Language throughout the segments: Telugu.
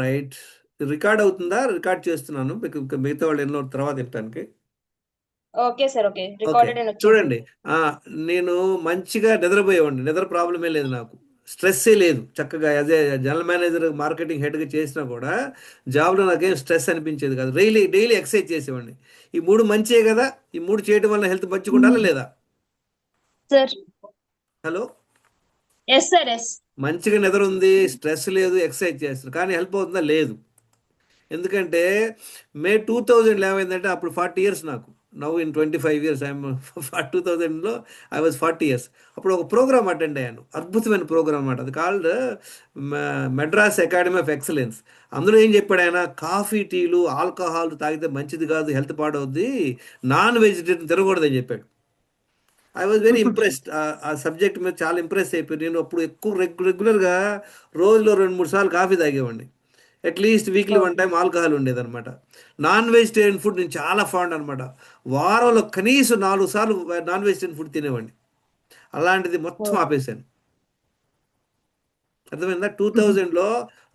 రైట్. రికార్డ్ అవుతుందా? రికార్డ్ చేస్తున్నాను మిగతా వాళ్ళు ఎన్నో తర్వాత వినటానికి. Okay sir, okay, okay. Recorded అని వచ్చింది. చూడండి. ఆ, నేను మంచిగా నిద్రపోయేవాడిని. నిద్ర ప్రాబ్లమే లేదు నాకు. స్ట్రెస్సే లేదు. చక్కగా as a general manager marketing హెడ్గా చేసినా కూడా జాబ్లో నాకేం స్ట్రెస్ అనిపించేది కాదు. డైలీ డైలీ ఎక్సర్సైజ్ చేసేవాడిని. ఈ మూడు మంచియే కదా. ఈ మూడు చేయడం వల్ల హెల్త్ మంచిగా ఉండాలా లేదా? Sir. Hello. Yes sir, yes. మంచిగా నిద్ర ఉంది, స్ట్రెస్ లేదు, ఎక్సర్సైజ్ చేస్తారు, కానీ హెల్ప్ అవుతుందా? లేదు. ఎందుకంటే మే 2000 ఏమైందంటే అప్పుడు 40 ఇయర్స్ నాకు. నవ్ ఇన్ 25 ఇయర్స్ ఐఎమ్ 2000లో ఐ వాజ్ 40 ఇయర్స్. అప్పుడు ఒక ప్రోగ్రామ్ అటెండ్ అయ్యాను, అద్భుతమైన ప్రోగ్రామ్ అన్నమాట. అది called Madras academy of excellence. అందులో ఏం చెప్పాడు ఆయన, కాఫీ టీలు ఆల్కహాల్ తాగితే మంచిది కాదు, హెల్త్ పాడవుద్ది, నాన్ వెజిటేరియన్ తినకూడదని చెప్పాడు. I was very impressed. ఆ సబ్జెక్ట్ మీద చాలా ఇంప్రెస్ అయిపోయి నేను అప్పుడు ఎక్కువ రెగ్యులర్గా రోజులో 2-3 సార్లు కాఫీ తాగేవాడిని. At least weekly one okay. Time alcohol ఉండేదన్నమాట. నాన్ వెజిటేరియన్ ఫుడ్ నేను చాలా ఫాండ్ అనమాట. వారంలో కనీసం 4 సార్లు నాన్ వెజిటేరియన్ ఫుడ్ తినేవాడిని. అలాంటిది మొత్తం ఆపేశాను. అర్థమైందా? 2000లో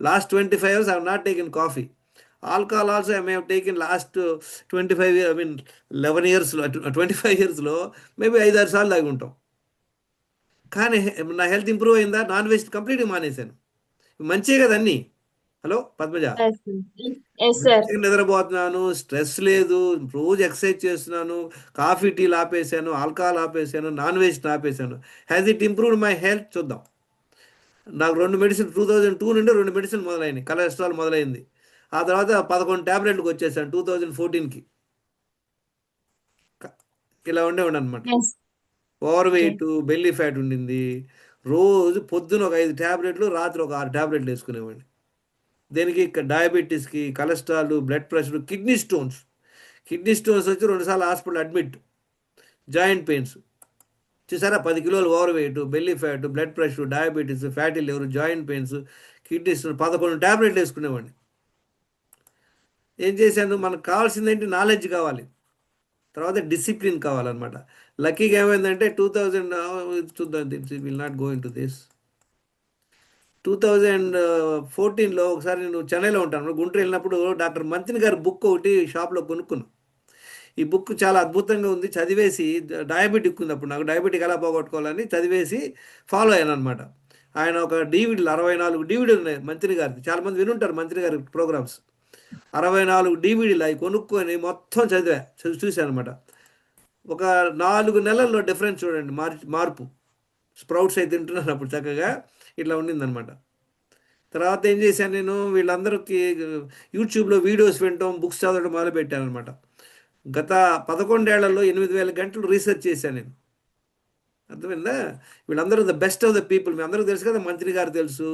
last 25 years I have not taken coffee. Alcohol also I may have taken last 25 year, I mean 11 ఇయర్స్లో, 25 ఇయర్స్లో మేబీ 5-6 సార్లు తాగి ఉంటాం. కానీ నా హెల్త్ ఇంప్రూవ్ అయిందా? నాన్ వెజ్ కంప్లీట్గా మానేశాను. మంచిగా కదా అన్నీ. Hello Padmaja. Yes. Yes sir. మంచిగా నిద్రపోతున్నాను, స్ట్రెస్ లేదు, రోజు ఎక్సర్సైజ్ చేస్తున్నాను, కాఫీ టీలు ఆపేశాను, ఆల్కహాల్ ఆపేశాను, నాన్ వెజ్ ఆపేశాను. Has it improved my health? చూద్దాం. నాకు 2 మెడిసిన్ 2002 నుండి 2 మెడిసిన్ మొదలైనవి. కొలెస్ట్రాల్ మొదలైంది. ఆ తర్వాత 11 ట్యాబ్లెట్లకు వచ్చేసాను 2014కి. ఇలా ఉండేవాడు అనమాట. Yes. Over okay. Wait, belly fat ఉండింది. రోజు పొద్దున ఒక 5 ట్యాబ్లెట్లు, రాత్రి ఒక 6 ట్యాబ్లెట్లు వేసుకునేవాడిని. దేనికి? డయాబెటీస్కి, cholesterol, blood pressure, kidney stones. Kidney stones వచ్చి 2 సార్లు హాస్పిటల్ అడ్మిట్. Joint pains. చూసారా, 10 కిలోలు over weight, belly fat, blood pressure, diabetes, fatty liver, joint pains, kidney stone, 11 ట్యాబ్లెట్లు వేసుకునేవాడిని. ఏం చేశాను? మనకు కావాల్సింది ఏంటి? నాలెడ్జ్ కావాలి, తర్వాత డిసిప్లిన్ కావాలన్నమాట. లక్కీగా ఏమైందంటే 2000, చూద్దాం, will not go into this. 2014లో ఒకసారి నేను చెన్నైలో ఉంటాను. గుంటూరు వెళ్ళినప్పుడు డాక్టర్ మంతిని గారి బుక్ ఒకటి షాప్లో కొనుక్కున్నాను. ఈ బుక్ చాలా అద్భుతంగా ఉంది. చదివేసి, డయాబెటిక్ ఉంది అప్పుడు నాకు, డయాబెటిక్ ఎలా పోగొట్టుకోవాలని చదివేసి ఫాలో అయ్యాను అనమాట. ఆయన ఒక డీవీడీలు 64 డీవీడీలు ఉన్నాయి మంత్రి గారికి. చాలామంది వినుంటారు మంత్రి గారి ప్రోగ్రామ్స్. 64 డీవీడీలు అవి కొనుక్కొని మొత్తం చూశాను అనమాట. ఒక 4 నెలల్లో డిఫరెన్స్ చూడండి, మార్పు. స్ప్రౌట్స్ అయితే తింటున్నాను అప్పుడు చక్కగా. ఇట్లా ఉండిందనమాట. తర్వాత ఏం చేశాను నేను, వీళ్ళందరికీ యూట్యూబ్లో వీడియోస్ వినటం, బుక్స్ చదవడం మొదలుపెట్టాను అనమాట. గత 11 ఏళ్లలో 8,000 గంటలు రీసెర్చ్ చేశాను నేను. అర్థమైందా? వీళ్ళందరూ the best of the people. మీ అందరూ తెలుసు కదా, మంత్రి గారు తెలుసు,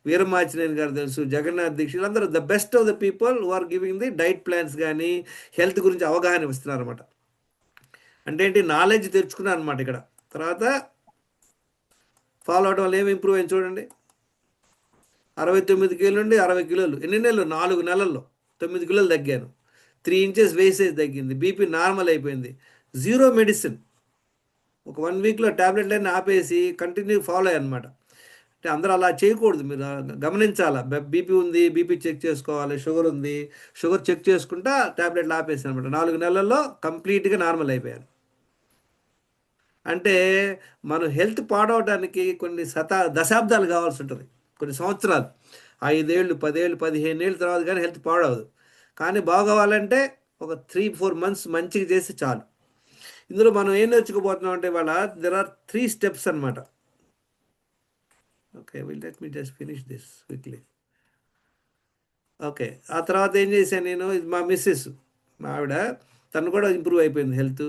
వీరమాచినేని గారు తెలుసు, జగన్నాథ్ దీక్ష, వీళ్ళందరూ the best of the people who are giving the diet plans కానీ హెల్త్ గురించి అవగాహన ఇస్తున్నారు అనమాట. అంటే ఏంటి? నాలెడ్జ్ తెచ్చుకున్నాను అనమాట ఇక్కడ. తర్వాత ఫాలో అవడం వల్ల ఏమి ఇంప్రూవ్ అయింది చూడండి. 69 కిలోల నుండి 60 కిలోలు. ఎన్ని నెలలు? 4 నెలల్లో 9 కిలోలు తగ్గాను. 3 ఇంచెస్ వేసేజ్ తగ్గింది. బీపీ నార్మల్ అయిపోయింది. Zero medicine. ఒక 1 వీక్లో ట్యాబ్లెట్లన్నీ ఆపేసి కంటిన్యూ ఫాలో అయ్యానమాట. అంటే అందరూ అలా చేయకూడదు. మీరు గమనించాలా. బీపీ ఉంది, బీపీ చెక్ చేసుకోవాలి, షుగర్ ఉంది, షుగర్ చెక్ చేసుకుంటా ట్యాబ్లెట్లు ఆపేసాను అనమాట. 4 నెలల్లో కంప్లీట్గా నార్మల్ అయిపోయాను. అంటే మనం హెల్త్ పాడవడానికి కొన్ని దశాబ్దాలు కావాల్సి ఉంటుంది, కొన్ని సంవత్సరాలు. 5 ఏళ్ళు, 10 ఏళ్ళు, 15 ఏళ్ళ తర్వాత కానీ హెల్త్ పాడవదు. కానీ బాగోవాలంటే ఒక 3-4 మంత్స్ మంచిగా చేస్తే చాలు. ఇందులో మనం ఏం నేర్చుకోబోతున్నాం అంటే ఇవాళ దెర్ ఆర్ 3 స్టెప్స్ అనమాట. Okay, will let me just finish this quickly. Okay. ఆ తర్వాత ఏం చేశాను నేను, ఇది మా మిస్సెస్, మా ఆవిడ, తను కూడా ఇంప్రూవ్ అయిపోయింది హెల్త్.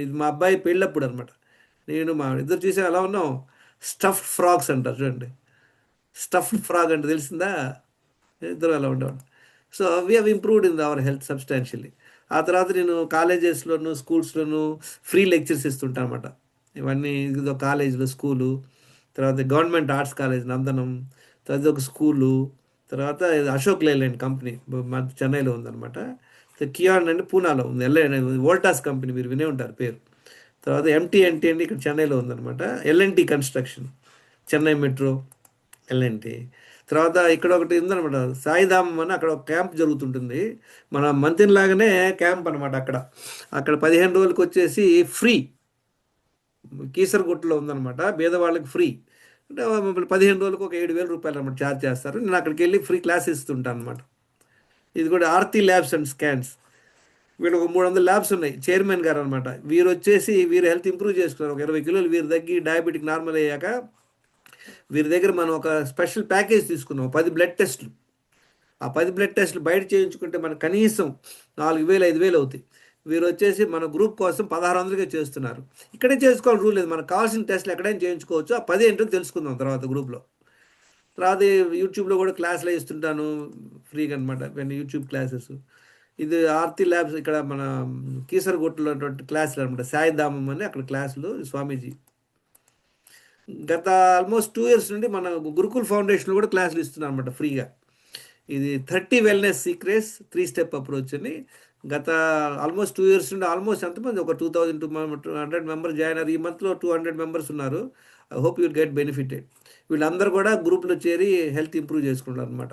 ఇది మా అబ్బాయి పెళ్ళప్పుడు అనమాట. నేను మా ఆవిడ ఇద్దరు చూసే ఎలా ఉన్నాం. స్టఫ్డ్ ఫ్రాగ్స్ అంటారు చూడండి. స్టఫ్డ్ ఫ్రాగ్ అంటే తెలిసిందా? ఇద్దరు అలా ఉండేవాడు. So we have improved in our health substantially. ఆ తర్వాత నేను కాలేజెస్లోను, స్కూల్స్లోను ఫ్రీ లెక్చర్స్ ఇస్తుంటాను అనమాట. ఇవన్నీ ఇదో కాలేజీలో, స్కూలు, తర్వాత గవర్నమెంట్ ఆర్ట్స్ కాలేజ్ నందనం, తర్వాత ఒక స్కూలు, తర్వాత ఇది అశోక్ లేలాండ్ కంపెనీ మన చెన్నైలో ఉందన్నమాట. కియాన్ అంటే పూనాలో ఉంది. వోల్టాస్ కంపెనీ మీరు వినే ఉంటారు పేరు. తర్వాత ఎంటీఎన్టీ అండి ఇక్కడ చెన్నైలో ఉందన్నమాట. LNT construction, Chennai metro, LNT. తర్వాత ఇక్కడ ఒకటి ఉందన్నమాట, సాయిధామం అని అక్కడ ఒక క్యాంప్ జరుగుతుంటుంది. మన మంతిన్ లాగానే క్యాంప్ అనమాట అక్కడ. అక్కడ 15 రోజులకు వచ్చేసి ఫ్రీ, కీసరగుట్టలో ఉందన్నమాట, పేదవాళ్ళకి ఫ్రీ. అంటే 15 రోజులకు ఒక 7,000 రూపాయలు అనమాట ఛార్జ్ చేస్తారు. నేను అక్కడికి వెళ్ళి ఫ్రీ క్లాస్ ఇస్తుంటాను అనమాట. ఇది కూడా ఆర్తి ల్యాబ్స్ అండ్ స్కాన్స్. వీళ్ళు ఒక 300 ల్యాబ్స్ ఉన్నాయి. చైర్మన్ గారు అనమాట. వీరు వచ్చేసి వీరు హెల్త్ ఇంప్రూవ్ చేసుకున్నారు. ఒక 20 కిలోలు వీరు తగ్గి డయాబెటిక్ నార్మల్ అయ్యాక వీరి దగ్గర మనం ఒక స్పెషల్ ప్యాకేజ్ తీసుకున్నాం, 10 బ్లడ్ టెస్టులు. ఆ 10 బ్లడ్ టెస్టులు బయట చేయించుకుంటే మనకు కనీసం 4,000 5,000 అవుతాయి. వీరు వచ్చేసి మన గ్రూప్ కోసం 1,600కే చేస్తున్నారు. ఇక్కడే చేసుకోవాలి రూల్ లేదు, మనకు కావాల్సిన టెస్టులు ఎక్కడైనా చేయించుకోవచ్చు. ఆ 10 ఏంటో తెలుసుకుందాం తర్వాత గ్రూప్లో. తర్వాత యూట్యూబ్లో కూడా క్లాసులు ఇస్తుంటాను ఫ్రీగా అనమాట, యూట్యూబ్ క్లాసెస్. ఇది ఆర్తి ల్యాబ్స్ ఇక్కడ మన కీసరగుట్టలో క్లాసులు అనమాట, సాయిధామం అని అక్కడ క్లాసులు స్వామీజీ. గత ఆల్మోస్ట్ 2 ఇయర్స్ నుండి మన గురుకుల్ ఫౌండేషన్లో కూడా క్లాసులు ఇస్తున్నాను అనమాట ఫ్రీగా. ఇది 30 వెల్నెస్ సీక్రెట్స్ 3 స్టెప్ అప్రోచ్ అని. గత ఆల్మోస్ట్ 2 ఇయర్స్ నుండి ఆల్మోస్ట్ ఎంతమంది ఒక 2,200 మెంబర్స్ జాయిన్ అయ్యారు. ఈ మంత్లో 200 మెంబర్స్ ఉన్నారు. I hope you'll get benefited. వీళ్ళందరూ కూడా గ్రూప్లో చేరి హెల్త్ ఇంప్రూవ్ చేసుకుంటారు అనమాట.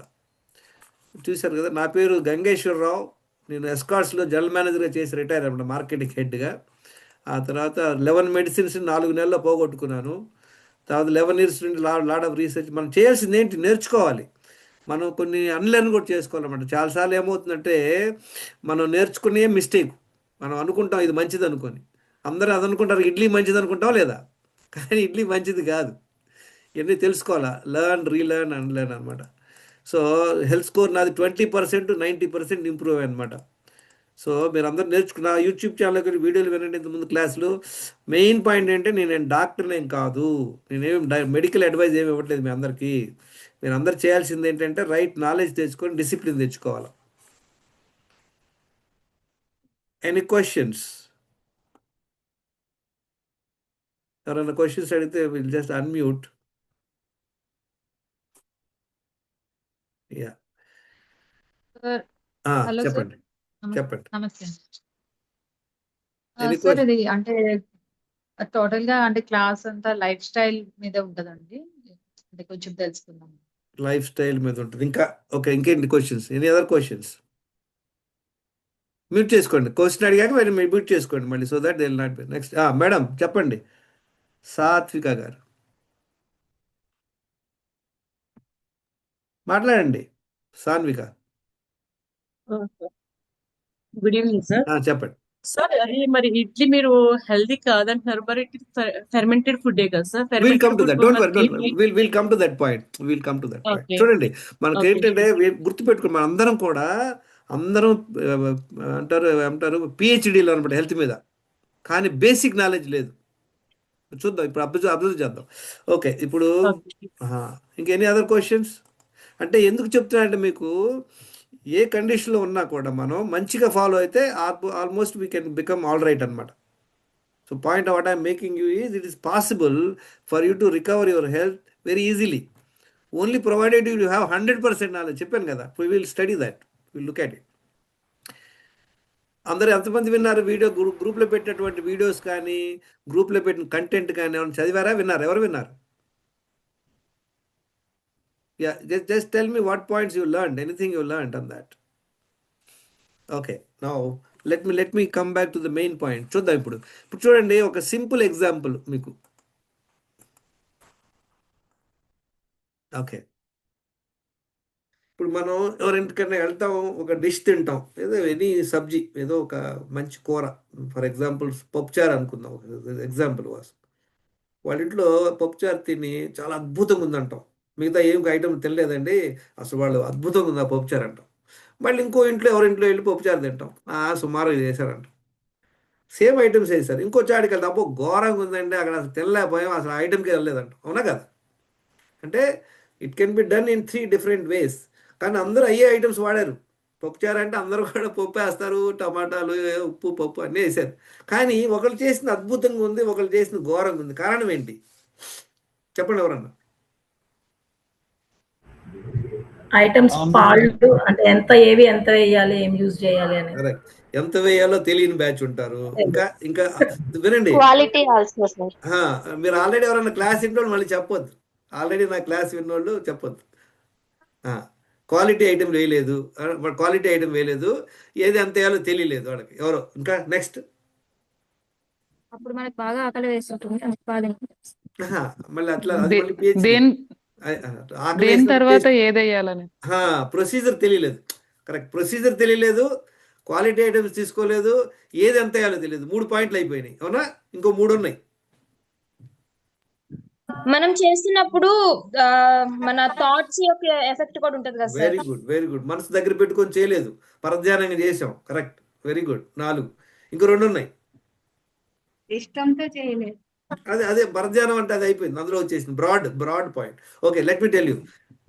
చూశారు కదా, నా పేరు గంగేశ్వరరావు. నేను ఎస్కార్ట్స్లో జనరల్ మేనేజర్గా చేసి రిటైర్ అనమాట, మార్కెటింగ్ హెడ్గా. ఆ తర్వాత 11 మెడిసిన్స్ 4 నెలల్లో పోగొట్టుకున్నాను. తర్వాత 11 ఇయర్స్ నుండి లాడ్ ఆఫ్ రీసెర్చ్. మనం చేయాల్సింది ఏంటి, నేర్చుకోవాలి. మనం కొన్ని అన్లెర్న్ కూడా చేసుకోవాలన్నమాట. చాలాసార్లు ఏమవుతుందంటే మనం నేర్చుకునే మిస్టేక్, మనం అనుకుంటాం ఇది మంచిది అనుకొని. అందరూ అది అనుకుంటారు, ఇడ్లీ మంచిది అనుకుంటాం లేదా, కానీ ఇడ్లీ మంచిది కాదు. ఇవన్నీ తెలుసుకోవాలా, లెర్న్ రీలెర్న్ అన్లెర్న్ అనమాట. సో హెల్త్ స్కోర్ నాది 20% to 90% ఇంప్రూవ్ అనమాట. సో మీరు అందరూ నేర్చుకున్న యూట్యూబ్ ఛానల్ వీడియోలు వినండి, ఇంతకుముందు క్లాసులు. మెయిన్ పాయింట్ ఏంటంటే నేను డాక్టర్ని ఏం కాదు, నేనేం మెడికల్ అడ్వైజ్ ఏమి ఇవ్వట్లేదు మీ అందరికీ. మీరు అందరు చేయాల్సింది ఏంటంటే రైట్ నాలెడ్జ్ తెచ్చుకొని డిసిప్లిన్ తెచ్చుకోవాలి. Any questions? ఎవరైనా క్వశ్చన్స్ అడిగితే will just unmute. Yeah, sir hello sir. చెప్పండి చెప్పండి. నమస్తే. Any sir question? ఇది అంటే టోటల్ గా అంటే క్లాస్ అంతా లైఫ్ స్టైల్ మీద ఉంటదండి, అంటే కొంచెం తెలుసుకుందాం. లైఫ్ స్టైల్ మీద ఉంటుంది. ఇంకా ఓకే, ఇంకేంటి questions? Any other questions? Mute చేసుకోండి, క్వశ్చన్ అడిగాక మీరు మ్యూట్ చేసుకోండి మళ్ళీ, so that they will not be. Next madam చెప్పండి, సాత్విక గారు మాట్లాడండి. Sanvika good evening sir. చెప్పండి. సార్ అది మరి ఇడ్లీ మీరు హెల్దీ కాదంటున్నారు, మరి ఇట్ ఫెర్మెంటెడ్ ఫుడ్ కదా sir? Will come to that, don't worry, మనకి will come to that point, will come to that point. Okay చూడండి, మనకి ఓకే ఏంటంటే గుర్తుపెట్టుకుని మన అందరం కూడా అందరం అంటారు పిహెచ్డీలో అనమాట హెల్త్ మీద, కానీ బేసిక్ నాలెడ్జ్ లేదు. చూద్దాం ఇప్పుడు అబ్జర్వ్ చేద్దాం. ఓకే, ఇప్పుడు ఓకే ఇంకెనీ అదర్ క్వశ్చన్స్? అంటే ఎందుకు చెప్తున్నా అంటే మీకు ఏ కండిషన్లో ఉన్నా కూడా మనం మంచిగా ఫాలో అయితే almost we can become all right అనమాట. So point what I'm making you is it is possible for you to recover your health very easily, only provided you have 100% knowledge. చెప్పాను కదా, we will study that, will look at it. అందరూ ఎంతమంది విన్నారు వీడియో గ్రూప్లో పెట్టినటువంటి వీడియోస్ కానీ గ్రూప్లో పెట్టిన కంటెంట్ కానీ ఏమైనా చదివారా, విన్నారు? ఎవరు విన్నారు? Yeah, just tell me what points you learned, anything you learned on that. Okay, now let me come back to the main point. చూద్దాం ఇప్పుడు చూడండి, ఒక సింపుల్ ఎగ్జాంపుల్ మీకు. ఓకే, ఇప్పుడు మనం ఎవరింటికన్నా వెళ్తాం, ఒక డిష్ తింటాం, ఏదో ఎనీ సబ్జీ, ఏదో ఒక మంచి కూర, ఫర్ ఎగ్జాంపుల్ పప్పుచారు అనుకుందాం, ఎగ్జాంపుల్ వాస్. వాళ్ళ ఇంట్లో పప్పుచారు తిని చాలా అద్భుతంగా ఉందంటాం, మిగతా ఏం ఐటమ్ తినలేదండి, అసలు వాళ్ళు అద్భుతంగా ఉంది ఆ పప్పుచారు అంటాం. మళ్ళీ ఇంకో ఇంట్లో ఎవరింట్లో వెళ్ళి పప్పుచారు తింటాం, సుమారు చేశారంటాం, సేమ్ ఐటమ్స్ వేసారు. ఇంకో చాడికి వెళ్తే అబ్బో ఘోరంగా ఉందండి, అక్కడ అసలు తినలేకపోయాం, అసలు ఐటమ్కి వెళ్ళలేదంటాం. అవునా కదా? అంటే it can be done in 3 different ways. కానీ అందరూ అయ్యే ఐటమ్స్ వాడారు. పప్పుచారు అంటే అందరూ కూడా పప్పు వేస్తారు, టమాటాలు, ఉప్పు, పప్పు అన్నీ వేసారు. కానీ ఒకళ్ళు చేసింది అద్భుతంగా ఉంది, ఒకళ్ళు చేసింది ఘోరంగా ఉంది. కారణం ఏంటి చెప్పండి ఎవరన్నా? ఐటమ్స్ పాళ్ళు అంటే ఎంత వేయాలి, ఏం యూజ్ చేయాలి అని. కరెక్ట్, ఎంత వేయాలో తెలియని బ్యాచ్ ఉంటారు. ఇంకా ఇంకా వినండి, క్వాలిటీ ఆల్సో సార్. మీరు ఆల్రెడీ ఎవరైనా క్లాస్ విన్నోళ్ళు మళ్ళీ చెప్పొద్దు, ఆల్రెడీ నా క్లాస్ విన్నోళ్ళు చెప్పొద్దు. క్వాలిటీ ఐటెం వేయలేదు, క్వాలిటీ ఐటెం వేయలేదు, ఏది ఎంత వేయాలో తెలియలేదు వాళ్ళకి ఎవరో. ఇంకా నెక్స్ట్. అప్పుడు మనకు బాగా ఆకలి వేస్తుంటుంది అందుకు బాగా మళ్ళీ అట్లా అది దే మళ్ళీ పిహెచ్డి. దేని ఆకలి దేని వేసినప్పుడు తర్వాత ఏదెయ్యాలని. ప్రొసీజర్ తెలియలేదు. కరెక్ట్, ప్రొసీజర్ తెలియలేదు, క్వాలిటీ ఐటమ్స్ తీసుకోలేదు, ఏది ఎంత వేయాలో తెలియదు. 3 పాయింట్లు అయిపోయినాయి, అవునా? ఇంకో 3 ఉన్నాయి. మనం చేస్తున్నప్పుడు ఆ, మన థాట్స్ యొక్క ఎఫెక్ట్ కూడా ఉంటది కదా sir. Very good, very good. మనసు దగ్గర పెట్టుకొని చేయలేదు, పరధ్యానంగా చేసాం. Correct, very good. 4. ఇంకో 2 ఉన్నాయి. ఇష్టంతో చేయలేదు. అదే అదే పరధ్యానం అంటే అది అయిపోయింది, అందులో వచ్చేసింది. Broad point. Okay, let me tell you,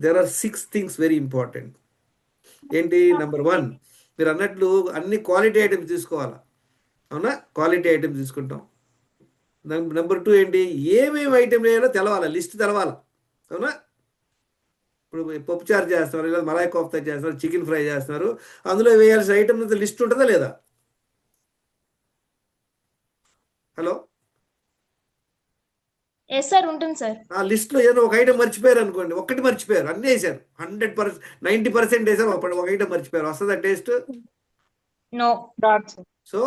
there are 6 things very important. ఏంటి? నెంబర్ 1, మీరు అన్నట్లు అన్ని క్వాలిటీ ఐటమ్స్ తీసుకోవాలా, అవునా? క్వాలిటీ ఐటమ్స్ తీసుకుంటాం. నెంబర్ 2 ఏంటి? ఏమేమి ఐటెం వేయాలో తెలవాలా, లిస్ట్ తెలవాలా, అవునా? ఇప్పుడు పప్పుచారు చేస్తున్నారు, లేదా మలాయ్ కోఫ్తా చేస్తున్నారు, చికెన్ ఫ్రై చేస్తున్నారు, అందులో వేయాల్సిన ఐటమ్ లిస్ట్ ఉంటుందా లేదా? హలో, ఎస్ సార్, ఉంటుంది సార్. ఆ లిస్ట్లో ఏదో ఒక ఐటమ్ మర్చిపోయారు అనుకోండి, ఒక్కటి మర్చిపోయారు, అన్నీ వేసారు, 100%, 90% వేసారు, ఒక ఐటమ్ మర్చిపోయారు, వస్తుందా taste? No. So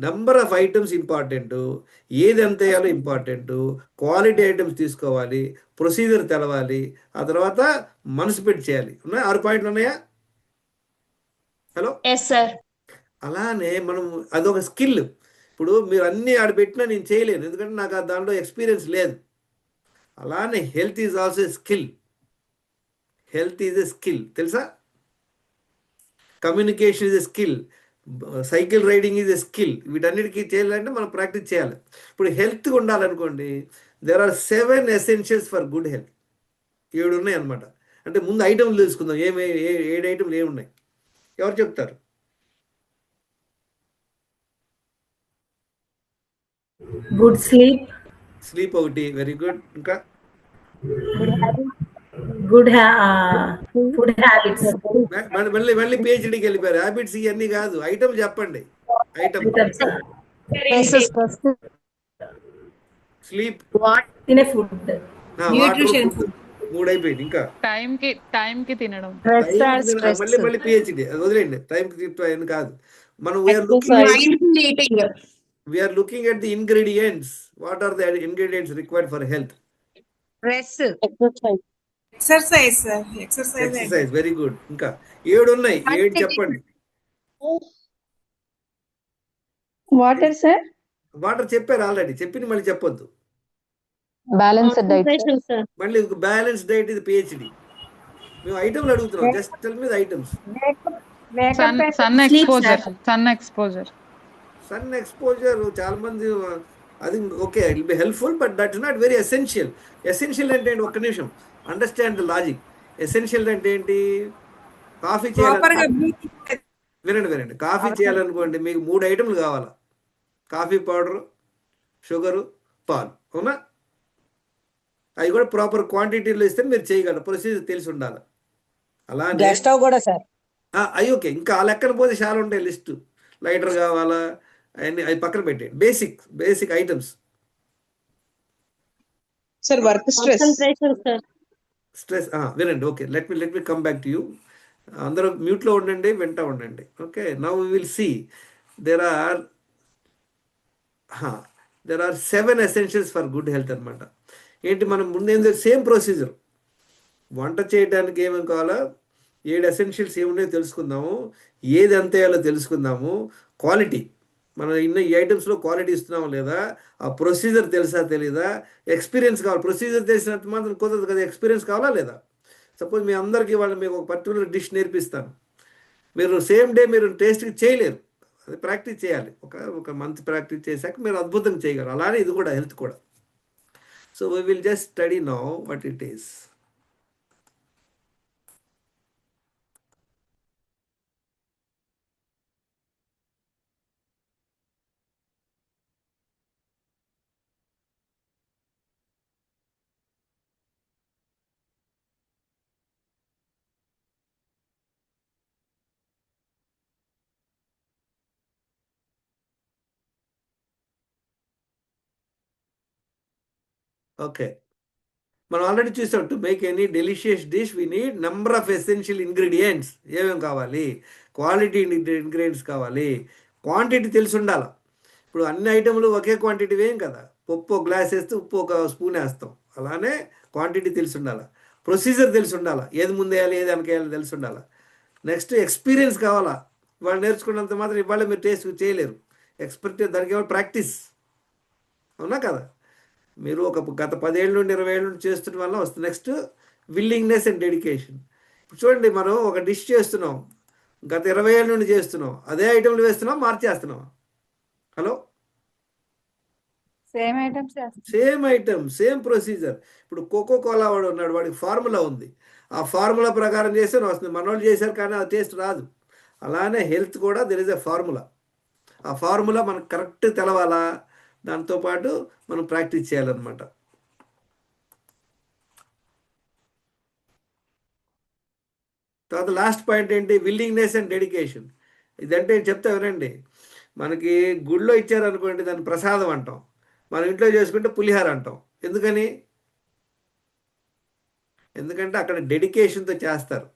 number of items important, ఏది ఎంత వేయాలో ఇంపార్టెంట్, క్వాలిటీ ఐటమ్స్ తీసుకోవాలి, ప్రొసీజర్ తెలవాలి, ఆ తర్వాత మనసు పెట్టి చేయాలి. ఉన్నాయా? 6 పాయింట్లు ఉన్నాయా? Hello, yes sir. అలానే మనం అదొక స్కిల్. ఇప్పుడు మీరు అన్నీ ఆడ పెట్టినా నేను చేయలేను, ఎందుకంటే నాకు ఆ దాంట్లో ఎక్స్పీరియన్స్ లేదు. అలానే health is also skill. Health is a skill, తెలుసా? Communication is a skill, cycle riding is a skill. వీటన్నిటికీ చేయాలంటే మనం ప్రాక్టీస్ చేయాలి. ఇప్పుడు హెల్త్ ఉండాలనుకోండి, there are 7 essentials for good health. 7 ఉన్నాయి అనమాట. అంటే ముందు ఐటమ్లు తెలుసుకుందాం, 7 ఐటమ్లు ఏమున్నాయి, ఎవరు చెప్తారు? గుడ్ స్లీప్, స్లీప్ ఒకటి, వెరీ గుడ్. ఇంకా గుడ్ ఫుడ్ హ్యాబిట్స్, మళ్ళీ మళ్ళీ పిహెచ్డికి వెళ్ళిపోయారు. హ్యాబిట్స్ ఇవన్నీ కాదు, ఐటమ్ చెప్పండి. ఐటమ్, స్లీప్, తినే ఫుడ్, వాటర్, ఫుడ్. 3 అయిపోయింది. ఇంకా టైంకి తినడం. మళ్ళీ పిహెచ్డి, అది వదిలేండి. టైంకి అని కాదు, మనం we're looking at the ingredients. What are the ingredients required for health? Exercise, very good. ఇంకా 7 ఉన్నాయి, 7 చెప్పండి. వాటర్ సార్, వాటర్ చెప్పారు ఆల్రెడీ, చెప్పింది మళ్ళీ చెప్పొద్దు. బ్యాలెన్స్డ్ డైట్, మళ్ళీ బ్యాలెన్స్ డైట్, ఇది పిహెచ్డి. మేము ఐటమ్లు అడుగుతున్నాం, just tell me the items. Sun exposure. Sun exposure చాలా మంది, అది okay, it will be helpful, but that is not very essential. Essential అంటే ఏంటి? ఒక్క నిమిషం, అండర్స్టాండ్ ద లాజిక్. ఎసెన్షియల్ అంటే ఏంటి? కాఫీ చేయాలి, వినండి. కాఫీ చేయాలనుకోండి, మీకు 3 ఐటమ్లు కావాలా: కాఫీ పౌడరు, షుగరు, పాలు, అవునా? అవి కూడా ప్రాపర్ క్వాంటిటీలో ఇస్తే మీరు చేయగలరు, ప్రొసీజర్ తెలిసి ఉండాలి. అలానే స్టవ్ కూడా సార్. అవి ఓకే, ఇంకా ఆ లెక్కన పోతే చాలా ఉంటాయి లిస్టు. లైటర్ కావాలా, అవన్నీ అవి పక్కన పెట్టండి. Basic items. Sir work stress, వినండి. Okay, let me come back to you. అందరూ మ్యూట్లో ఉండండి, వింటా ఉండండి. Okay, now we will see there are 7 essentials for good health అనమాట. ఏంటి? మనం ముందు సేమ్ ప్రొసీజర్, వంట చేయడానికి ఏమేమి కావాలో 7 ఎసెన్షియల్స్ ఏమున్నాయో తెలుసుకుందాము, ఏది ఎంత వేయాలో తెలుసుకుందాము, క్వాలిటీ, మనం ఈ ఐటమ్స్లో క్వాలిటీ ఇస్తున్నామా లేదా, ఆ ప్రొసీజర్ తెలుసా తెలీదా, ఎక్స్పీరియన్స్ కావాలి. ప్రొసీజర్ తెలిసినంత మాత్రం కుదరదు కదా, ఎక్స్పీరియన్స్ కావాలా లేదా? సపోజ్ మీ అందరికీ వాళ్ళు మీకు ఒక పర్టికులర్ డిష్ నేర్పిస్తాను, మీరు సేమ్ డే మీరు టేస్ట్కి చేయలేరు, అది ప్రాక్టీస్ చేయాలి. ఒక మంత్ ప్రాక్టీస్ చేశాక మీరు అద్భుతంగా చేయగలరు. అలానే ఇది కూడా, హెల్త్ కూడా. So we will just study now what it is. Okay, మనం ఆల్రెడీ చూసాం, to make any delicious dish we need number of essential ingredients. ఏమేమి కావాలి? క్వాలిటీ ఇంగ్రీడియంట్స్ కావాలి, క్వాంటిటీ తెలిసి ఉండాలి. ఇప్పుడు అన్ని ఐటెంలు ఒకే క్వాంటిటీ వేయం కదా. పప్పు ఒక గ్లాస్ వేస్తే ఉప్పు ఒక స్పూన్ వేస్తాం. అలానే క్వాంటిటీ తెలిసి ఉండాలి, ప్రొసీజర్ తెలిసి ఉండాలి, ఏది ముందు వేయాలి ఏది వెనకేయాలి తెలిసి ఉండాలి. నెక్స్ట్ ఎక్స్పీరియన్స్ కావాలా. వాళ్ళు నేర్చుకున్నంత మాత్రం ఇవాళ మీరు టేస్ట్ చేయలేరు. ఎక్స్పర్ట్ దానికి ఏమో ప్రాక్టీస్, అవునా కదా. మీరు ఒక గత 10 ఏళ్ళ నుండి 20 ఏళ్ళ నుండి చేస్తున్న వల్ల వస్తుంది. Next willingness and dedication. ఇప్పుడు చూడండి, మనం ఒక డిష్ చేస్తున్నాం, గత 20 ఏళ్ళ నుండి చేస్తున్నాం, అదే ఐటెంలు వేస్తున్నాం, మార్చేస్తున్నాం. Hello, same items same item same procedure. ఇప్పుడు కోకో కోలా వాడు ఉన్నాడు, వాడికి ఫార్ములా ఉంది, ఆ ఫార్ములా ప్రకారం చేస్తే వస్తుంది. మనోళ్ళు చేశారు కానీ ఆ టేస్ట్ రాదు. అలానే హెల్త్ కూడా దెర్ ఇస్ ఎ ఫార్ములా. ఆ ఫార్ములా మనకు కరెక్ట్ తెలవాలా, దాంతోపాటు మనం ప్రాక్టీస్ చేయాలన్నమాట. తర్వాత లాస్ట్ పాయింట్ ఏంటి? Willingness and dedication. ఇదంటే చెప్తా వినండి. మనకి గుళ్ళో ఇచ్చారనుకోండి, దాన్ని ప్రసాదం అంటాం. మన ఇంట్లో చేసుకుంటే పులిహార అంటాం. ఎందుకని? ఎందుకంటే అక్కడ డెడికేషన్తో చేస్తారు.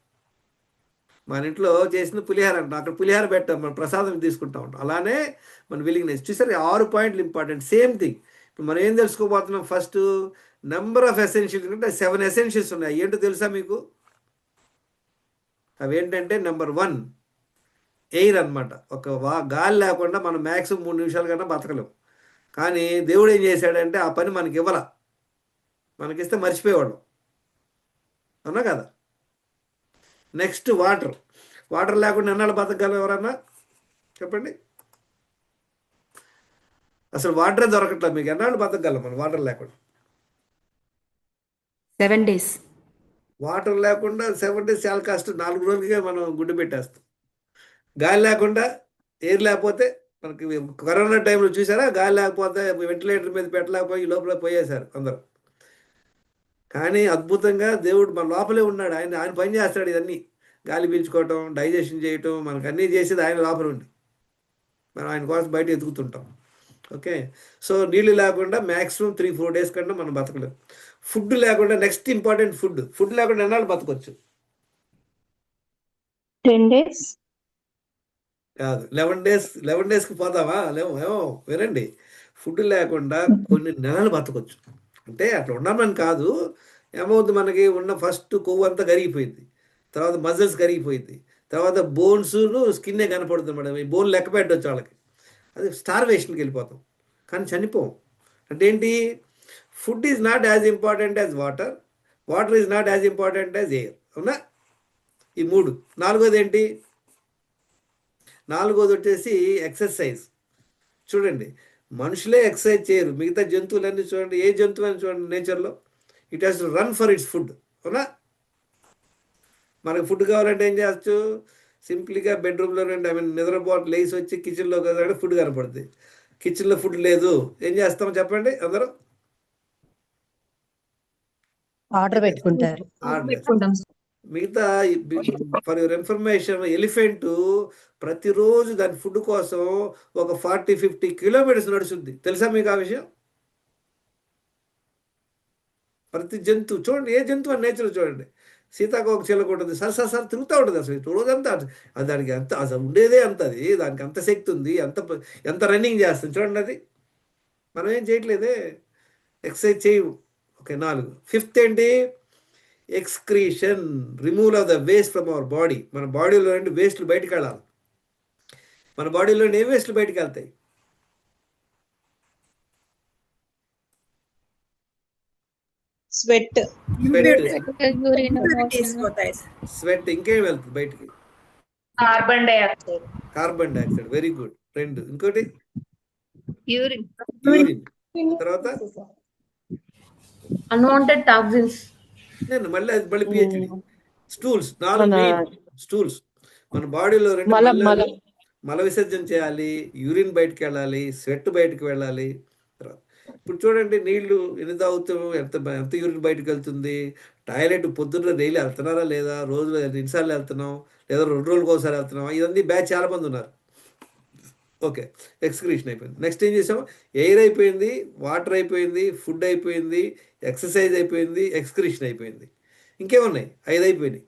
మన ఇంట్లో చేసిన పులిహార అంటాం, అక్కడ పులిహార పెట్టాం, మనం ప్రసాదం తీసుకుంటా ఉంటాం. అలానే మన విల్లింగ్నెస్. చూసారు, 6 పాయింట్లు ఇంపార్టెంట్. Same thing. ఇప్పుడు మనం ఏం తెలుసుకోబోతున్నాం? ఫస్ట్ నెంబర్ ఆఫ్ ఎసెన్షియల్స్, అంటే 7 ఎసెన్షియల్స్ ఉన్నాయి. ఏంటో తెలుసా మీకు? అవి ఏంటంటే, నెంబర్ 1 ఎయిర్ అనమాట. ఒక గాలి లేకుండా మనం మ్యాక్సిమం 3 నిమిషాల కన్నా బతకలేం. కానీ దేవుడు ఏం చేశాడంటే ఆ పని మనకి ఇవ్వాల, మనకిస్తే మర్చిపోయేవాడు, అవునా కదా. Next water. వాటర్ లేకుండా ఎన్నాళ్ళు బతకగలం ఎవరన్నా చెప్పండి? అసలు వాటరే దొరకట్లేదు మీకు. ఎన్నాళ్ళు బతకగలం మనం వాటర్ లేకుండా? 7 days. వాటర్ లేకుండా 7 days చాలా కష్టం. 4 రోజులకే మనం గుడ్డు పెట్టేస్తాం. గాలి లేకుండా, ఎయిర్ లేకపోతే, మనకి కరోనా టైంలో చూసారా, గాలి లేకపోతే వెంటిలేటర్ మీద పెట్టలేకపోయి ఈ లోపల పోయేశారు అందరూ. కానీ అద్భుతంగా దేవుడు మన లోపలే ఉన్నాడు. ఆయన పని చేస్తాడు. ఇవన్నీ గాలి పీల్చుకోవటం, డైజెషన్ చేయటం, మనకు అన్నీ చేసేది ఆయన లోపల ఉండి. మనం ఆయన కోసం బయట ఎదుగుతుంటాం. ఓకే. సో నీళ్ళు లేకుండా మ్యాక్సిమం 3-4 days కన్నా మనం బతకలేం. ఫుడ్ లేకుండా, నెక్స్ట్ ఇంపార్టెంట్ ఫుడ్. ఫుడ్ లేకుండా ఎన్నాళ్ళు బతకొచ్చు? 10 days. కాదు, 11 days. 11 daysకి పోదామా? ఏమో వినండి. ఫుడ్ లేకుండా కొన్ని నెలలు బతకొచ్చు. అంటే అట్లా ఉన్నామని కాదు. ఏమవుతుంది, మనకి ఉన్న ఫస్ట్ కొవ్వు అంతా కరిగిపోయింది, తర్వాత మజిల్స్ కరిగిపోయింది, తర్వాత బోన్స్ను స్కిన్నే కనపడుతుంది మేడం. ఈ బోన్ లెక్క పెట్టవచ్చు వాళ్ళకి. అది స్టార్వేషన్కి వెళ్ళిపోతాం, కానీ చనిపోం. అంటే ఏంటి? Food is not as important as water, water is not as important as air. అవునా? ఈ 3. 4వది ఏంటి? 4వది వచ్చేసి ఎక్సర్సైజ్. చూడండి, మనుషులే ఎక్సర్సైజ్ చేయరు, మిగతా జంతువులన్నీ చూడండి. ఏ జంతువు అని చూడండి నేచర్లో, it has to run for it's food. అవునా? మనకు ఫుడ్ కావాలంటే ఏం చేయొచ్చు? సింప్లీగా బెడ్రూమ్లో నుండి నిద్రపోటు లేసి వచ్చి కిచెన్లో కదా ఫుడ్ కనపడుతుంది. కిచెన్లో ఫుడ్ లేదు, ఏం చేస్తామో చెప్పండి అందరూ? ఆర్డర్ పెట్టుకుంటారు. మిగతా ఫర్ యువర్ ఇన్ఫర్మేషన్, ఎలిఫెంట్ ప్రతిరోజు దాని ఫుడ్ కోసం ఒక 40-50 కిలోమీటర్స్ నడుస్తుంది. తెలుసా మీకు ఆ విషయం? ప్రతి జంతువు చూడండి, ఏ జంతువు అని నేచర్ చూడండి. సీతాకోక చిలుక ఉంటుంది, సార్ తిరుగుతూ ఉంటుంది. అసలు రోజంతా అది దానికి అంత అసలు ఉండేదే అంత, అది దానికి అంత శక్తి ఉంది, ఎంత రన్నింగ్ చేస్తుంది చూడండి. అది మనం ఏం చేయట్లేదే, ఎక్సర్సైజ్ చేయము. ఓకే. 4. 5th ఏంటి? Excretion, removal of the waste from our body. మన బాడీలో నుండి వేస్ట్లు బయటకు వెళ్ళాలి. మన బాడీలో నుండి ఏ వేస్ట్లు బయటకు వెళ్తాయి? స్వెట్. స్వెట్. ఇంకేం వెళ్తుంది బయటికి? Carbon dioxide. Carbon dioxide. Very good. 2. ఇంకోటి యూరిన్. యూరిన్. తర్వాత అన్వాంటెడ్ టాక్సిన్స్. మళ్ళీ పిహెచ్డి. స్టూల్స్. 4 main stools. మన బాడీలో 2 మల విసర్జన చేయాలి, యూరిన్ బయటకు వెళ్ళాలి, స్వెట్ బయటకు వెళ్ళాలి. ఇప్పుడు చూడండి, నీళ్లు ఎన్ని తాగుతాం, ఎంత యూరిన్ బయటకు వెళ్తుంది. టాయిలెట్ పొద్దున్న డైలీ వెళ్తున్నారా లేదా, రోజులో ఎన్నిసార్లు వెళ్తున్నాం, లేదా 2 రోజులకు ఒకసారి వెళ్తున్నాం. ఇవన్నీ బ్యాచ్ చాలా మంది ఉన్నారు. ఓకే, ఎక్స్క్రీషన్ అయిపోయింది. నెక్స్ట్ ఏం చేసాము? ఎయిర్ అయిపోయింది, వాటర్ అయిపోయింది, ఫుడ్ అయిపోయింది, ఎక్సర్సైజ్ అయిపోయింది, ఎక్స్క్రీషన్ అయిపోయింది. ఇంకేమున్నాయి? 5 అయిపోయినాయి.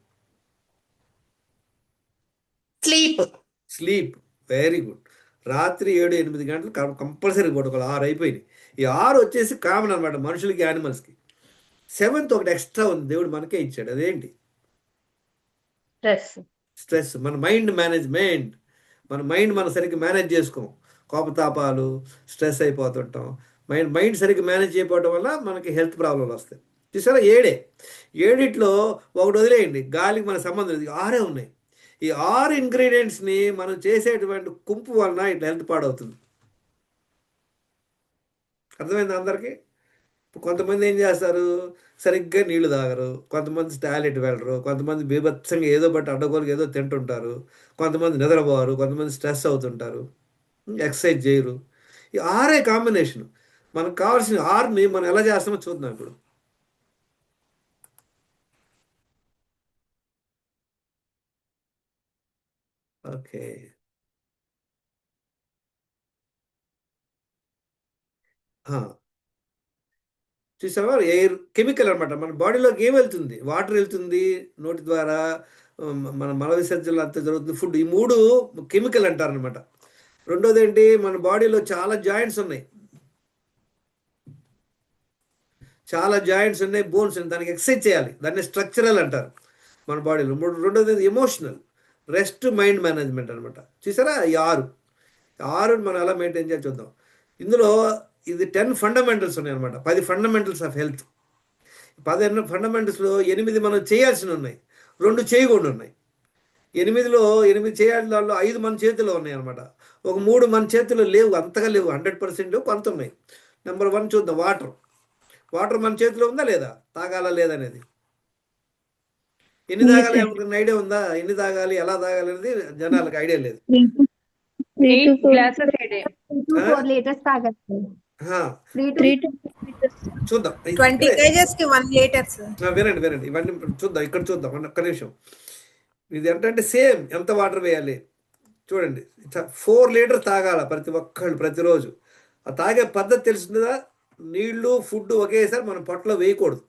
స్లీప్. Very good. రాత్రి 7-8 గంటలు కంపల్సరీ పడుకోవాలి. 6 అయిపోయినాయి. ఈ 6 వచ్చేసి కామన్ అనమాట మనుషులకి, యానిమల్స్కి. 7th ఒకటి ఎక్స్ట్రా ఉంది, దేవుడు మనకే ఇచ్చాడు. అదేంటి? స్ట్రెస్. మన మైండ్ మేనేజ్మెంట్. మన మైండ్ మనం సరిగ్గా మేనేజ్ చేసుకోం. కోపతాపాలు, స్ట్రెస్ అయిపోతుంటాం. మైండ్ సరిగ్గా మేనేజ్ చేయకపోవడం వల్ల మనకి హెల్త్ ప్రాబ్లంలు వస్తాయి. చూసారా? 7టిలో ఒకటి వదిలేయండి, గాలికి మన సంబంధం లేదు. 6 ఉన్నాయి. ఈ 6 ఇంగ్రీడియంట్స్ని మనం చేసేటువంటి కుంపు వలన ఇట్లా హెల్త్ పాడవుతుంది. అర్థమైంది అందరికీ? కొంతమంది ఏం చేస్తారు? సరిగ్గా నీళ్లు తాగరు, కొంతమంది టాయిలెట్ వెళ్ళరు, కొంతమంది బీభత్సంగా ఏదో బట్టి అడ్డగోలుగా ఏదో తింటుంటారు, కొంతమంది నిద్రపోరు, కొంతమంది స్ట్రెస్ అవుతుంటారు, ఎక్సర్సైజ్ చేయరు. ఈ 6 కాంబినేషన్. మనకు కావాల్సిన 6ని మనం ఎలా చేస్తామో చూద్దాం ఇప్పుడు. ఓకే, చూసావా? ఎయిర్ కెమికల్ అనమాట. మన బాడీలోకి ఏం వెళ్తుంది? వాటర్ వెళ్తుంది నోటి ద్వారా, మన మల విసర్జనలు అంతా జరుగుతుంది, ఫుడ్. ఈ 3 కెమికల్ అంటారనమాట. రెండోది ఏంటి? మన బాడీలో చాలా జాయింట్స్ ఉన్నాయి, బోన్స్ ఉన్నాయి. దానికి ఎక్సర్సైజ్ చేయాలి, దాన్ని స్ట్రక్చరల్ అంటారు మన బాడీలో. రెండోది ఎమోషనల్, రెస్ట్, మైండ్ మేనేజ్మెంట్ అనమాట. చూసారా? ఈ 6 మనం ఎలా మెయింటైన్ చేయాలి చూద్దాం. ఇందులో ఇది 10 ఫండమెంటల్స్ ఉన్నాయి అనమాట. 10 ఫండమెంటల్స్ ఆఫ్ హెల్త్. 10 ఫండమెంటల్స్లో 8 మనం చేయాల్సినవి ఉన్నాయి, 2 చేయకుండా ఉన్నాయి. 8 చేయాల్సిన దానిలో 5 మన చేతిలో ఉన్నాయి అనమాట. ఒక 3 మన చేతిలో లేవు, అంతగా లేవు, 100% కొంత ఉన్నాయి. నెంబర్ 1 చూద్దాం. వాటర్ మన చేతిలో ఉందా లేదా? తాగాలా లేదనేది. ఎన్ని తాగాలి ఎవరికైనా ఐడియా ఉందా? ఎన్ని తాగాలి, ఎలా తాగాలి అనేది జనాలకు ఐడియా లేదు. 8 glasses a day. 4 liters తాగాలి. చూద్దాం. 20 kgs కి 1 లీటర్. వినండి, ఇవన్నీ చూద్దాం. ఇక్కడ చూద్దాం ఒక్క నిమిషం. ఇది ఏంటంటే సేమ్ ఎంత వాటర్ వేయాలి చూడండి. 4 లీటర్ తాగాల ప్రతి ఒక్కళ్ళు ప్రతిరోజు. ఆ తాగే పద్ధతి తెలుస్తుందా? నీళ్లు, ఫుడ్ ఒకేసారి మన పొట్టలో వేయకూడదు.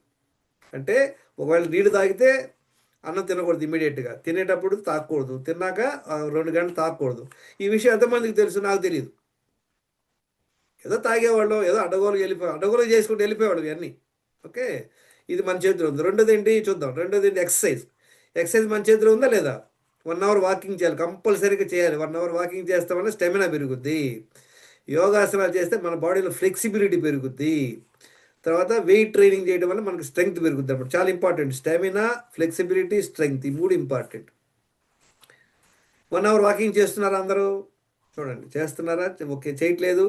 అంటే ఒకవేళ నీళ్ళు తాగితే అన్నం తినకూడదు ఇమీడియట్గా, తినేటప్పుడు తాగకూడదు, తిన్నాక 2 గంటలు తాగకూడదు. ఈ విషయం ఎంతమందికి తెలుసు? నాకు తెలియదు. ఏదో తాగేవాళ్ళం, ఏదో అడ్డగోలు చేసుకుంటూ వెళ్ళిపోయేవాళ్ళం ఇవన్నీ. ఓకే, ఇది మన చేతిలో ఉంది. రెండోది ఏంటి చూద్దాం. ఎక్సర్సైజ్ మన చేతిలో ఉందా లేదా? 1 అవర్ వాకింగ్ చేయాలి, కంపల్సరీగా చేయాలి. 1 అవర్ వాకింగ్ చేస్తాం వల్ల స్టెమినా పెరుగుద్ది. యోగాసనాలు చేస్తే మన బాడీలో ఫ్లెక్సిబిలిటీ పెరుగుద్ది. తర్వాత వెయిట్ ట్రైనింగ్ చేయడం వల్ల మనకు స్ట్రెంగ్త్ పెరుగుద్ది అనమాట. చాలా ఇంపార్టెంట్. స్టామినా, ఫ్లెక్సిబిలిటీ, స్ట్రెంగ్త్, ఈ 3 ఇంపార్టెంట్. 1 అవర్ వాకింగ్ చేస్తున్నారా అందరూ? చూడండి, చేస్తున్నారా? ఓకే, చేయట్లేదు.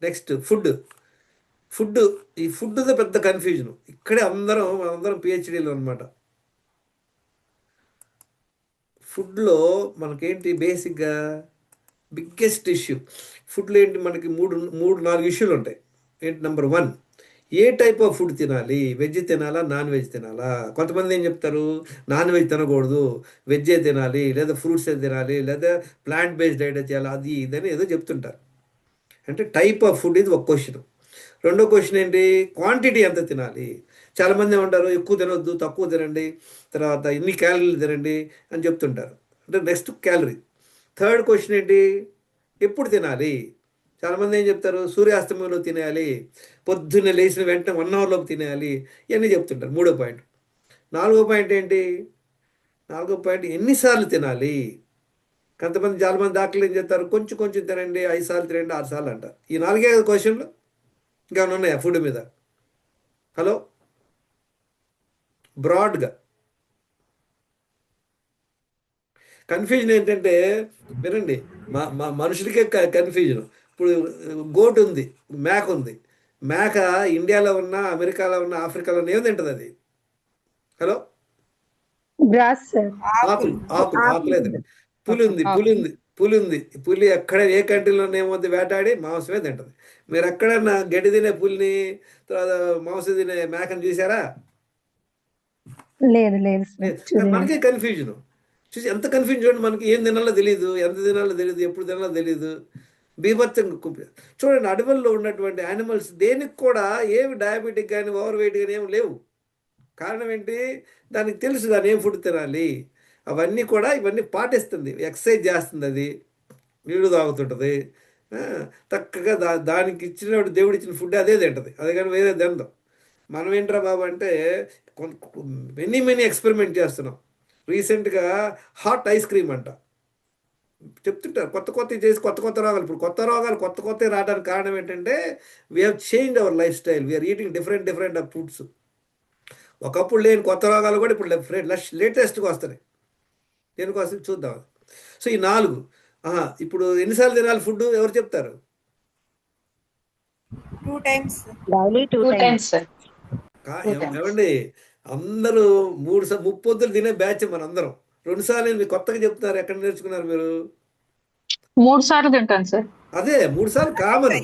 Next food. ఈ ఫుడ్తో పెద్ద కన్ఫ్యూజన్. ఇక్కడే మనందరం పిహెచ్డీలో అనమాట. ఫుడ్లో మనకేంటి బేసిక్గా బిగ్గెస్ట్ ఇష్యూ ఫుడ్లో ఏంటి? మనకి 3-4 ఇష్యూలు ఉంటాయి. ఏంటి? Number 1, A type of food తినాలి? వెజ్ తినాలా, నాన్ వెజ్ తినాలా? కొంతమంది ఏం చెప్తారు? నాన్ వెజ్ తినకూడదు, వెజ్జే తినాలి, లేదా ఫ్రూట్సే తినాలి, లేదా ప్లాంట్ బేస్డ్ డైట్ చేయాలి, అది ఇదని ఏదో చెప్తుంటారు. అంటే టైప్ ఆఫ్ ఫుడ్ ఇది ఒక క్వశ్చన్. రెండో క్వశ్చన్ ఏంటి? క్వాంటిటీ ఎంత తినాలి? చాలామంది ఏమంటారు? ఎక్కువ తినొద్దు, తక్కువ తినండి, తర్వాత ఇన్ని క్యాలరీలు తినండి అని చెప్తుంటారు. అంటే నెక్స్ట్ క్యాలరీ. థర్డ్ క్వశ్చన్ ఏంటి? ఎప్పుడు తినాలి? చాలామంది ఏం చెప్తారు? సూర్యాస్తమయంలో తినేయాలి, పొద్దున్నే లేచిన వెంటనే 1 అవర్లోపు తినేయాలి, ఇవన్నీ చెప్తుంటారు. 3వ పాయింట్. 4వ పాయింట్ ఏంటి? 4వ పాయింట్ ఎన్నిసార్లు తినాలి? చాలామంది డాక్టర్లు ఏం చెప్తారు? కొంచెం తినండి, 5 సార్లు తినండి, 6 సార్లు అంటారు. ఈ 4 క్వశ్చన్లు ఇంకా ఉన్నాయా ఫుడ్ మీద? హలో, బ్రాడ్గా కన్ఫ్యూజన్ ఏంటంటే, వినండి, మా మనుషులకే కన్ఫ్యూజన్. ఇప్పుడు గోట్ ఉంది, మేక ఉంది. మేక ఇండియాలో ఉన్న, అమెరికాలో ఉన్న, ఆఫ్రికాలో ఉన్న ఏం తింటుంది అది? హలో, ఆకులేదండి. పులి ఉంది. పులి ఎక్కడ ఏ కంట్రీలో ఏమవుతుంది? వేటాడి మాంసమే తింటుంది. మీరు ఎక్కడన్నా గడ్డి తినే పులిని, తర్వాత మాంసం తినే మేకను చూసారా? లేదు. మనకే కన్ఫ్యూజన్. చూసి ఎంత కన్ఫ్యూజన్ చూడండి, మనకి ఏం తినాలో తెలియదు, ఎంత తినాలో తెలియదు, ఎప్పుడు తినాలో తెలియదు, బీభత్సంగా చూడండి. అడవుల్లో ఉన్నటువంటి యానిమల్స్ దేనికి కూడా ఏమి డయాబెటిక్ కానీ ఓవర్ వెయిట్ కానీ ఏమి లేవు. కారణం ఏంటి? దానికి తెలుసు దాన్ని ఏం ఫుడ్ తినాలి, అవన్నీ కూడా ఇవన్నీ పాటిస్తుంది, ఎక్సర్సైజ్ చేస్తుంది, అది నీళ్ళు తాగుతుంటుంది, చక్కగా దానికి ఇచ్చినప్పుడు దేవుడు ఇచ్చిన ఫుడ్ అదే తింటుంది, అది కానీ వేరే తినదు. మనం ఏంట్రా బాబు అంటే మెనీ ఎక్స్పెరిమెంట్ చేస్తున్నాం. రీసెంట్గా హాట్ ఐస్ క్రీమ్ అంట చెప్తుంటారు, కొత్త చేసి కొత్త రోగాలు. ఇప్పుడు కొత్త రావడానికి కారణం ఏంటంటే we have change our life style, we're eating different of foods. ఒకప్పుడు లేని కొత్త రోగాలు కూడా ఇప్పుడు లేటెస్ట్గా వస్తున్నాయి. దేనికోసం చూద్దాం. సో ఈ 4 ఇప్పుడు ఎన్నిసార్లు తినాలి ఫుడ్ ఎవరు చెప్తారు? 2 times. ఏమండి, అందరూ 3 ముప్పొద్దులు తినే బ్యాచ్ మన అందరం. 2 సార్లు మీరు కొత్తగా చెప్తున్నారు, ఎక్కడ నేర్చుకున్నారు మీరు? 3 సార్లు తింటాను సార్. అదే 3 సార్లు కామన్.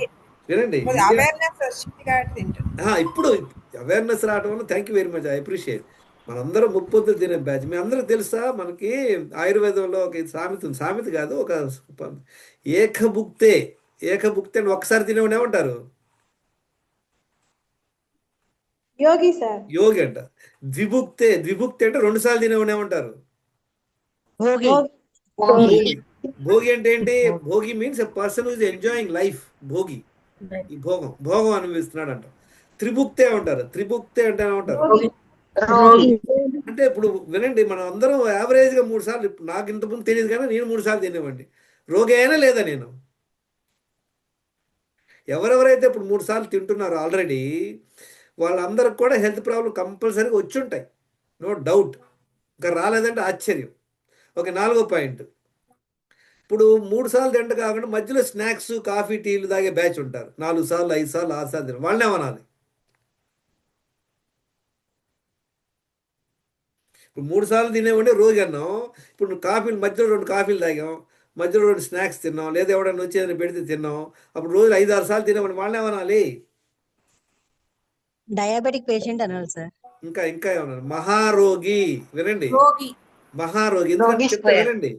వినండి, అవేర్నెస్ వచ్చింది కాబట్టి తింటాను. ఇప్పుడు అవేర్నెస్ రావడం వల్ల thank you very much, I appreciate. మనందరం ముప్పొద్దులు తినే బ్యాచ్. మీ అందరూ తెలుసా, మనకి ఆయుర్వేదంలో ఒక సామెత కాదు, ఒక ఏకభుక్తే అని ఒక్కసారి తినేవాడు ఏమంటారు? యోగి సార్. యోగి అంట. ద్విభుక్తే అంటే 2 సార్లు తినేవాడు ఏమంటారు? భోగి అంటే ఏంటి? Bhogi means a person whose enjoying life. భోగి ఈ భోగం అనుభవిస్తున్నాడు అంట. త్రిభుక్తే అంటారు. త్రిభుక్తే అంటే ఏమంటారు? అంటే ఇప్పుడు వినండి, మనం అందరం యావరేజ్గా 3 సార్లు, నాకు ఇంతకుముందు తెలియదు కానీ నేను 3 సార్లు తినేవాడిని. రోగి అయినా లేదా నేను? ఎవరెవరైతే ఇప్పుడు 3 సార్లు తింటున్నారో ఆల్రెడీ, వాళ్ళందరికి కూడా హెల్త్ ప్రాబ్లం కంపల్సరీగా వచ్చి ఉంటాయి, నో డౌట్. ఇంకా రాలేదంటే ఆశ్చర్యం. ఓకే, 4వ పాయింట్. ఇప్పుడు 3 సార్లు తింట కాకుండా మధ్యలో స్నాక్స్, కాఫీ, టీలు తాగే బ్యాచ్ ఉంటారు. 4 సార్లు, 5 సార్లు, 6 సార్లు తిన, వాళ్ళనే అనాలి. ఇప్పుడు 3 సార్లు తినేవంటే రోజు అన్నాం. ఇప్పుడు నువ్వు కాఫీలు మధ్యలో 2 కాఫీలు తాగాం, మధ్యలో 2 స్నాక్స్ తిన్నాం, లేదా ఎవడన్నా వచ్చి ఏదైనా పెడితే తిన్నాం, అప్పుడు రోజు 5-6 సార్లు తినేవాడిని, వాళ్ళనే అనాలి. డయాబెటిక్ పేషెంట్ అనాలి సార్. ఇంకా ఏమన్నారు? మహారోగి. వినండి, మహారోగి. ఎందుకంటే చెప్తా వినండి.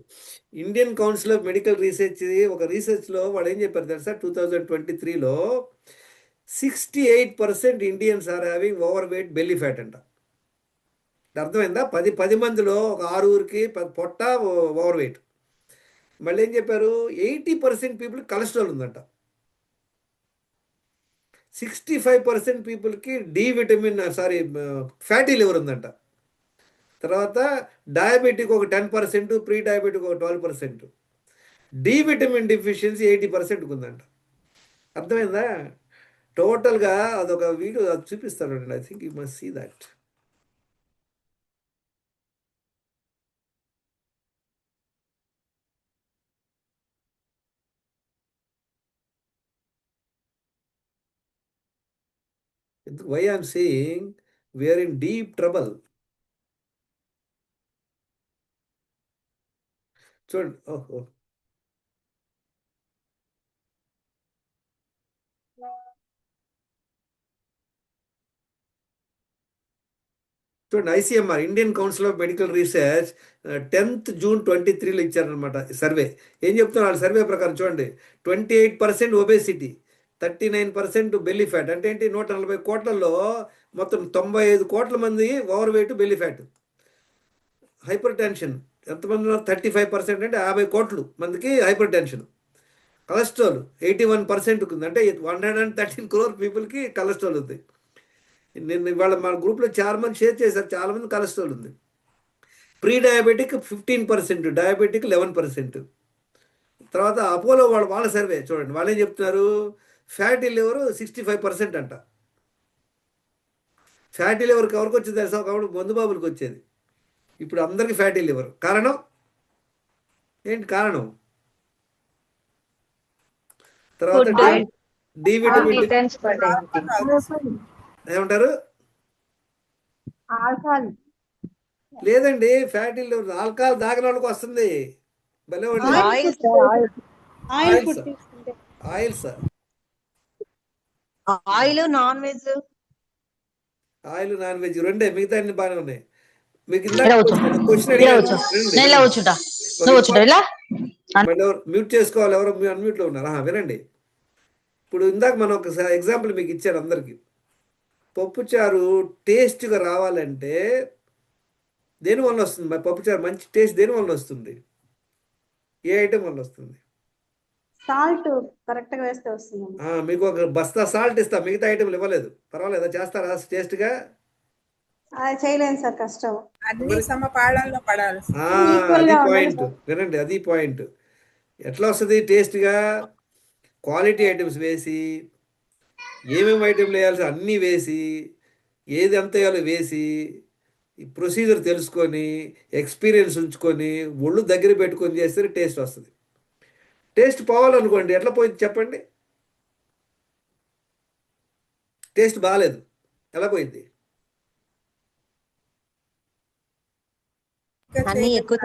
Indian Council of Medical Research ఒక రీసెర్చ్లో వాళ్ళు ఏం చెప్పారు తెలుసా? 2023లో 68% Indians are having over weight, belly fat అంట. అర్థమైందా? 10 మందిలో ఒక 6కి పొట్ట ఓవర్ వెయిట్. మళ్ళీ ఏం చెప్పారు? 80% పీపుల్ కొలెస్ట్రాల్ ఉందంట. 65% పీపుల్కి డి విటమిన్ ఫ్యాటీ లివర్ ఉందంట. తర్వాత డయాబెటిక్ ఒక 10%, ప్రీ డయాబెటిక్ ఒక 12%, డి విటమిన్ డిఫిషియన్సీ 80% ఉందంట. అర్థమైందా? టోటల్గా అదొక వీడియో చూపిస్తాను, I think you must see that. Why I'm saying we are in deep trouble. చూడండి, చూడండి, ICMR Indian Council of Medical research 10th June 2023లో ఇచ్చారనమాట సర్వే. ఏం చెప్తున్నారు వాళ్ళ సర్వే ప్రకారం? చూడండి, 28% ఒబేసిటీ, 39% బెల్లీ ఫ్యాట్. అంటే ఏంటి? 140 కోట్లలో మొత్తం 95 కోట్ల మంది over weight, belly fat. Hyper tension ఎంతమంది ఉన్నారు? 35%, అంటే 50 కోట్ల మందికి హైపర్ టెన్షన్. కొలెస్ట్రాల్ 81% ఉంది, అంటే 113 crore పీపుల్కి కొలెస్ట్రాల్ ఉంది. నేను ఇవాళ మన గ్రూప్లో చాలా మంది షేర్ చేశారు, చాలా మంది కొలెస్ట్రాల్ ఉంది. Pre diabetic 15%, diabetic 11%. తర్వాత అపోలో వాళ్ళ సర్వే చూడండి, వాళ్ళు ఏం చెప్తున్నారు? ఫ్యాటీ లివర్ 65% అంట. ఫ్యాటీ లివర్కి ఎవరికి వచ్చేది తెలుసా? కాబట్టి మందుబాబులకు వచ్చేది. ఇప్పుడు అందరికీ ఫ్యాటీ లివర్. కారణం ఏంటి? కారణం తర్వాత డి విటమిన్ ఏమంటారు? లేదండి, ఫ్యాటీ లివర్ ఆల్కహాల్ తాగిన వాళ్ళకి వస్తుంది. భలే oil sir, oil non veg రెండే, మిగతా అన్ని బాగానే ఉన్నాయి. మీకు ఇందాక ఇలా కూర్చో క్వశ్చన్ ఇలా అడిగాను. కూర్చో వినండి, నేను ఇలా వినండి. కూర్చుంటా ఒక నువ్వు కూర్చుంటా ఇలా మళ్ళీ ఎవరు మ్యూట్ చేసుకోవాలి, ఎవరు అన్మ్యూట్ లో ఉన్నారు. వినండి, ఇప్పుడు ఇందాక మనం ఒక ఎగ్జాంపుల్ మీకు ఇచ్చారు అందరికి. పప్పుచారు టేస్ట్గా రావాలంటే దేని వల్ల వస్తుంది? మరి పప్పుచారు మంచి టేస్ట్ దేని వల్ల వస్తుంది? ఏ ఐటెం వల్ల వస్తుంది? సాల్ట్ కరెక్ట్ గా వేస్తే వస్తుంది. మీకు ఒక బస్తా సాల్ట్ ఇస్తా, మిగతా ఐటెంలు ఇవ్వలేదు, పర్వాలేదా? చేస్తారా టేస్ట్గా? అది చేయలేను సార్, కష్టం. అన్ని సమపాళల్లో పడాలి. అది పాయింట్, వినండి, అది పాయింట్. ఎట్లా వస్తుంది టేస్ట్గా? క్వాలిటీ ఐటమ్స్ వేసి, ఏమేమి ఐటెంలు వేయాల్సి అన్నీ వేసి, ఏది ఎంత వేయాలో వేసి, ఈ ప్రొసీజర్ తెలుసుకొని, ఎక్స్పీరియన్స్ ఉంచుకొని, ఒళ్ళు దగ్గర పెట్టుకొని చేస్తే టేస్ట్ వస్తుంది. టేస్ట్ పోవాలనుకోండి, ఎట్లా పోయింది చెప్పండి? టేస్ట్ బాగాలేదు, ఎలా పోయింది? అన్ని ఎక్కువ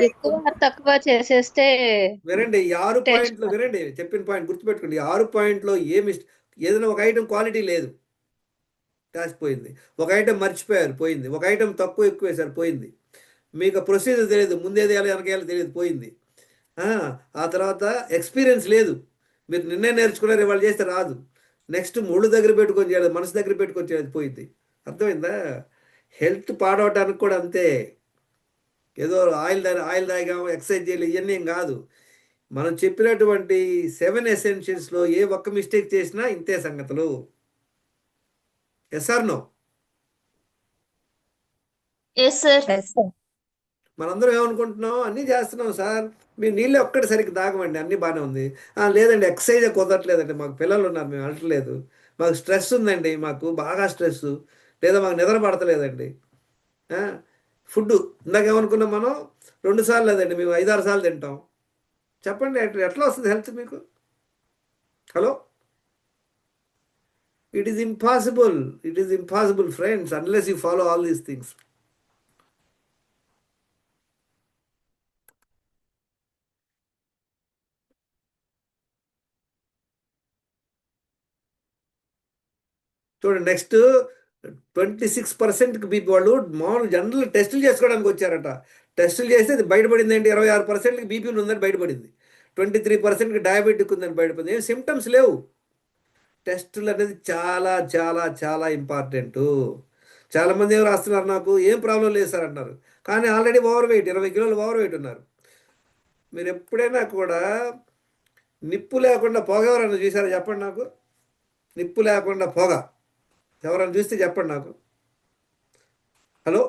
ఎక్కువ తక్కువ చేసేస్తే వినండి, ఈ 6 పాయింట్లు వినండి, చెప్పిన పాయింట్ గుర్తుపెట్టుకోండి. ఈ 6 పాయింట్లో ఏదైనా ఒక ఐటెం క్వాలిటీ లేదు, టేస్ట్ పోయింది. ఒక ఐటెం మర్చిపోయారు, పోయింది. ఒక ఐటెం తక్కువ ఎక్కువ వేశారు, పోయింది. మీకు ప్రొసీజర్ తెలియదు, ముందేది వేయాలి వెనకేయాలి తెలియదు, పోయింది. ఆ తర్వాత ఎక్స్పీరియన్స్ లేదు, మీరు నిన్నే నేర్చుకున్నారు, ఇవాళ చేస్తే రాదు. నెక్స్ట్ ముళ్ళు దగ్గర పెట్టుకొని చేయాలి, మనసు దగ్గర పెట్టుకొని చేయాలి, పోయింది. అర్థమైందా? హెల్త్ పాడవటానికి కూడా అంతే. ఏదో ఆయిల్ తాగాము, ఎక్సర్సైజ్ చేయాలి, ఇవన్నీ ఏం కాదు. మనం చెప్పినటువంటి 7 ఎసెన్షియల్స్లో ఏ ఒక్క మిస్టేక్ చేసినా ఇంతే సంగతులు. Yes or no? మనందరం ఏమనుకుంటున్నాం, అన్నీ చేస్తున్నాం సార్, మీరు నీళ్ళే ఒక్కటి సరిగ్గా తాగమండి, అన్నీ బాగానే ఉంది. లేదండి, ఎక్సర్సైజే కుదరట్లేదండి, మాకు పిల్లలు ఉన్నారు, మేము వెళ్ళట్లేదు, మాకు స్ట్రెస్ ఉందండి, మాకు బాగా స్ట్రెస్, లేదా మాకు నిద్ర పడతలేదండి. ఫుడ్ ఇందాక ఏమనుకున్నాం మనం, 2 సార్లు లేదండి, మేము 5-6 సార్లు తింటాం. చెప్పండి, ఎట్లా వస్తుంది హెల్త్ మీకు? Hello, it is impossible friends, unless you follow all these things. చూడండి, నెక్స్ట్ 26%కి బీపీ. వాళ్ళు మామూలు జనరల్ టెస్టులు చేసుకోవడానికి వచ్చారట, టెస్టులు చేస్తే అది బయటపడింది ఏంటి, 26%కి బీపీ ఉందని బయటపడింది, 23%కి డయాబెటిక్ ఉందని బయటపడింది. ఏం సిమ్టమ్స్ లేవు. టెస్టులు అనేది చాలా చాలా చాలా ఇంపార్టెంటు. చాలామంది ఏం రాస్తున్నారు, నాకు ఏం ప్రాబ్లం లేదు సార్ అంటున్నారు, కానీ ఆల్రెడీ ఓవర్ వెయిట్, 20 కిలోలు ఓవర్ వెయిట్ ఉన్నారు. మీరు ఎప్పుడైనా కూడా నిప్పు లేకుండా పొగ ఎవరన్నా చూసారా చెప్పండి నాకు? నిప్పు లేకుండా పొగ ఎవరైనా చూస్తే చెప్పండి నాకు. హలో,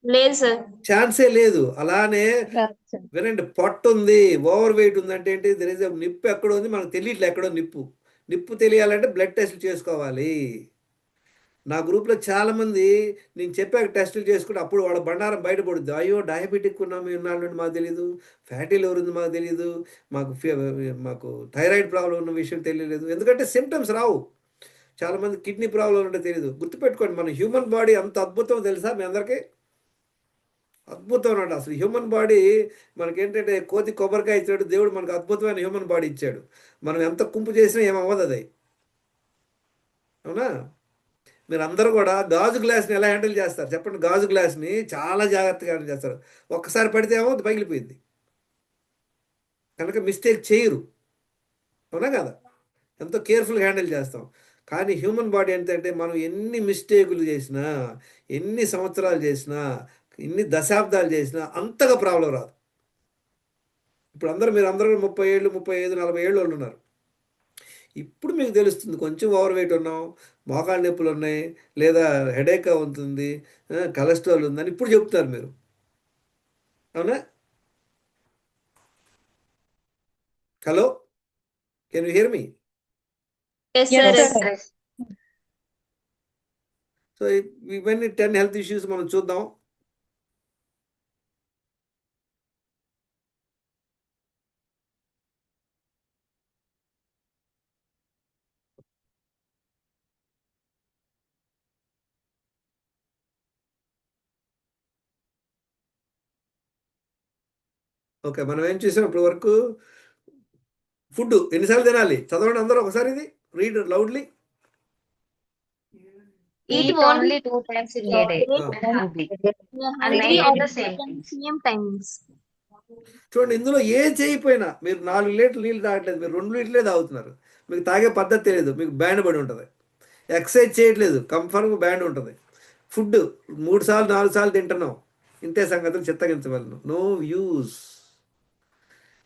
లేదు సార్. ఛాన్సే లేదు. అలానే వినండి, పొట్ట ఉంది, ఓవర్ వెయిట్ ఉందంటే ఏంటి? నిప్పు ఎక్కడో ఉంది, మనకు తెలియట్లే ఎక్కడో నిప్పు తెలియాలంటే బ్లడ్ టెస్ట్లు చేసుకోవాలి. నా గ్రూప్లో చాలామంది నేను చెప్పాక టెస్టులు చేసుకుంటే అప్పుడు వాళ్ళ బండారం బయటపడుద్ది. అయ్యో, డయాబెటిక్ ఉన్నాము ఇన్నాళ్ళు మాకు తెలియదు, ఫ్యాటీ లివర్ ఉంది మాకు తెలియదు, మాకు థైరాయిడ్ ప్రాబ్లం ఉన్న విషయం తెలియలేదు. ఎందుకంటే సిమ్టమ్స్ రావు. చాలామంది కిడ్నీ ప్రాబ్లం ఉంటే తెలియదు. గుర్తుపెట్టుకోండి, మన హ్యూమన్ బాడీ అంత అద్భుతం తెలుసా మీ అందరికీ? అద్భుతం అండి. అసలు హ్యూమన్ బాడీ మనకేంటంటే కోతి కొబ్బరికాయ ఇచ్చాడు దేవుడు, మనకు అద్భుతమైన హ్యూమన్ బాడీ ఇచ్చాడు. మనం ఎంత కుంపు చేసినా ఏమవ్వదు అది, అవునా? మీరు అందరూ కూడా గాజు గ్లాస్ని ఎలా హ్యాండిల్ చేస్తారు చెప్పండి? గాజు గ్లాస్ని చాలా జాగ్రత్తగా హ్యాండిల్ చేస్తారు. ఒక్కసారి పడితే ఏమో పగిలిపోయింది, కనుక మిస్టేక్ చేయరు, అవునా కదా? ఎంతో కేర్ఫుల్గా హ్యాండిల్ చేస్తాం. కానీ హ్యూమన్ బాడీ ఏంటంటే మనం ఎన్ని మిస్టేకులు చేసినా, ఎన్ని సంవత్సరాలు చేసినా, ఎన్ని దశాబ్దాలు చేసినా అంతగా ప్రాబ్లం రాదు. ఇప్పుడు మీరు అందరూ 30 ఏళ్ళు, 35, 40 ఏళ్ళు వాళ్ళు ఉన్నారు. ఇప్పుడు మీకు తెలుస్తుంది కొంచెం ఓవర్ వెయిట్ ఉన్నాం, మోకాళ్ళ నొప్పులు ఉన్నాయి, లేదా హెడేక్ ఉంటుంది, కొలెస్ట్రాల్ ఉందని ఇప్పుడు చెప్తున్నారు మీరు, అవునా? Hello, can you here me? So ఇవన్నీ 10 హెల్త్ ఇష్యూస్ మనం చూద్దాం. ఓకే, మనం ఏం చూసాం ఇప్పటి వరకు? ఫుడ్ ఎన్నిసార్లు తినాలి చదవండి అందరూ ఒకసారి, ఇది read loudly. Eat Eat only only 2 times in a day. Hungry. And hungry night or the same things. same timings. చూడండి, ఇందులో ఏం చేయకపోయినా మీరు 4 లీటర్లు నీళ్ళు తాగట్లేదు, మీరు 2 లీటర్లే తాగుతున్నారు. మీకు తాగే పద్ధతి తెలియదు, మీకు బ్యాండ్ పడి ఉంటుంది. ఎక్సర్సైజ్ చేయట్లేదు, కన్ఫర్మ్ బ్యాండ్ ఉంటుంది. ఫుడ్ 3 సార్లు 4 సార్లు తింటున్నాం, ఇంతే సంగతులు చిత్తగించవలను. No use.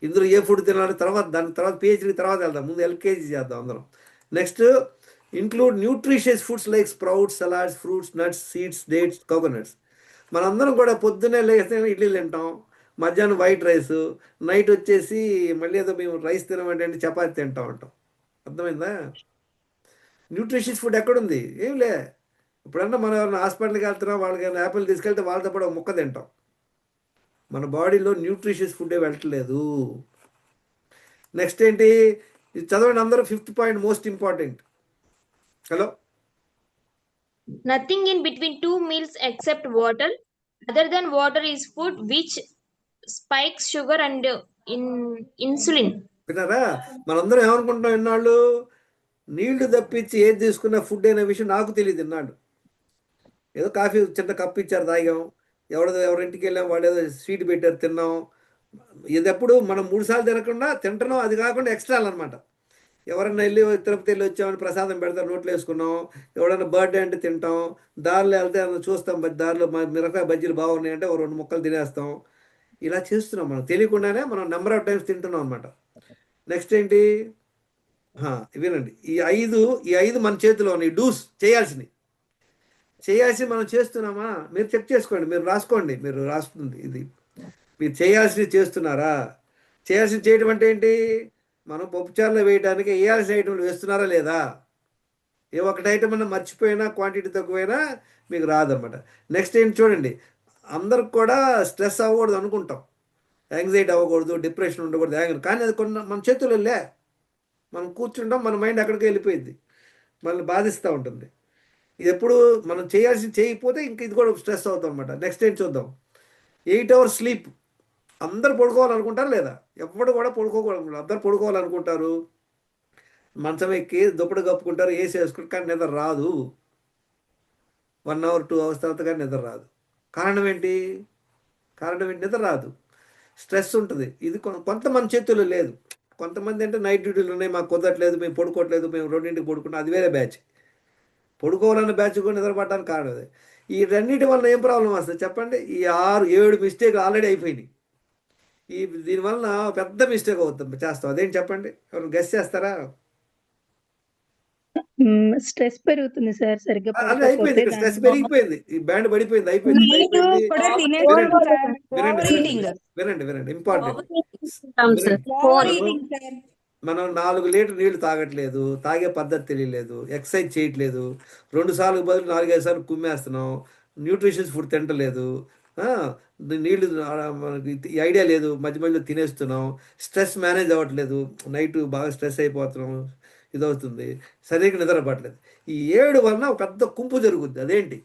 ఇందులో ఏ ఫుడ్ తినాలి తర్వాత, దాని తర్వాత పిహెచ్డి తర్వాత వెళ్దాం, ముందు ఎల్కేజీ చేద్దాం అందరం. Next, include nutritious foods like sprouts, salads, fruits, nuts, seeds, dates, coconuts. మనందరం కూడా పొద్దున్నే లేస్తే ఇడ్లీ తింటాం, మధ్యాహ్నం వైట్ రైస్, నైట్ వచ్చేసి మళ్ళీ ఏదో మేము రైస్ తినమంటే చపాతి తింటా ఉంటాం. అర్థమైందా? న్యూట్రిషియస్ ఫుడ్ ఎక్కడుంది? ఏం లే. ఇప్పుడన్నా మనం ఎవరైనా హాస్పిటల్కి వెళ్తున్నాం, వాళ్ళకి యాపిల్ తీసుకెళ్తే వాళ్ళతో పాటు ఒక ముక్క తింటాం. మన బాడీలో న్యూట్రిషియస్ ఫుడ్డే వెళ్ళట్లేదు. నెక్స్ట్ ఏంటి? ఇది చదవండి అందరూ. 5th point most important. Hello. Nothing in between 2 meals except water. Other than water is food which spikes sugar and insulin. విన్నారా? మనందరం ఏమనుకుంటాం ఇన్నాళ్ళు, నీళ్లు తప్పించి ఏది తీసుకున్న ఫుడ్ అనే విషయం నాకు తెలియదు ఇన్నాళ్ళు. ఏదో కాఫీ చిన్న కప్పు ఇచ్చారు తాగాం, ఎవరింటికి వెళ్ళాం, వాళ్ళు ఏదో స్వీట్ పెట్టారు తిన్నాం. ఇది ఎప్పుడు మనం 3 సార్లు తినకుండా తింటున్నాం, అది కాకుండా ఎక్స్ట్రాలు అనమాట. ఎవరన్నా వెళ్ళి తిరుపతి వెళ్ళి వచ్చామని ప్రసాదం పెడతారు, నోట్లో వేసుకున్నాం. ఎవడన్నా బర్త్డే అంటే తింటాం, దారిలో వెళ్తే చూస్తాం, దారిలో మిరపకాయ బజ్జీలు బాగున్నాయంటే ఒక 2 ముక్కలు తినేస్తాం. ఇలా చేస్తున్నాం, మనం తెలియకుండానే మనం నెంబర్ ఆఫ్ టైమ్స్ తింటున్నాం అనమాట. నెక్స్ట్ ఏంటి? వినండి, ఈ 5 మన చేతిలో ఉన్నాయి. డూస్, చేయాల్సి మనం చేస్తున్నామా? మీరు చెక్ చేసుకోండి, మీరు రాసుకోండి, మీరు రాస్తుంది ఇది. మీరు చేయాల్సినవి చేస్తున్నారా? చేయాల్సింది చేయడం అంటే ఏంటి? మనం పప్పుచారులో వేయడానికి వేయాల్సిన ఐటమ్లు వేస్తున్నారా లేదా? ఏ ఒక్కటి ఐటమ్ అన్నా మర్చిపోయినా, క్వాంటిటీ తక్కువైనా మీకు రాదన్నమాట. నెక్స్ట్ ఏంటి చూడండి, అందరికి కూడా స్ట్రెస్ అవ్వకూడదు అనుకుంటాం, యాంగ్జైటీ అవ్వకూడదు, డిప్రెషన్ ఉండకూడదు, కానీ అది మన చేతుల్లో లే. మనం కూర్చుంటాం, మన మైండ్ అక్కడికి వెళ్ళిపోయింది, మనల్ని బాధిస్తూ ఉంటుంది. ఇది ఎప్పుడు మనం చేయాల్సింది చేయకపోతే ఇంక ఇది కూడా స్ట్రెస్ అవుతాం అనమాట. నెక్స్ట్ ఏంటి చూద్దాం. 8 hours స్లీప్. అందరు పడుకోవాలనుకుంటారు లేదా? ఎవరు కూడా పడుకోకూడదు. అందరు పడుకోవాలనుకుంటారు, మంచం ఎక్కి దుప్పటి కప్పుకుంటారు, ఏసీ వేసుకుంటారు, కానీ నిద్ర రాదు. 1 hour 2 hours తర్వాత కానీ నిద్ర రాదు. కారణం ఏంటి? నిద్ర రాదు, స్ట్రెస్ ఉంటుంది. ఇది కొంతమంది చేతుల్లో లేదు. కొంతమంది అంటే నైట్ డ్యూటీలు ఉన్నాయి, మాకు కుదరట్లేదు, మేము పడుకోవట్లేదు, మేము 2ంటికి పడుకుంటాం, అది వేరే బ్యాచ్. పడుకోవాలన్న బ్యాచ్ కూడా నిద్రపడడానికి కారణం అది. ఈ రెండింటి వల్ల ఏం ప్రాబ్లం వస్తుంది చెప్పండి? ఈ 6-7 మిస్టేక్ ఆల్రెడీ అయిపోయినాయి. దీనివల్ల పెద్ద మిస్టేక్ అవుతుంది, చేస్తాం. అదేం చెప్పండి, ఎవరు గెస్ చేస్తారా? స్ట్రెస్ పెరుగుతుంది సార్, సరిగ్గా అదే అయిపోయింది, ఇక్కడ స్ట్రెస్ పెరిగిపోయింది, ఈ బ్యాండ్ పడిపోయింది, అయిపోయింది. వినండి, ఇంపార్టెంట్. మనం 4 లీటర్ నీళ్లు తాగట్లేదు, తాగే పద్ధతి తెలియలేదు, ఎక్సర్సైజ్ చేయట్లేదు, 2 సార్లు బదులు 4-5 సార్లు కుమ్మేస్తున్నాం, న్యూట్రిషియస్ ఫుడ్ తింటలేదు, నీళ్లు మనకి ఐడియా లేదు, మధ్య మధ్యలో తినేస్తున్నాం, స్ట్రెస్ మేనేజ్ అవ్వట్లేదు, నైట్ బాగా స్ట్రెస్ అయిపోతున్నాం, ఇదవుతుంది, సరిగ్గా నిద్ర పట్టలేదు. ఈ 7 వలన ఒక పెద్ద కుంపు జరుగుద్ది. అదేంటి?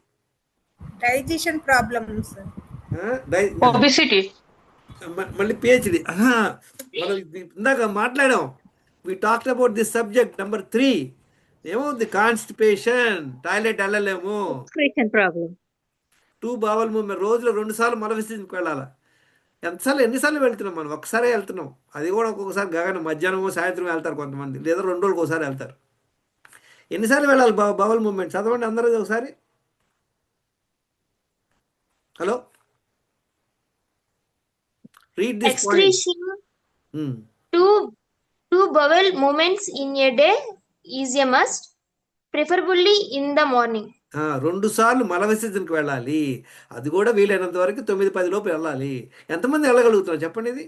డైజెషన్ ప్రాబ్లమ్స్, మళ్ళీ పిహెచ్డి. మనం ఇందాక మాట్లాడాం, we talked about this subject number 3. ఏమవుతుంది? కాన్స్టిపేషన్, టాయిలెట్ వెళ్ళలేము, ప్రాబ్లం, 2 bowel movement, రోజులో 2 సార్లు మల విసర్జనకు వెళ్ళాలా? ఎన్నిసార్లు వెళ్తున్నాం మనం? ఒక్కసారే వెళ్తున్నాం, అది కూడా ఒక్కొక్కసారి గగనం మధ్యాహ్నం సాయంత్రం వెళ్తారు కొంతమంది, లేదా 2 రోజులకు ఒకసారి వెళ్తారు. ఎన్నిసార్లు వెళ్ళాలి బవల్ మూమెంట్? చదవండి అందరూ ఒకసారి. Hello, read this Excretion point. two bowel movements in a day is a must, preferably in the morning. 2 సార్లు మల విసర్జనకు వెళ్ళాలి, అది కూడా వీలైనంత వరకు 9-10 లోపు వెళ్ళాలి. ఎంతమంది వెళ్ళగలుగుతున్నారు చెప్పండి? ఇది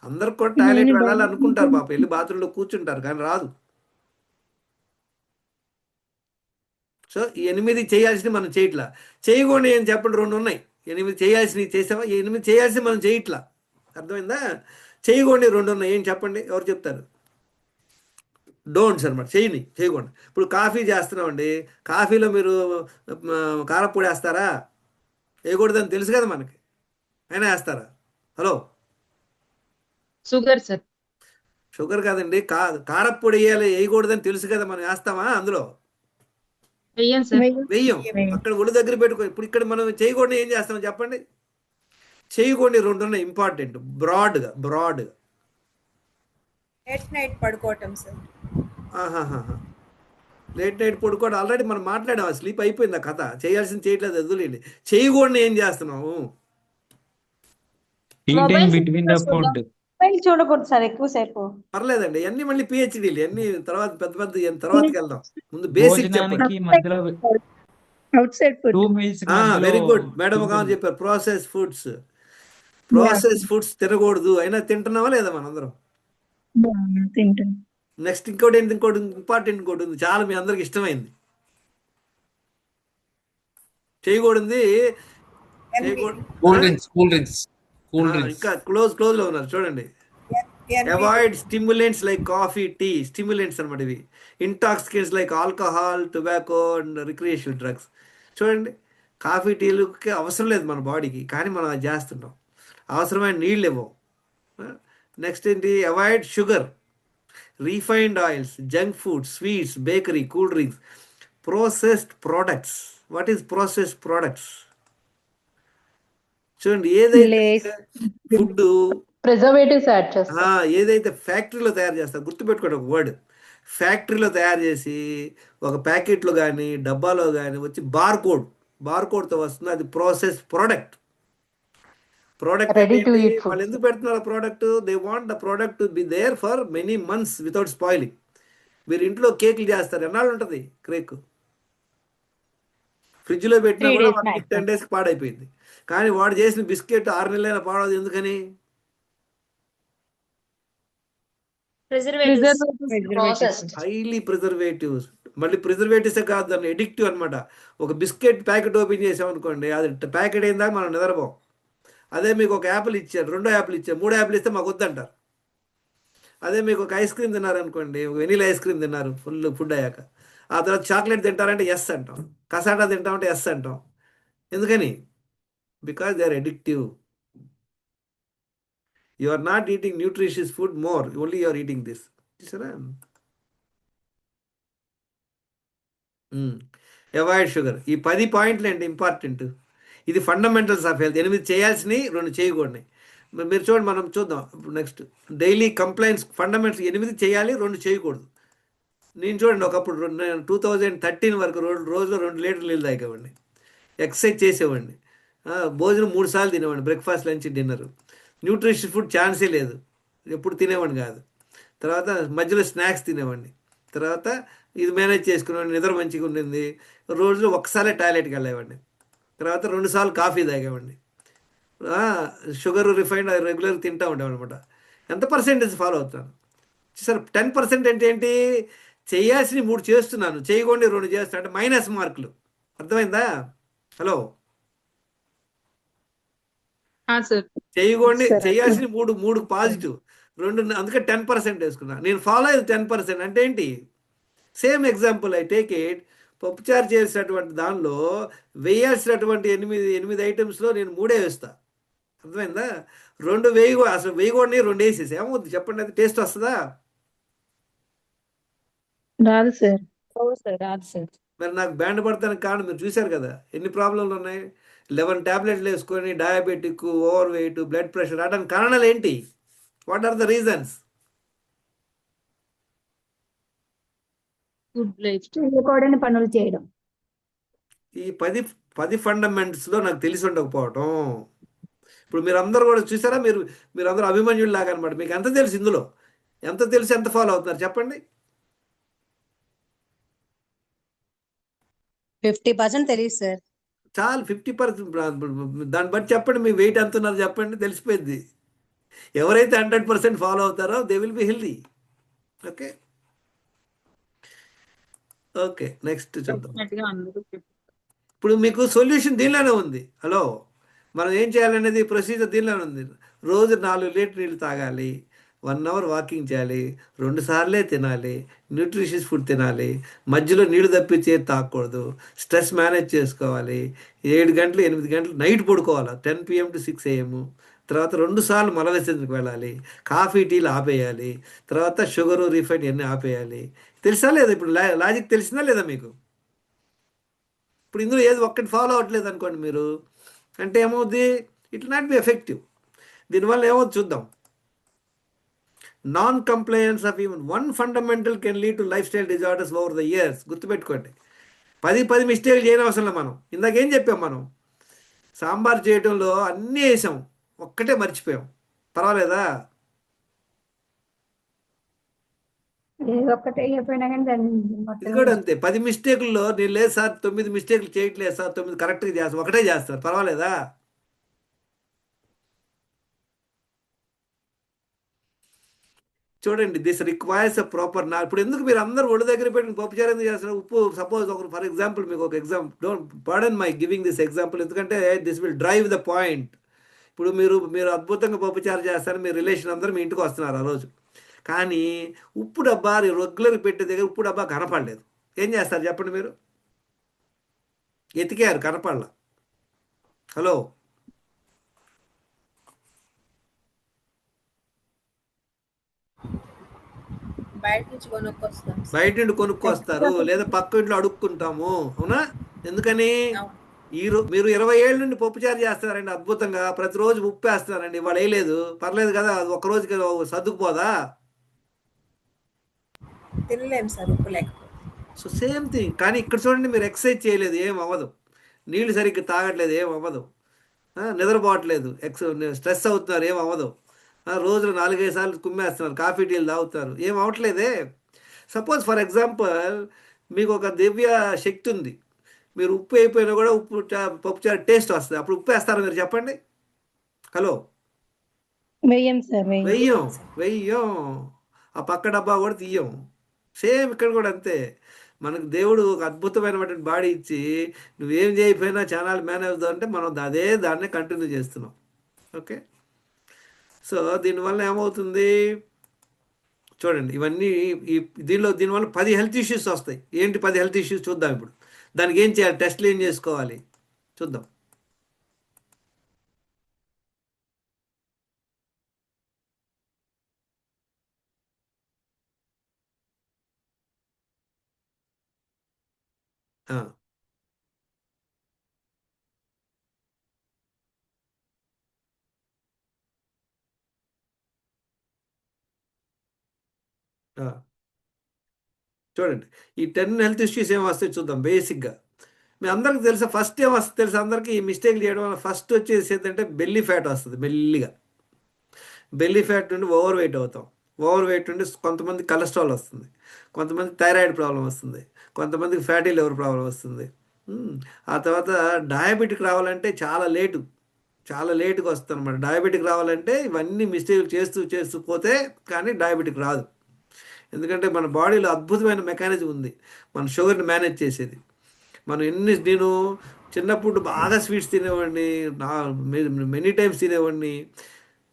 అందరికి కూడా టాయిలెట్ వెళ్ళాలి అనుకుంటారు, పాప వెళ్ళి బాత్రూంలో కూర్చుంటారు, కానీ రాదు. సో ఈ 8 చేయాల్సినవి మనం చేయట్లా. చేయకూడదు అని చెప్పండి, 2 ఉన్నాయి. 8 చేయాల్సినవి చేసావా? 8 చేయాల్సి మనం చేయట్లా. అర్థమైందా? చేయకూడదు 2 ఉన్నాయి. ఏం చెప్పండి, ఎవరు చెప్తారు? డోంట్స్ అనమాట, చేయకూడదు. ఇప్పుడు కాఫీ చేస్తున్నామండి, కాఫీలో మీరు కారప్పొడి వేస్తారా? వేయకూడదని తెలుసు కదా మనకి, అయినా వేస్తారా? హలో, షుగర్ సార్, షుగర్ కాదండి, కారప్పొడి వేయాలి, వేయకూడదని తెలుసు కదా, మనం వేస్తామా? అందులో వెయ్యం సార్. వెయ్యం. అక్కడ ఒళ్ళు దగ్గర పెట్టుకో. ఇప్పుడు ఇక్కడ మనం చేయకూడదు ఏం చేస్తాం చెప్పండి? చేయకూడదు రెండు ఉన్నాయి ఇంపార్టెంట్, బ్రాడ్గా. లేట్ నైట్ పడుకోవటం సార్. లేట్ నైట్ పడుకోవడం ఆల్రెడీ మనం మాట్లాడాం, స్లీప్ అయిపోయింది ఆ కథ. చేయాల్సింది చేయట్లేదు, వదిలేండి. చేయకూడదు ఏం చేస్తున్నాము? మొబైల్ చూడకూడదు సార్ ఎక్కువసేపు. పర్లేదండి, అన్ని మళ్ళీ పిహెచ్డీలు అన్ని తర్వాత పెద్ద తర్వాతకి వెళ్దాం. ముందు బేసిక్ చెప్పండి. Out side food. Very good madam, ఒక చెప్పారు ప్రాసెస్ ఫుడ్స్ తినకూడదు. అయినా తింటున్నావా లేదా మనందరం? తింటాను. నెక్స్ట్ ఇంకోటి ఇంపార్టెంట్ ఇంకోటి ఉంది, చాలా మీ అందరికి ఇష్టమైంది. చేయకూడదు ఇంకా క్లోజ్ లో ఉన్నారు చూడండి. Avoid stimulants like coffee, tea. Stimulants అనమాట ఇవి. Intoxicants like alcohol, tobacco and recreational drugs. చూడండి, కాఫీ టీలకి అవసరం లేదు మన బాడీకి, కానీ మనం అది చేస్తుంటాం. అవసరమైన నీళ్ళు ఇవ్వం. నెక్స్ట్ ఏంటి? Avoid sugar, refined oils, junk food, sweets, bakery, cool drinks, processed products. What is processed products? చూడండి, ఏదైతే ఫుడ్ ప్రిజర్వేటివ్స్ యాడ్ చేస్తారు. ఏదైతే ఫ్యాక్టరీలో తయారు చేస్తారు, గుర్తుపెట్టుకోండి ఒక వర్డ్. ఫ్యాక్టరీలో తయారు చేసి ఒక ప్యాకెట్లో కానీ డబ్బాలో కానీ వచ్చి బార్కోడ్తో వస్తుంది, అది ప్రాసెస్ ప్రోడక్ట్. వాళ్ళు ఎందుకు పెడుతున్నారు product? They want the product to be there for many months without spoiling. మీరు ఇంట్లో కేకులు చేస్తారు, ఎన్నాళ్ళు ఉంటుంది కేక్? ఫ్రిడ్జ్లో పెట్టినా కూడా 10 days పాడైపోయింది. కానీ వాడు చేసిన బిస్కెట్ 6 నెలలైనా పాడవదు. ఎందుకని? Highly preservatives. మళ్ళీ ప్రిజర్వేటివ్సే కాదు, దాన్ని ఎడిక్టివ్ అనమాట. ఒక బిస్కెట్ ప్యాకెట్ ఓపెన్ చేసామనుకోండి, అది ప్యాకెట్ అయిందా మనం నిద్రపోం. అదే మీకు ఒక యాపిల్ ఇచ్చారు, 2 యాపిల్ ఇచ్చారు, 3 యాపిల్ ఇస్తే మాకు వద్దంటారు. అదే మీకు ఒక ఐస్ క్రీమ్ తిన్నారనుకోండి, వెనీలా ఐస్ క్రీమ్ తిన్నారు ఫుడ్ అయ్యాక, ఆ తర్వాత చాక్లెట్ తింటారంటే ఎస్ అంటాం, కసాటా తింటామంటే ఎస్ అంటాం. ఎందుకని? Because they are addictive. You are not eating nutritious food more, only you are eating this. Avoid sugar. ఈ 10 పాయింట్లు ఏంటి ఇంపార్టెంట్. ఇది ఫండమెంటల్స్ ఆఫ్ హెల్త్. 8 చేయాల్సినవి, 2 చేయకూడదు. మీరు చూడండి, మనం చూద్దాం ఇప్పుడు నెక్స్ట్. డైలీ కంప్లైంట్స్ ఫండమెంటల్స్ 8 చేయాలి, 2 చేయకూడదు. నేను చూడండి, ఒకప్పుడు 2013 వరకు రోజులో 2 లీటర్లు నీళ్ళు తాగేవాడిని, ఎక్సర్సైజ్ చేసేవాడిని, భోజనం 3 సార్లు తినేవాడిని, breakfast, lunch, dinner. Nutrition food ఛాన్సే లేదు, ఎప్పుడు తినేవాడిని కాదు. తర్వాత మధ్యలో స్నాక్స్ తినేవాడిని. తర్వాత ఇది మేనేజ్ చేసుకునేవాడిని, నిద్ర మంచిగా ఉండింది. రోజులో ఒక్కసారే టాయిలెట్కి వెళ్ళేవాడిని. తర్వాత 2 సార్లు కాఫీ తాగేవాడిని. షుగర్, రిఫైండ్ రెగ్యులర్గా తింటూ ఉండేవాడు అనమాట. ఎంత పర్సెంటేజ్ ఫాలో అవుతాను సార్? 10% అంటే ఏంటి? చేయాల్సిన 3 చేస్తున్నాను, చేయకుండా 2 చేస్తాను అంటే మైనస్ మార్కులు. అర్థమైందా? హలో, చేయకూడదు చేయాల్సిన 3 పాజిటివ్, 2 అందుకే 10% వేసుకున్నా. నేను ఫాలో అయ్యేది 10% అంటే ఏంటి? Same example I take it. పప్పుచారు చేసినటువంటి దానిలో వేయాల్సినటువంటి 8 ఐటమ్స్లో నేను 3 వేస్తా. అర్థమైందా? 2 అసలు వేయకూడని 2 వేసేసి ఏమవుతుంది చెప్పండి? అది టేస్ట్ వస్తుందా? రాదు సార్. మరి నాకు బ్యాండ్ పడతానికి కారణం మీరు చూశారు కదా, ఎన్ని ప్రాబ్లంలు ఉన్నాయి. 11 టాబ్లెట్లు వేసుకొని diabetic, over weight, blood pressure రావడానికి కారణాలు ఏంటి? What are the reasons? చేయకూడని పనులు చేయడం. ఈ 10 ఫండమెంట్స్లో నాకు తెలిసి ఉండకపోవటం. ఇప్పుడు మీరు అందరూ కూడా చూసారా, మీరు అందరూ అభిమన్యుడు లాగా అనమాట. మీకు ఎంత తెలుసు ఇందులో? ఎంత తెలిసి ఎంత ఫాలో అవుతున్నారు చెప్పండి? 50% తెలియదు సార్. చాలు, 50%. దాన్ని బట్టి చెప్పండి, మీ వెయిట్ ఎంత ఉన్నారు చెప్పండి, తెలిసిపోయింది. ఎవరైతే 100% ఫాలో అవుతారో they will be healthy. Okay, next చూద్దాం. ఇప్పుడు మీకు సొల్యూషన్ దీనిలోనే ఉంది. హలో, మనం ఏం చేయాలనేది ప్రొసీజర్ దీనిలోనే ఉంది. రోజు 4 లీటర్ నీళ్ళు తాగాలి, 1 అవర్ వాకింగ్ చేయాలి, 2 సార్లే తినాలి, న్యూట్రిషియస్ ఫుడ్ తినాలి, మధ్యలో నీళ్ళు తప్పించి తాగకూడదు, స్ట్రెస్ మేనేజ్ చేసుకోవాలి, 7 గంటలు 8 గంటలు నైట్ పడుకోవాలి, 10 PM to 6 AM. తర్వాత 2 సార్లు మల విసర్జనకు వెళ్ళాలి, కాఫీ టీలు ఆపేయాలి, తర్వాత షుగరు, రిఫైండ్ ఇవన్నీ ఆపేయాలి. తెలుసా లేదా? ఇప్పుడు లాజిక్ తెలిసిందా లేదా మీకు? ఇప్పుడు ఇందులో ఏది ఒక్కటి ఫాలో అవ్వట్లేదు అనుకోండి మీరు, అంటే ఏమవుద్ది, ఇట్ నాట్ బి ఎఫెక్టివ్. దీనివల్ల ఏమవుతుంది చూద్దాం. Non complains of even one fundamental can lead to life style disorders over the years. గుర్తుపెట్టుకోండి, 10 మిస్టేక్లు చేయని అవసరం మనం. ఇందాకేం చెప్పాం మనం, సాంబార్ చేయడంలో అన్నీ వేసాం, ఒక్కటే మర్చిపోయాం, పర్వాలేదా? ఏదో ఒక్కటే అయిపోయినా కానీ దాన్ని ఇది మొత్తం కూడా అంతే. 10 మిస్టేకుల్లో నేను లేదు సార్ 9 మిస్టేక్లు చేయట్లేదు సార్, 9 కరెక్ట్గా చేస్తాను, ఒకటే చేస్తారు, పర్వాలేదా? చూడండి, దిస్ రిక్వైర్స్ అ ప్రాపర్ నా. ఇప్పుడు ఎందుకు మీరు అందరూ ఒళ్ళు దగ్గర పెట్టి పప్పుచారు ఎందుకు చేస్తారు? ఉప్పు సపోజ్ ఒక ఫర్ ఎగ్జాంపుల్, మీకు ఒక example, don't pardon my giving this example, ఎందుకంటే this will drive the point. ఇప్పుడు మీరు అద్భుతంగా పప్పుచారు చేస్తారు, మీ రిలేషన్ అందరూ మీ ఇంటికి వస్తున్నారు ఆ రోజు, కానీ ఉప్పు డబ్బా రెగ్యులర్ పెట్టే దగ్గర ఉప్పు డబ్బా కనపడలేదు. ఏం చేస్తారు చెప్పండి మీరు? ఎతికారు, కనపడలా. హలో, బయట నుంచి కొనుక్కొస్తాం. బయట నుండి కొనుక్కొస్తారు, లేదా పక్క ఇంట్లో అడుక్కుంటాము, అవునా? ఎందుకని? మీరు 20 ఏళ్ళ నుండి పప్పుచారు చేస్తారండి అద్భుతంగా, ప్రతిరోజు ఉప్పు వేస్తారండి, ఇవాళ వేయలేదు, పర్లేదు కదా, అది ఒక రోజుకి సర్దుకుపోదా? తినలేం సార్ ఉప్పు లేకపోతే. So same thing. కానీ ఇక్కడ చూడండి, మీరు ఎక్సర్సైజ్ చేయలేదు, ఏం అవ్వదు. నీళ్లు సరిగ్గా తాగట్లేదు, ఏం అవ్వదు. నిద్రపోవట్లేదు, స్ట్రెస్ అవుతున్నారు, ఏం అవ్వదు. రోజులు 4-5 సార్లు కుమ్మేస్తున్నారు, కాఫీ టీలు తాగుతున్నారు, ఏం అవ్వట్లేదే. సపోజ్ ఫర్ ఎగ్జాంపుల్, మీకు ఒక దివ్య శక్తి ఉంది, మీరు ఉప్పు అయిపోయినా కూడా పప్పుచారు టేస్ట్ వస్తుంది, అప్పుడు ఉప్పు వేస్తారా మీరు చెప్పండి? హలో, వెయ్యం సార్, వెయ్యం. ఆ పక్క డబ్బా కూడా తీయం. సేమ్ ఇక్కడ కూడా అంతే. మనకు దేవుడు ఒక అద్భుతమైనటువంటి బాడీ ఇచ్చి నువ్వేం చేయకపోయినా ఛానల్ మేనేజ్ అవుతుంది అంటే మనం దాన్నే కంటిన్యూ చేస్తున్నాం. ఓకే, సో దీనివల్ల ఏమవుతుంది చూడండి, ఇవన్నీ దీనివల్ల 10 హెల్త్ ఇష్యూస్ వస్తాయి. ఏంటి 10 హెల్త్ ఇష్యూస్ చూద్దాం ఇప్పుడు. దానికి ఏం చేయాలి, టెస్ట్లు ఏం చేసుకోవాలి చూద్దాం. చూడండి, ఈ 10 హెల్త్ ఇష్యూస్ ఏం వస్తాయి చూద్దాం. బేసిక్గా మీ అందరికి తెలుసా, ఫస్ట్ ఏం వస్తుంది తెలుసా అందరికీ? ఈ మిస్టేక్లు చేయడం వల్ల ఫస్ట్ వచ్చేసి ఏంటంటే బెల్లీ ఫ్యాట్ వస్తుంది. మెల్లిగా బెల్లీ ఫ్యాట్ నుండి ఓవర్ వెయిట్ అవుతాం, ఓవర్ వెయిట్ నుండి కొంతమంది కొలెస్ట్రాల్ వస్తుంది, కొంతమంది థైరాయిడ్ ప్రాబ్లం వస్తుంది, కొంతమందికి ఫ్యాటీ లివర్ ప్రాబ్లం వస్తుంది. ఆ తర్వాత డయాబెటిక్ రావాలంటే చాలా లేటుగా వస్తుంది అనమాట. డయాబెటిక్ రావాలంటే ఇవన్నీ మిస్టేక్లు చేస్తూ పోతే కానీ డయాబెటిక్ రాదు. ఎందుకంటే మన బాడీలో అద్భుతమైన మెకానిజం ఉంది మన షుగర్ని మేనేజ్ చేసేది. నేను చిన్నప్పుడు బాగా స్వీట్స్ తినేవాడిని, మెనీ టైమ్స్ తినేవాడిని,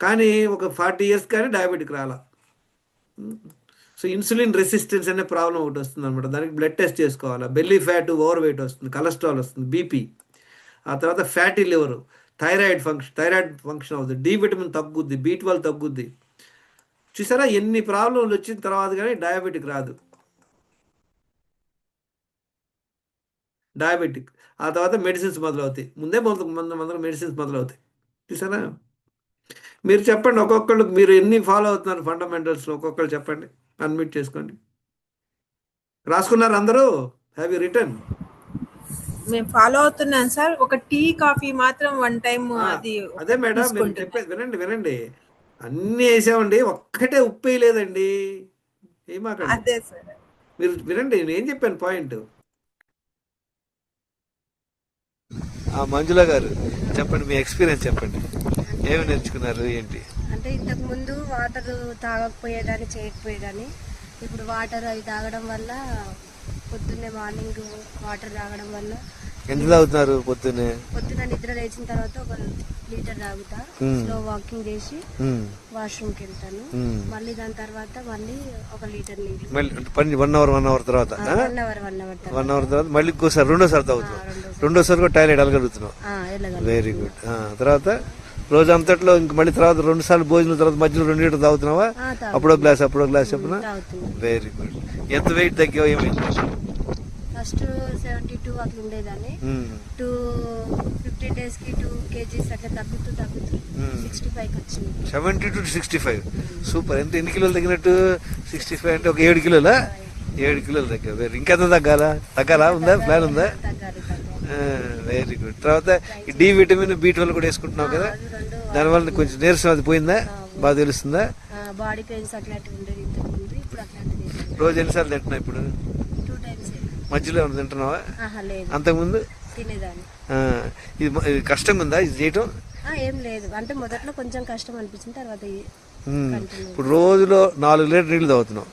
కానీ ఒక 40 ఇయర్స్ కానీ డయాబెటిక్ రాలా. సో ఇన్సులిన్ రెసిస్టెన్స్ అనే ప్రాబ్లం ఒకటి వస్తుంది అనమాట. దానికి బ్లడ్ టెస్ట్ చేసుకోవాలి. బెల్లీ ఫ్యాట్, ఓవర్ వెయిట్ వస్తుంది, కొలెస్ట్రాల్ వస్తుంది, బీపీ, ఆ తర్వాత ఫ్యాటీ లివర్, థైరాయిడ్ ఫంక్షన్ అవుతుంది, డి విటమిన్ తగ్గుద్ది, B12 తగ్గుద్ది. చూసారా ఎన్ని ప్రాబ్లంలు వచ్చిన తర్వాత కానీ డయాబెటిక్ రాదు. డయాబెటిక్ ఆ తర్వాత మెడిసిన్స్ మొదలవుతాయి, ముందే మెడిసిన్స్ మొదలవుతాయి. చూసారా? మీరు చెప్పండి ఒక్కొక్కళ్ళు, మీరు ఎన్ని ఫాలో అవుతున్నారు ఫండమెంటల్స్లో, ఒక్కొక్కళ్ళు చెప్పండి, అన్మ్యూట్ చేసుకోండి. రాసుకున్నారు అందరూ? Have you return? మేము ఫాలో అవుతున్నాం సార్. ఒక టీ కాఫీ మాత్రం 1 టైం అది. అదే మేడం మీరు చెప్పేది వినండి. అన్నీ వేసామండి, ఒక్కటే ఉప్పు వేయలేదండి. ఏమాకండి, అదే సార్. మీరు వినండి, నేను ఏం చెప్పాను పాయింట్. మంజుల గారు చెప్పండి, మీ ఎక్స్పీరియన్స్ చెప్పండి, ఏమి నేర్చుకున్నారు ఏంటి? అంటే ఇంతకు ముందు వాటర్ తాగకపోయేదాన్ని, చేయకపోయేదాన్ని. ఇప్పుడు వాటర్ అవి తాగడం వల్ల, పొద్దున్నే మార్నింగ్ వాటర్ తాగడం వల్ల. ఎంత తాగుతున్నారు పొద్దున్నే? పొద్దున్న నిద్ర లేచిన తర్వాత 1 లీటర్ తాగుతా, స్లో వాకింగ్ చేసి వాష్రూమ్కి వెళ్తాను, మళ్ళీ దాని తర్వాత మళ్ళీ 1 లీటర్ నీళ్ళు. మళ్ళీ 1 అవర్ తర్వాత 1 అవర్ తర్వాత మళ్ళీ ఇంకోసారి రెండోసారి తాగుతున్నావు. రెండోసారి కూడా టాయిలెట్ వెళ్ళగలుగుతున్నావు. Very good. తర్వాత రోజు అంతట్లో ఇంక మళ్ళీ తర్వాత 2 సార్లు భోజనం తర్వాత మధ్యలో 2 లీటర్ తాగుతున్నావా? అప్పుడో గ్లాస్ చెప్పిన. Very good. ఎంత వెయిట్ తగ్గావు? ఏమైంది? ఫస్ట్ 72 అట్లా ఉండేదాన్ని. 15 డేస్కి 2 kgs అట్లా తగ్గుతూ 65కి వచ్చింది. 70 to 65 సూపర్. ఎన్ని కిలోలు తగ్గినట్టు? 65 అంటే ఒక 7 కిలోలా? 7 కిలోలు తగ్గా. ఇంకెంత తగ్గాలా ఉందా? ప్లాన్ ఉందా? తగ్గాలి. Very good. తర్వాత ఈ డి విటమిన్ B12 కూడా వేసుకుంటున్నావు కదా, దానివల్ల కొంచెం నీరసం అది పోయిందా? బాగా తెలుస్తుందా? బాడీ పెయిన్స్ అట్లాంటివి ఉండేది ఇంతకుముందు, ఇప్పుడు అట్లాంటివి రోజు ఎన్నిసార్లు తింటున్నావు ఇప్పుడు? 2 times మధ్యలో ఏమైనా తింటున్నావా? లేదు, అంతకుముందు తినేదాన్ని. ఇది కష్టంగా ఉందా ఇది చేయటం? ఏం లేదు, అంటే మొదట్లో కొంచెం కష్టం అనిపించింది, తర్వాత ఇప్పుడు రోజులో 4 లీటర్ నీళ్లు తాగుతున్నావు,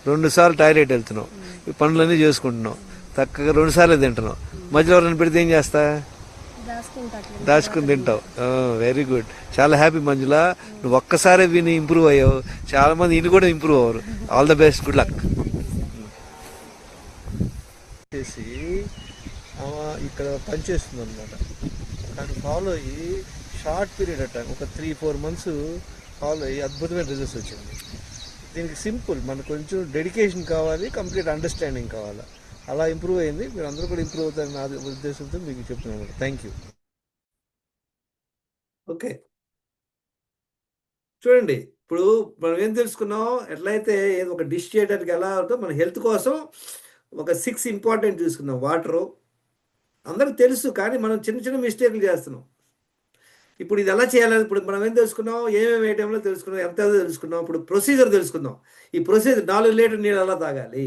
2 సార్లు టాయిలెట్ వెళ్తున్నావు, ఈ పనులన్నీ చేసుకుంటున్నావు, చక్కగా 2 సార్లు తింటున్నావు. మధ్యలో ఎవరైనా పెడితే ఏం చేస్తా? దాచుకుని తింటావు. Very good. చాలా హ్యాపీ మంజుల, నువ్వు ఒక్కసారి విని ఇంప్రూవ్ అయ్యావు. చాలా మంది ఇన్ని కూడా ఇంప్రూవ్ అవ్వరు. All the best, good luck. చేసి ఇక్కడ పనిచేస్తుంది అనమాట, కానీ ఫాలో అయ్యి షార్ట్ పీరియడ్ అట్ట ఒక 3-4 months ఫాలో అయ్యి అద్భుతమైన రిజల్ట్స్ వచ్చింది. దీనికి సింపుల్, మనకు కొంచెం డెడికేషన్ కావాలి, కంప్లీట్ అండర్స్టాండింగ్ కావాలి. అలా ఇంప్రూవ్ అయింది. మీరు అందరూ కూడా ఇంప్రూవ్ అవుతారని నా ఉద్దేశంతో మీకు చెప్తున్నాను. Thank you. ఓకే, చూడండి ఇప్పుడు మనం ఏం తెలుసుకున్నాం, ఎట్లయితే ఏదో ఒక డిష్ చేయడానికి ఎలా అవుతుందో మన హెల్త్ కోసం ఒక 6 ఇంపార్టెంట్ చూసుకున్నాం. వాటరు అందరికి తెలుసు, కానీ మనం చిన్న చిన్న మిస్టేక్లు చేస్తున్నాం. ఇప్పుడు ఇది ఎలా చేయాలని ఇప్పుడు మనం ఏం తెలుసుకున్నాం, ఏమేమి ఐటెంలో తెలుసుకున్నాం, ఎంత తెలుసుకున్నాం. ఇప్పుడు ప్రొసీజర్ తెలుసుకుందాం. ఈ ప్రొసీజర్ 4 లీటర్ నీళ్ళు ఎలా తాగాలి,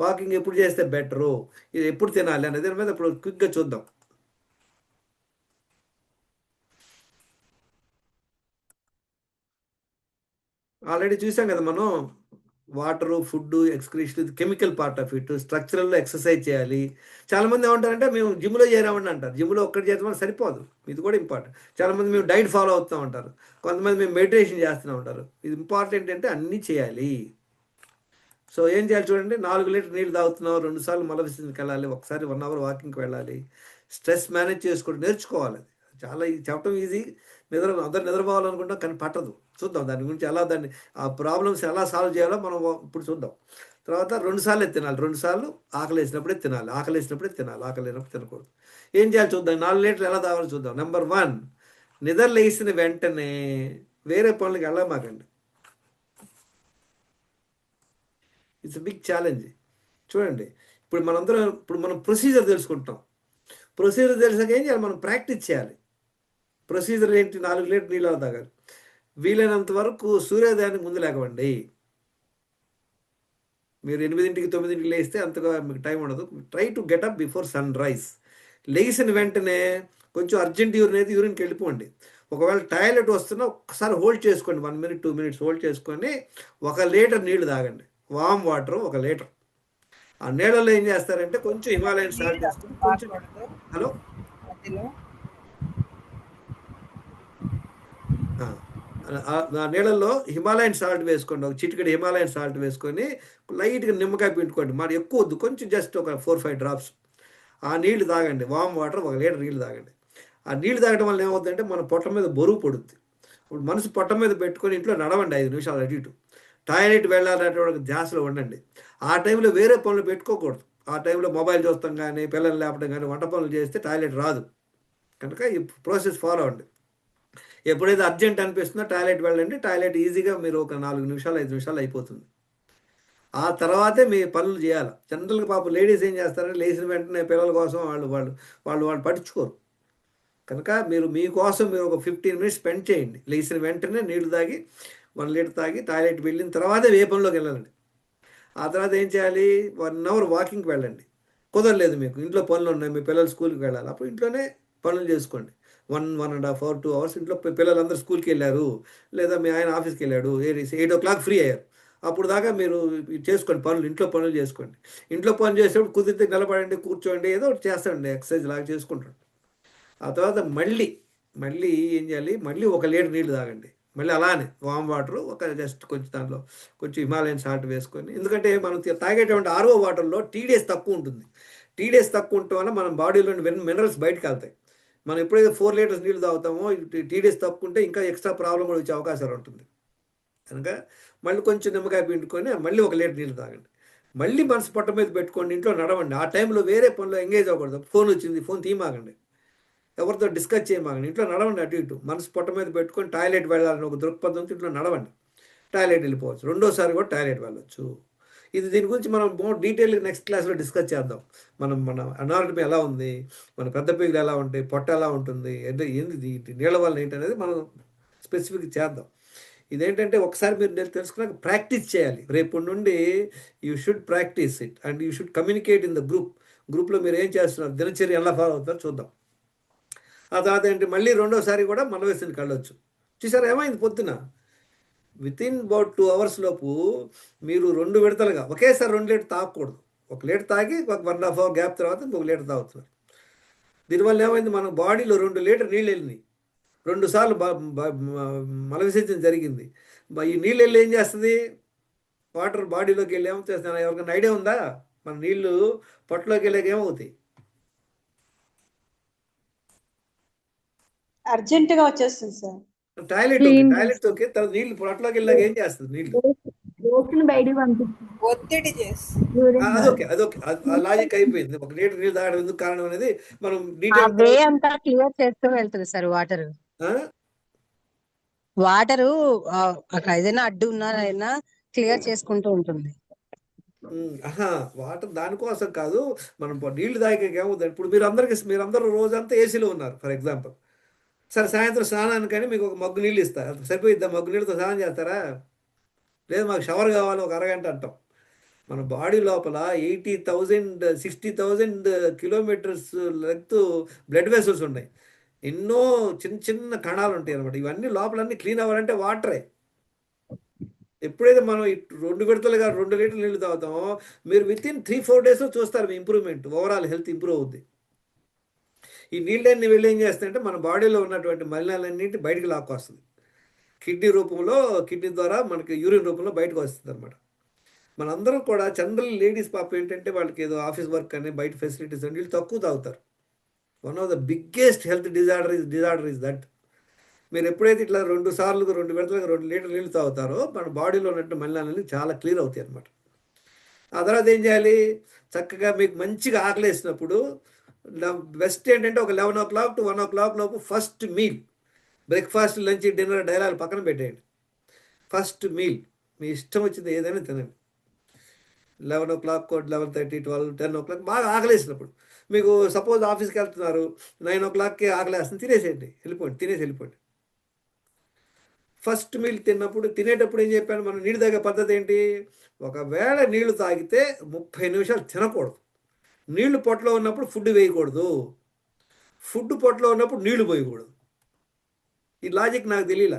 వాకింగ్ ఎప్పుడు చేస్తే బెటరు, ఇది ఎప్పుడు తినాలి అనేది దాని మీద ఇప్పుడు క్విక్గా చూద్దాం. ఆల్రెడీ చూసాం కదా మనం, water, food, excretion, chemical part of it. స్ట్రక్చరల్లో ఎక్సర్సైజ్ చేయాలి. చాలామంది ఏమంటారంటే మేము జిమ్లో చేరామని అంటారు. జిమ్లో ఒక్కటి చేద్దామని సరిపోదు, ఇది కూడా ఇంపార్టెంట్. చాలామంది మేము డైట్ ఫాలో అవుతాం అంటారు, కొంతమంది మేము మెడిటేషన్ చేస్తూనే ఉంటారు. ఇది ఇంపార్టెంట్ అంటే అన్నీ చేయాలి. సో ఏం చేయాలి చూడండి, 4 లీటర్ నీళ్ళు తాగుతున్నాం, 2 సార్లు మల విసర్జనకి వెళ్ళాలి, ఒకసారి 1 hour వాకింగ్కి వెళ్ళాలి. స్ట్రెస్ మేనేజ్ చేసుకోవడం నేర్చుకోవాలి. చాలా చెప్పడం ఈజీ, అందరు నిద్రపోవాలనుకుంటాం కానీ పట్టదు. చూద్దాం దాని గురించి ఎలా, దాన్ని ఆ ప్రాబ్లమ్స్ ఎలా సాల్వ్ చేయాలో మనం ఇప్పుడు చూద్దాం. తర్వాత 2 సార్లు తినాలి, 2 సార్లు ఆకలి వేసినప్పుడే తినాలి, ఆకలి వేసినప్పుడే తినాలి, ఆకలి లేనప్పుడు తినకూడదు. ఏం చేయాలి చూద్దాం, 4 లీటర్లు ఎలా తాగాలో చూద్దాం. నెంబర్ 1, నిద్ర లేచిన వెంటనే వేరే పనులకి వెళ్ళమాకండి. It's big challenge. చూడండి ఇప్పుడు మనం ప్రొసీజర్ తెలుసుకుంటాం. ప్రొసీజర్ తెలిసాక ఏం చేయాలి, మనం ప్రాక్టీస్ చేయాలి. ప్రొసీజర్ ఏంటి, 4 లీటర్ నీళ్ళు తాగాలి. వీలైనంత వరకు సూర్యోదయానికి ముందు లేకవండి. మీరు 8కి 9కి లేస్తే అంతగా మీకు టైం ఉండదు. Try to get up before sunrise. లేచిన వెంటనే కొంచెం అర్జెంట్ యూరిన్కి వెళ్ళిపోండి. ఒకవేళ టాయిలెట్ వస్తున్నా ఒక్కసారి హోల్డ్ చేసుకోండి, 1 minute 2 minutes హోల్డ్ చేసుకొని 1 లీటర్ నీళ్ళు తాగండి. Warm water 1 litre. ఆ నీళ్ళలో ఏం చేస్తారంటే కొంచెం హిమాలయన్ సాల్ట్ వేసుకొని కొంచెం ఆ నీళ్ళల్లో హిమాలయన్ సాల్ట్ వేసుకోండి, ఒక చిటికెడు హిమాలయన్ సాల్ట్ వేసుకొని లైట్గా నిమ్మకాయ పిండుకోండి. మరి ఎక్కువ వద్దు, కొంచెం జస్ట్ ఒక 4-5 drops. ఆ నీళ్లు తాగండి, వామ్ వాటర్ 1 లీటర్ నీళ్ళు తాగండి. ఆ నీళ్ళు తాగడం వల్ల ఏమవుతుందంటే మన పొట్ట మీద బరువు పడుద్ది. ఇప్పుడు మనసు పొట్ట మీద పెట్టుకొని ఇంట్లో నడవండి 5 నిమిషాలు అటు ఇటు. టాయిలెట్ వెళ్ళాలనేటువంటి ధ్యాసలో ఉండండి. ఆ టైంలో వేరే పనులు పెట్టుకోకూడదు. ఆ టైంలో మొబైల్ చూస్తాం కానీ, పిల్లలు లేపడం కానీ, వంట పనులు చేస్తే టాయిలెట్ రాదు. కనుక ఈ ప్రాసెస్ ఫాలో అవ్వండి. ఎప్పుడైతే అర్జెంట్ అనిపిస్తుందో టాయిలెట్ వెళ్ళండి. టాయిలెట్ ఈజీగా మీరు ఒక 4 నిమిషాలు 5 నిమిషాలు అయిపోతుంది. ఆ తర్వాతే మీ పనులు చేయాలి. జనరల్గా పాపం లేడీస్ ఏం చేస్తారంటే లేచిన వెంటనే పిల్లల కోసం వాళ్ళు పట్టించుకోరు. కనుక మీకోసం మీరు ఒక 15 minutes స్పెండ్ చేయండి. లేచిన వెంటనే నీళ్లు తాగి 1 లీటర్ తాగి టాయిలెట్ వెళ్ళిన తర్వాతే ఏ పనిలోకి వెళ్ళాలండి. ఆ తర్వాత ఏం చేయాలి, 1 hour వాకింగ్కి వెళ్ళండి. కుదరలేదు మీకు, ఇంట్లో పనులు ఉన్నాయి, మీ పిల్లలు స్కూల్కి వెళ్ళాలి, అప్పుడు ఇంట్లోనే పనులు చేసుకోండి. 1.5 hour 2 hours ఇంట్లో పిల్లలందరూ స్కూల్కి వెళ్ళారు, లేదా మీ ఆయన ఆఫీస్కి వెళ్ళాడు, 8 o'clock ఫ్రీ అయ్యారు, అప్పుడు దాకా మీరు చేసుకోండి పనులు, ఇంట్లో పనులు చేసుకోండి. ఇంట్లో పనులు చేసేటప్పుడు కుదిరితే నిలబడండి, కూర్చోండి, ఏదో ఒకటి చేస్తాండి, ఎక్సర్సైజ్ లాగా చేసుకుంటాడు. ఆ తర్వాత మళ్ళీ ఏం చేయాలి, మళ్ళీ 1 లీటర్ నీళ్ళు తాగండి. మళ్ళీ అలానే వామ్ వాటర్ జస్ట్ కొంచెం దాంట్లో కొంచెం హిమాలయన్ సాల్ట్ వేసుకొని, ఎందుకంటే మనం తాగేటువంటి RO వాటర్లో TDS తక్కువ ఉంటుంది. TDS తక్కువ ఉండటం వల్ల మన బాడీలోని మినరల్స్ బయటకు వెళ్తాయి. మనం ఎప్పుడైతే 4 లీటర్స్ నీళ్ళు తాగుతామో TDS తక్కువ ఉంటే ఇంకా ఎక్స్ట్రా ప్రాబ్లం కూడా వచ్చే అవకాశాలు ఉంటుంది. కనుక మళ్ళీ కొంచెం నిమ్మకాయ పిండుకొని మళ్ళీ 1 లీటర్ నీళ్ళు తాగండి. మళ్ళీ మనసు పొట్ట మీద పెట్టుకోండి, ఇంట్లో నడవండి. ఆ టైంలో వేరే పనిలో ఎంగేజ్ అవ్వకూడదు. ఫోన్ వచ్చింది, ఫోన్ తీయమాకండి, ఎవరితో డిస్కస్ చేయమాకండి, ఇంట్లో నడవండి. అటు ఇటు మనసు పొట్ట మీద పెట్టుకొని టాయిలెట్ వెళ్ళాలని ఒక దృక్పథంతో ఇంట్లో నడవండి. టాయిలెట్ వెళ్ళిపోవచ్చు, రెండోసారి కూడా టాయిలెట్ వెళ్ళొచ్చు. దీని గురించి మనం మోర్ డీటెయిల్గా నెక్స్ట్ క్లాస్లో డిస్కస్ చేద్దాం. మన అనాటమీ ఎలా ఉంది, మన పెద్ద పీగులు ఎలా ఉంటాయి, పొట్ట ఎలా ఉంటుంది, ఏంది నీళ్ళ వల్ల ఏంటి అనేది మనం స్పెసిఫిక్ చేద్దాం. ఇదేంటంటే ఒకసారి మీరు తెలుసుకున్నాక ప్రాక్టీస్ చేయాలి. రేపు నుండి you should practice it and you should communicate in the గ్రూప్లో మీరు ఏం చేస్తున్నారు, దినచర్య ఎలా ఫాలో అవుతారో చూద్దాం. ఆ తర్వాత ఏంటి, మళ్ళీ రెండోసారి కూడా మనవేసినకి వెళ్ళొచ్చు. చూసారా ఏమైంది, పొద్దున వితిన్ అబౌట్ 2 hours లోపు మీరు 2 విడతలుగా ఒకేసారి 2 లీటర్ తాగకూడదు. 1 లీటర్ తాగి ఒక 1.5 hour గ్యాప్ తర్వాత ఇంకొక లీటర్ తాగుతున్నారు. దీనివల్ల ఏమైంది, మన బాడీలో 2 లీటర్ నీళ్ళు వెళ్ళినాయి, 2 సార్లు మల విసర్జన జరిగింది. ఈ నీళ్ళు వెళ్ళి ఏం చేస్తుంది, వాటర్ బాడీలోకి వెళ్ళి ఏమవుతుంది, ఎవరికైనా ఐడియా ఉందా? మన నీళ్ళు పొట్టలోకి వెళ్ళాక ఏమవుతాయి? అర్జెంటుగా వచ్చేస్తుంది సార్. టాయిలెట్ తోకి తర్వాత నీళ్ళు పొట్టలోకి వెళ్ళాక ఏం చేస్తుంది, నీళ్ళు ఒత్తిడి చేసి అదొకే ఆ లాజిక్ అయిపోయింది. 1 లీటర్ నీళ్ళు తాగడం ఎందుకు కారణం అనేది మనం ఆ డీటెయిల్ వే అంతా క్లియర్ చేస్తూ వెళ్తుంది సార్ వాటర్ ఏదైనా అడ్డు ఉన్నారైనా క్లియర్ చేసుకుంటూ ఉంటుంది. వాటర్ దానికోసం కాదు, మనం నీళ్లు తాగాక ఏమవుతుంది. ఇప్పుడు మీరందరూ రోజంతా ఏసీలో ఉన్నారు ఫర్ ఎగ్జాంపుల్. సరే సాయంత్రం స్నానానికని మీకు ఒక మగ్గు నీళ్ళు ఇస్తారు, సరిపోయిద్దా? మగ్గు నీళ్ళతో స్నానం చేస్తారా? లేదు మాకు షవర్ కావాలి ఒక అరగంట అంటాం. మన బాడీ లోపల 60,000 కిలోమీటర్స్ లెంగ్త్ బ్లడ్ వెసల్స్ ఉన్నాయి, ఎన్నో చిన్న చిన్న కణాలు ఉంటాయి అనమాట. ఇవన్నీ లోపలన్నీ క్లీన్ అవ్వాలంటే వాటరే. ఎప్పుడైతే మనం 2 విడతలుగా 2 లీటర్లు నీళ్ళు తాగుతామో మీరు వితిన్ 3-4 daysలో చూస్తారు మీ ఇంప్రూవ్మెంట్, ఓవరాల్ హెల్త్ ఇంప్రూవ్ అవుద్ది. ఈ నీళ్ళన్నీ వెళ్ళి ఏం చేస్తాయంటే మన బాడీలో ఉన్నటువంటి మలినాలన్నింటి బయటకు లాక్కొస్తుంది. కిడ్నీ ద్వారా మనకి యూరిన్ రూపంలో బయటకు వస్తుంది అనమాట. మనందరం కూడా జనరల్ లేడీస్ పాప ఏంటంటే వాళ్ళకి ఏదో ఆఫీస్ వర్క్ అని బయట ఫెసిలిటీస్ అని వీళ్ళు తక్కువ తాగుతారు. One of the biggest health disorder is that. మీరు ఎప్పుడైతే ఇట్లా 2 సార్లు 2 విడతలుగా 2 లీటర్లు నీళ్ళు తాగుతారో మన బాడీలో ఉన్నట్టు మలినాలన్నీ చాలా క్లియర్ అవుతాయి అనమాట. ఆ తర్వాత ఏం చేయాలి, చక్కగా మీకు మంచిగా ఆకలేసినప్పుడు బెస్ట్ ఏంటంటే ఒక 11 o'clock to 1 o'clock లోపు first meal, breakfast lunch dinner dialogue పక్కన పెట్టేయండి. ఫస్ట్ మీల్ మీ ఇష్టం వచ్చింది ఏదైనా తినండి. 11 o'clock, 11:30, 12, 10 o'clock బాగా ఆకలేసినప్పుడు. మీకు సపోజ్ ఆఫీస్కి వెళ్తున్నారు, 9 o'clockకి ఆకలేస్తుంది, తినేసి వెళ్ళిపోండి. ఫస్ట్ మీల్ తినేటప్పుడు ఏం చెప్పాను, మనం నీళ్ళు తాగే పద్ధతి ఏంటి, ఒకవేళ నీళ్లు తాగితే 30 నిమిషాలు తినకూడదు. నీళ్లు పొట్టలో ఉన్నప్పుడు ఫుడ్ వేయకూడదు, ఫుడ్ పొట్టలో ఉన్నప్పుడు నీళ్లు పోయకూడదు. ఈ లాజిక్ నాకు తెలియలా.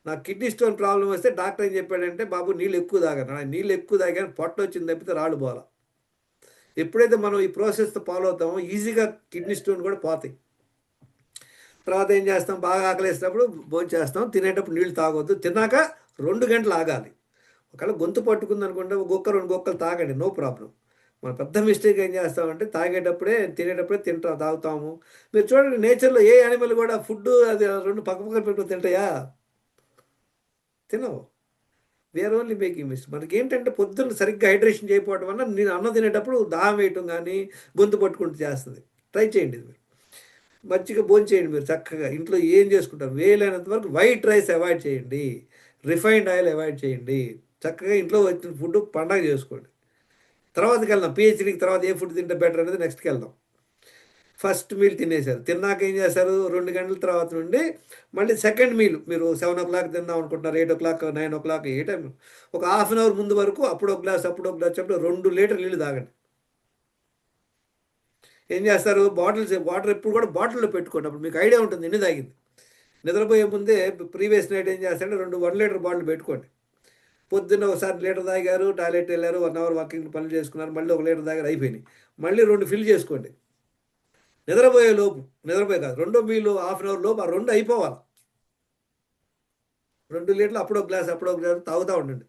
నాకు కిడ్నీ స్టోన్ ప్రాబ్లం వస్తే డాక్టర్ ఏం చెప్పాడంటే, బాబు నీళ్ళు ఎక్కువ తాగాను. నీళ్ళు ఎక్కువ తాగాను, పొట్ట వచ్చింది తప్పితే రాళ్ళు పోలా. ఎప్పుడైతే మనం ఈ ప్రాసెస్తో ఫాలో అవుతామో ఈజీగా కిడ్నీ స్టోన్ కూడా పోతాయి. తర్వాత ఏం చేస్తాం, బాగా ఆకలేసినప్పుడు భోజనం చేస్తాం, తినేటప్పుడు నీళ్ళు తాగొద్దు, తిన్నాక 2 గంటలు ఆగాలి. ఒకవేళ గొంతు పట్టుకుంది అనుకుంటే 1 గుక్క 2 గుక్కలు తాగండి, నో ప్రాబ్లం. మన పెద్ద మిస్టేక్ ఏం చేస్తామంటే తినేటప్పుడే తాగుతాము. మీరు చూడండి, నేచర్లో ఏ యానిమల్ కూడా ఫుడ్ అది 2 పక్క పెట్టుకుని తింటాయా? తినవు. We're only making mistake. మనకి ఏంటంటే పొద్దున్న సరిగ్గా హైడ్రేషన్ చేయకపోవడం వల్ల నేను అన్నం తినేటప్పుడు దాహం వేయటం కానీ గొంతు పట్టుకుంటూ చేస్తుంది. ట్రై చేయండి ఇది. మీరు మంచిగా భోజనం చేయండి. మీరు చక్కగా ఇంట్లో ఏం చేసుకుంటారు, వేయలేనంత వరకు వైట్ రైస్ అవాయిడ్ చేయండి, రిఫైన్డ్ ఆయిల్ అవాయిడ్ చేయండి. చక్కగా ఇంట్లో వచ్చిన ఫుడ్ పండగ చేసుకోండి. తర్వాతకి వెళ్దాం, పిహెచ్డీకి తర్వాత ఏ ఫుడ్ తింటే బెటర్ అనేది నెక్స్ట్కి వెళ్దాం. ఫస్ట్ మీల్ తినేశారు, తిన్నాక ఏం చేస్తారు, 2 గంటల తర్వాత నుండి మళ్ళీ సెకండ్ మీల్. మీరు 7 o'clock తిందాం అనుకుంటున్నారు, 8 o'clock, 9 o'clock, ఏ టైం ఒక ½ an hour ముందు వరకు అప్పుడు ఒక గ్లాస్ చెప్పి 2 లీటర్లు నీళ్ళు తాగండి. ఏం చేస్తారు, వాటర్ ఎప్పుడు కూడా బాటిల్లో పెట్టుకోండి. అప్పుడు మీకు ఐడియా ఉంటుంది ఎన్ని తాగింది. నిద్రపోయే ముందే ప్రీవియస్ నైట్ ఏం చేస్తారంటే 2 1 లీటర్ బాటిల్ పెట్టుకోండి. పొద్దున్న ఒకసారి లీటర్ తాగారు, టాయిలెట్ వెళ్ళారు, 1 hour వాకింగ్ పనులు చేసుకున్నారు, మళ్ళీ 1 లీటర్ తాగారు, అయిపోయినాయి. మళ్ళీ 2 ఫిల్ చేసుకోండి. నిద్రపోయే కాదు, 2వ మీలు ½ an hour లోపు ఆ 2 అయిపోవాలి. 2 లీటర్లు అప్పుడో గ్లాస్ తాగుతూ ఉండండి.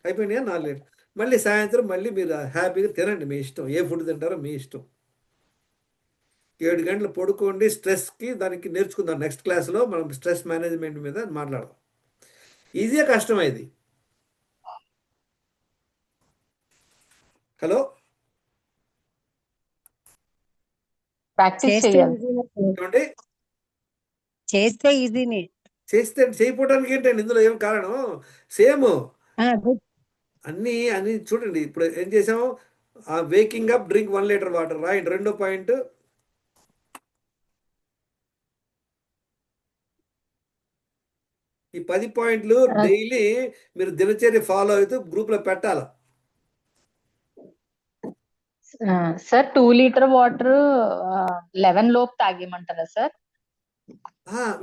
అయిపోయినాయా 4 లీటర్లు. మళ్ళీ సాయంత్రం మళ్ళీ మీరు హ్యాపీగా తినండి, మీ ఇష్టం, ఏ ఫుడ్ తింటారో మీ ఇష్టం. 7 గంటలు పడుకోండి. స్ట్రెస్కి దానికి నేర్చుకుందాం. నెక్స్ట్ క్లాస్లో మనం స్ట్రెస్ మేనేజ్మెంట్ మీద మాట్లాడదాం. ఈజీగా కష్టం ఇది. హలో, ప్రాక్టీస్ చేస్తే చేయాలి. ఈజీనే ఏమండి? చేస్తే ఈజీనే. చేయకపోవడానికి ఏంటండి ఇందులో ఏం కారణం? సేమ్ అదే అన్ని చూడండి. ఇప్పుడు ఏం చేసాము? Waking up, drink 1 litre water, right. రెండో పాయింట్, ఈ 10 పాయింట్లు డైలీ మీరు దినచర్య ఫాలో అవుతూ గ్రూప్లో పెట్టాలి. సార్ 2 లీటర్ వాటర్ 11 లోపు తాగేయమంటారా సార్?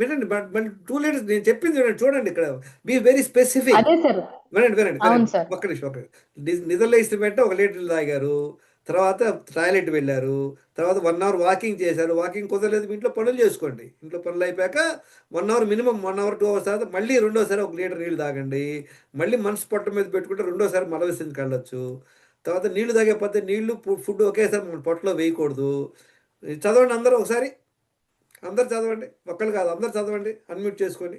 వినండి, బట్ 2 లీటర్స్ నేను చెప్పింది వినండి. చూడండి, ఇక్కడ బీ వెరీ స్పెసిఫిక్. అదే సార్. వినండి. అవును సార్. ఒక్క నిమిషం. నిద్రలో ఇస్తే వెంటనే 1 లీటర్ తాగారు, తర్వాత టాయిలెట్ వెళ్ళారు, తర్వాత 1 అవర్ వాకింగ్ చేశారు. వాకింగ్ కుదరలేదు, మీ ఇంట్లో పనులు చేసుకోండి. ఇంట్లో పనులు అయిపోయాక 1 అవర్, మినిమం 1 అవర్ 2 అవర్స్ తర్వాత మళ్ళీ రెండోసారి 1 లీటర్ నీళ్ళు తాగండి. మళ్ళీ మనసు పొట్ట మీద పెట్టుకుంటే రెండోసారి మలవిసందికి వెళ్ళొచ్చు. తర్వాత నీళ్లు తాగే పద్ధతి, నీళ్లు ఫుడ్ ఒకేసారి మన పొట్టలో వేయకూడదు. చదవండి అందరూ ఒకసారి, అందరు చదవండి, ఒక్కళ్ళు కాదు అందరు చదవండి అన్మ్యూట్ చేసుకొని.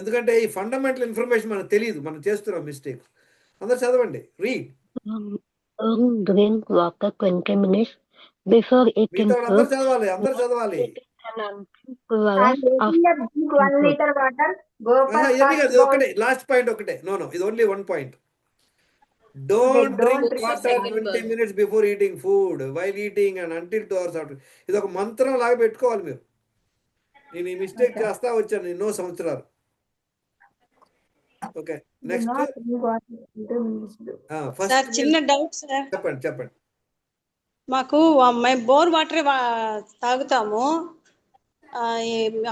ఎందుకంటే ఈ ఫండమెంటల్ ఇన్ఫర్మేషన్ మనకు తెలియదు, మనం చేస్తున్నాం మిస్టేక్. అందరు చదవండి, read. Drink water 20 minutes before eating మిగతా అందరు food. చదవాలి, అందరు చదవాలి. drink 1 liter water. Go for ఇవన్నీ fast కాదు, bowl. ఒకటే లాస్ట్ పాయింట్ ఒకటే. నో ఇది only 1 point. Don't drink drink water 20 minutes before eating food, while eating and until 2 hours after. ఇది ఒక మంత్రం లాగా పెట్టుకోవాలి మీరు. నేను ఈ మిస్టేక్ చేస్తా వచ్చాను ఎన్నో సంవత్సరాలు. Okay, Do next. not drink water 2 minutes. Sir first చిన్న డౌట్ సార్, చెప్పండి. మాకు మేము బోర్ వాటర్ తాగుతాము,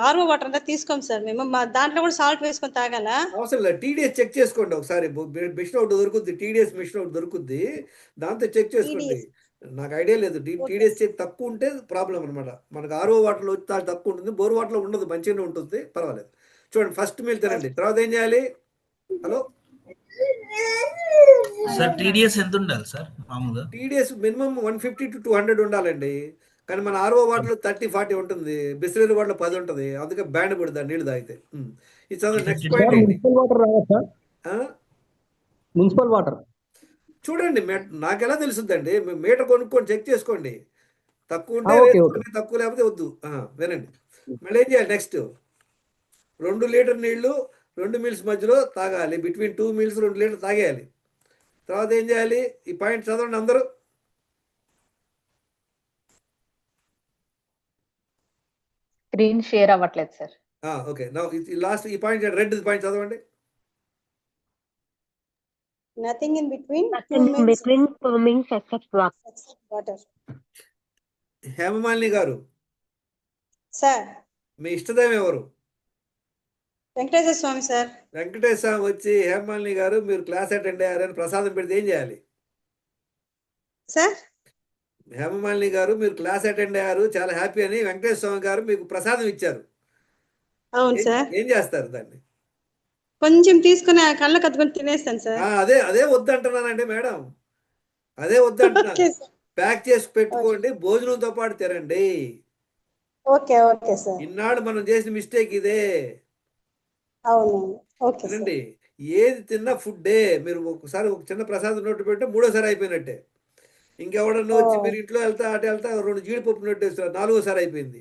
ఆర్ఓ వాటర్ అంతా తీసుకోం సార్ మేము. దాంట్లో కూడా సాల్ట్ వేసుకొని తాగాలా? అవసరం లేదు, టీడీఎస్ చెక్ చేసుకోండి ఒకసారి. మిషన్ ఒకటి దొరుకుద్ది, టీడీఎస్ మిషన్ ఒకటి దొరుకుద్ది, దాంతో చెక్ చేసుకోండి. నాకు ఐడియా లేదు, టీడీఎస్ చెక్ తక్కువ ఉంటే ప్రాబ్లం అనమాట. మనకు ఆర్ఓ వాటర్లో తక్కువ ఉంటుంది, బోర్ వాటర్లో ఉండదు, మంచిగానే ఉంటుంది, పర్వాలేదు. చూడండి, ఫస్ట్ మీల్ తినండి, తర్వాత ఏం చేయాలి? హలో సార్, టీడీఎస్ ఎంత ఉండాలి సార్ మామూలుగా? టీడీఎస్ మినిమం 150 to 200 ఉండాలండి. కానీ మన ఆర్ఓ వాటర్లో 30-40 ఉంటుంది, బిస్లరీ వాటర్లో 10 ఉంటుంది. అందుకే బ్యాండ్ పడుతుంది నీళ్ళు తాగితే. ఇది చదువు. నెక్స్ట్ పాయింట్ ఏంటి? మున్సిపల్ వాటర్ చూడండి, నాకెలా తెలుసుద్దండి? మీటర్ కొనుక్కొని చెక్ చేసుకోండి. తక్కువ ఉంటే తక్కువ, లేకపోతే వద్దు. వినండి, మళ్ళీ ఏం చేయాలి? నెక్స్ట్ 2 లీటర్ నీళ్లు 2 మీల్స్ మధ్యలో తాగాలి. బిట్వీన్ 2 మీల్స్ 2 లీటర్ తాగేయాలి. తర్వాత ఏం చేయాలి? ఈ పాయింట్ చదవండి అందరూ. స్క్రీన్ షేర్ అవ్వట్లేదు సార్. ఓకే, లాస్ట్ ఈ పాయింట్, రెడ్ పాయింట్ చదవండి. Nothing in between except water. Hemamalini garu, sir మీ ఇష్టదైవం ఎవరు? వెంకటేశ్వర స్వామి సార్. వెంకటేశ్వర స్వామి వచ్చి, హేమమాలిని గారు మీరు క్లాస్ అటెండ్ అయ్యారని ప్రసాదం పెడితే ఏం చేయాలి? సార్ హేమమాలిని గారు మీరు క్లాస్ అటెండ్ అయ్యారు, చాలా హ్యాపీ అని వెంకటేశ్వర స్వామి గారు మీకు ప్రసాదం ఇచ్చారు. అవును సార్. ఏం చేస్తారు దాన్ని? కొంచెం తీసుకుని కళ్ళకు అద్దుకొని తినేస్తాను సార్. అదే వద్దంటున్నానండి మేడం, అదే వద్దంటున్నాను. ప్యాక్ చేసి పెట్టుకోండి, భోజనంతో పాటు తినండి. Okay okay sir. ఇన్నాళ్ళు మనం చేసిన మిస్టేక్ ఇదే. అవును ఓకే తినండి, ఏది తిన్నా ఫుడ్డే. మీరు ఒకసారి ఒక చిన్న ప్రసాదం నోటు పెడితే 3ఓసారి అయిపోయినట్టే. ఇంకెవడన్నా వచ్చి మీరు ఇంట్లో వెళ్తా 2 జీడిపప్పు నోటు వేస్తారు, 4ఓసారి అయిపోయింది.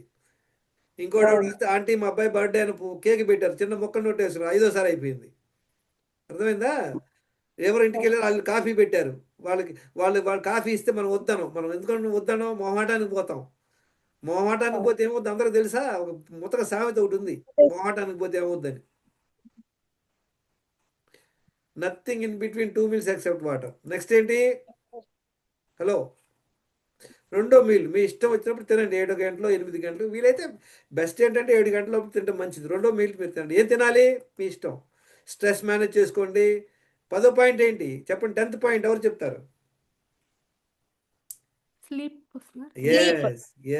ఇంకోటి వస్తే ఆంటీ మా అబ్బాయి బర్త్డే అని కేక్ పెట్టారు, చిన్న మొక్క నోటు వేస్తారు, 5ఓసారి అయిపోయింది. అర్థమైందా? ఎవరు ఇంటికి వెళ్ళారు, వాళ్ళు కాఫీ పెట్టారు, వాళ్ళు కాఫీ ఇస్తే మనం వద్దాను. మనం ఎందుకంటే వద్దానో మొహమాటానికి పోతాం. మొహమాటానికి పోతే ఏమవుద్ది అందరూ తెలుసా? ఒక ముతక సామెత ఒకటి ఉంది, మొహమాటానికి పోతే ఏమవుద్దని. Nothing in between 2 meals except water. Next ఏంటి? హలో, 2వ మీల్ మీ ఇష్టం వచ్చినప్పుడు తినండి. 7 గంటలు 8 గంటలు, వీలైతే బెస్ట్ ఏంటంటే 7 గంటల లోపు తింటే మంచిది. 2వ మీల్ మీరు తినండి. ఏం తినాలి మీ ఇష్టం, స్ట్రెస్ మేనేజ్ చేసుకోండి. 10వ పాయింట్ ఏంటి చెప్పండి? 10th పాయింట్ ఎవరు చెప్తారు? Sleep.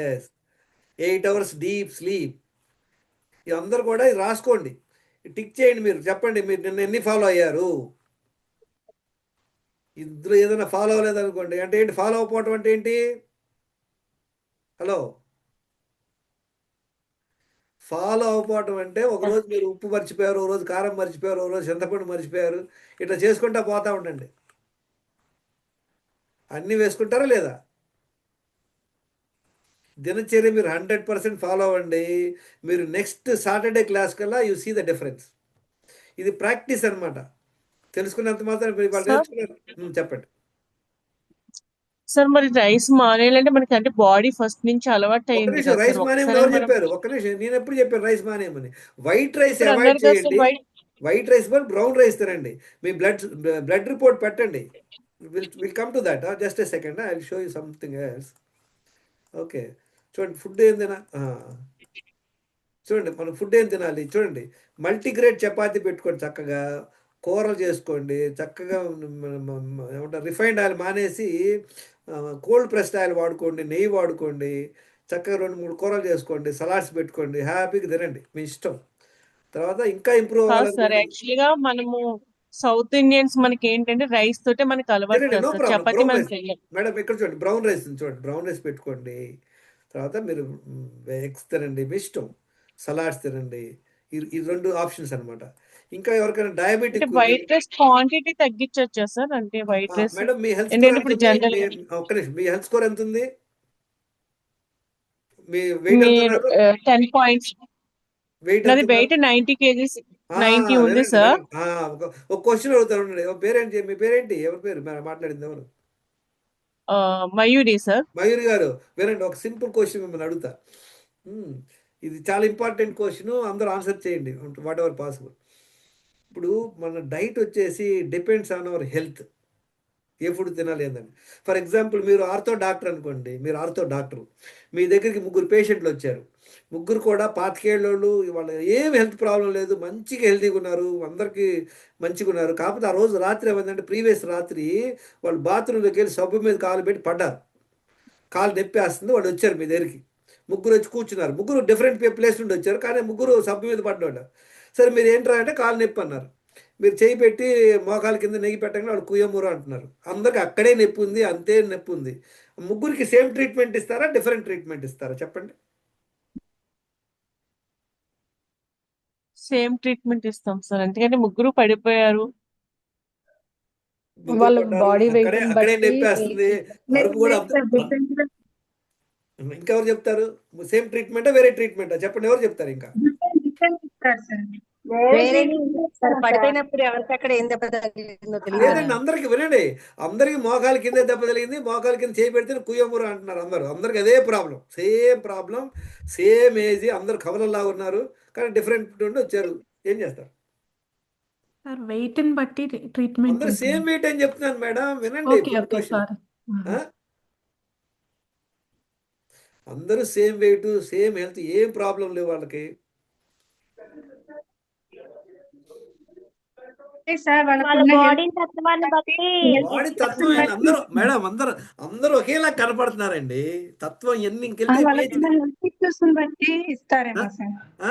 Yes 8 hours deep sleep. ఇది అందరు కూడా ఇది రాసుకోండి, టిక్ చేయండి. మీరు చెప్పండి, మీరు నిన్న ఎన్ని ఫాలో అయ్యారు? ఇందులో ఏదైనా ఫాలో అవ్వలేదనుకోండి, అంటే ఏంటి ఫాలో అవ్వకపోవటం అంటే ఏంటి? హలో, ఫాలో అవ్వకపోవటం అంటే ఒకరోజు మీరు ఉప్పు మర్చిపోయారు, ఒక రోజు కారం మర్చిపోయారు, ఒక రోజు చింతపండు మర్చిపోయారు, ఇట్లా చేసుకుంటా పోతా ఉండండి. అన్నీ వేసుకుంటారా లేదా? దినచర్య మీరు 100% ఫాలో అవ్వండి. మీరు నెక్స్ట్ సాటర్డే క్లాస్ కల్లా యూ సీ ద డిఫరెన్స్. ఇది ప్రాక్టీస్ అనమాట. తెలుసుకున్నంత మాత్రం మీరు వాళ్ళు సార్ నేర్చుకున్నారు. చెప్పండి. సార్ మరి రైస్ మానేయాలంటే మనకి అంటే బాడీ ఫస్ట్ నుంచి అలవాటు ఒక్క అయింది నిమిషం, కదా రైస్ సార్. మానేయమని ఒకసారి ఎవరు మనం చెప్పారు? ఒక్క నిమిషం, నేను ఎప్పుడు చెప్పాను రైస్ మానేయమని? వైట్ రైస్ ఇప్పుడు అవాయిడ్ అన్నారు కదా సార్ చేయండి. వైట్. వైట్ రైస్ బదులు బ్రౌన్ రైస్ తినండి. మీ బ్లడ్ రిపోర్ట్ పెట్టండి. Will come to that. Just a second, I will show you something else. Okay, చూడండి ఫుడ్ ఏం చూడండి మనం ఫుడ్ ఏం తినాలి చూడండి. మల్టీగ్రేడ్ చపాతీ పెట్టుకోండి, చక్కగా కూరలు చేసుకోండి, చక్కగా ఏమంటారు రిఫైన్డ్ ఆయిల్ మానేసి కోల్డ్ ప్రెస్డ్ ఆయిల్ వాడుకోండి, నెయ్యి వాడుకోండి, చక్కగా 2-3 కూరలు చేసుకోండి, సలాడ్స్ పెట్టుకోండి, హ్యాపీగా తినండి, మీ ఇష్టం. తర్వాత ఇంకా ఇంప్రూవ్ కాదు సార్, అవ్వాలనుకోండి యాక్చువల్గా మనము సౌత్ ఇండియన్స్ మనకి ఏంటంటే రైస్ తోటే మనకి అలవాటు తినండి, కదా no sir. Problem. Chapati brown మనం రైస్ చెయ్యం. మేడం ఇక్కడ చూడండి, బ్రౌన్ రైస్ చూడండి, బ్రౌన్ రైస్ పెట్టుకోండి. తర్వాత మీరు ఎగ్స్ తినండి, మీ ఇష్టం, సలాడ్స్ తినండి. ఈ 2 ఆప్షన్స్ అనమాట. ఇంకా ఎవరికైనా అంటే డయాబెటిక్ ఉంది వైట్ రైస్ క్వాంటిటీ తగ్గించొచ్చా సార్? అంటే వైట్ రైస్ మేడం, మీ హెల్త్ స్కోర్ ఎందుకంటే ఎంత ఇప్పుడు ఉంది? జనరల్ ఒక్క నిమిషం, మీ హెల్త్ స్కోర్ ఎంత ఉంది? మీ వెయిట్ ఎంత మీరు ఉన్నారు? 10 పాయింట్స్. వెయిట్ నాది ఎంత ఉన్నారు? వెయిట్ 90 కేజీస్ 90 ఉంది వినండి సార్. వినండి, ఒక క్వశ్చన్ అడుగుతాను ఉండండి. పేరేంటి? మీ పేరేంటి? ఎవరి పేరు మాట్లాడింది ఎవరు? మయూరి సార్. మయూరి గారు, వినండి, ఒక సింపుల్ క్వశ్చన్ మిమ్మల్ని అడుగుతా. మ్మ్. ఇది చాలా ఇంపార్టెంట్ క్వశ్చన్, అందరూ ఆన్సర్ చేయండి వాట్ ఎవర్ పాసిబుల్. ఇప్పుడు మన డైట్ వచ్చేసి depends on our health. A food తినాలి ఏందని. ఫర్ ఎగ్జాంపుల్ మీరు ఆర్థో డాక్టర్ అనుకోండి, మీరు ఆర్థో డాక్టర్, మీ దగ్గరికి 3 పేషెంట్లు వచ్చారు. 3 కూడా 25 ఏళ్ళోళ్ళు, వాళ్ళ ఏం హెల్త్ ప్రాబ్లం లేదు, మంచిగా హెల్తీగా ఉన్నారు, అందరికీ మంచిగా ఉన్నారు. కాకపోతే ఆ రోజు రాత్రి ఏమైందంటే, ప్రీవియస్ రాత్రి వాళ్ళు బాత్రూంలోకి వెళ్ళి సబ్బు మీద కాలు పెట్టి పడ్డారు, కాలు నొప్పేస్తుంది. వాళ్ళు వచ్చారు మీ దగ్గరికి, 3 వచ్చి కూర్చున్నారు. 3 డిఫరెంట్ ప్లేస్ నుండి వచ్చారు, కానీ 3 సబ్బు మీద పడ్డాడు. సరే మీరు ఏంట్రా అంటే కాలు నొప్పి అన్నారు. మీరు చేయి పెట్టి మోకాల కింద నెయ్యి పెట్టగానే వాళ్ళు కుయ్యమూర అంటున్నారు. అందరికి అక్కడే నొప్పి ఉంది, అంతే నొప్పి ఉంది. 3కి సేమ్ ట్రీట్మెంట్ ఇస్తారా, డిఫరెంట్ ట్రీట్మెంట్ ఇస్తారా? చెప్పండి. సేమ్ ట్రీట్మెంట్ ఇస్తాం సార్, ఎందుకంటే 3 పడిపోయారు. 3 వాళ్ళ పడ్డారు, బాడీ వెయిట్ అక్కడే బట్టి నొప్పేస్తుంది, కడుపు కూడా ఇంకెవరు చెప్తారు? సేమ్ ట్రీట్మెంటా వేరే ట్రీట్మెంటా? చెప్పండి, ఎవరు చెప్తారు ఇంకా? పడిపోయినప్పుడు ఎవరికక్కడ ఏం దెబ్బ తగిలిందో తెలియదు. లేదండి, అందరికి వినండి, అందరికి మోకాల కింద దెబ్బ తగిలింది, మోకాల కింద చేయి పెడితే కుయ్యమూర అంటున్నారు. అందరికి అదే problem, same problem, same age, అందరు కవలల్లా ఉన్నారు, కానీ డిఫరెంట్ నుండి వచ్చారు. ఏం చేస్తారు? సార్ వెయిట్ ని బట్టి ట్రీట్మెంట్ అందరు ఉంటుంది. సేమ్ వెయిట్ అని చెప్తున్నాను మేడం, వినండి. Okay okay sorry. అందరూ సేమ్ వెయిట్, సేమ్ హెల్త్, ఏం ప్రాబ్లం లేవు వాళ్ళకి. వాళ్ళ బాడీ తత్వాన్ని బట్టి బాడీ తత్వం అందరూ మేడం, అందరూ ఒకేలా కనపడుతున్నారండి. తత్వం ఎన్ని ఇంకెళ్తే వాళ్ళకున్న హెల్త్ ఇష్యూస్ ని బట్టి ఇస్తారేమో సార్. ఆ?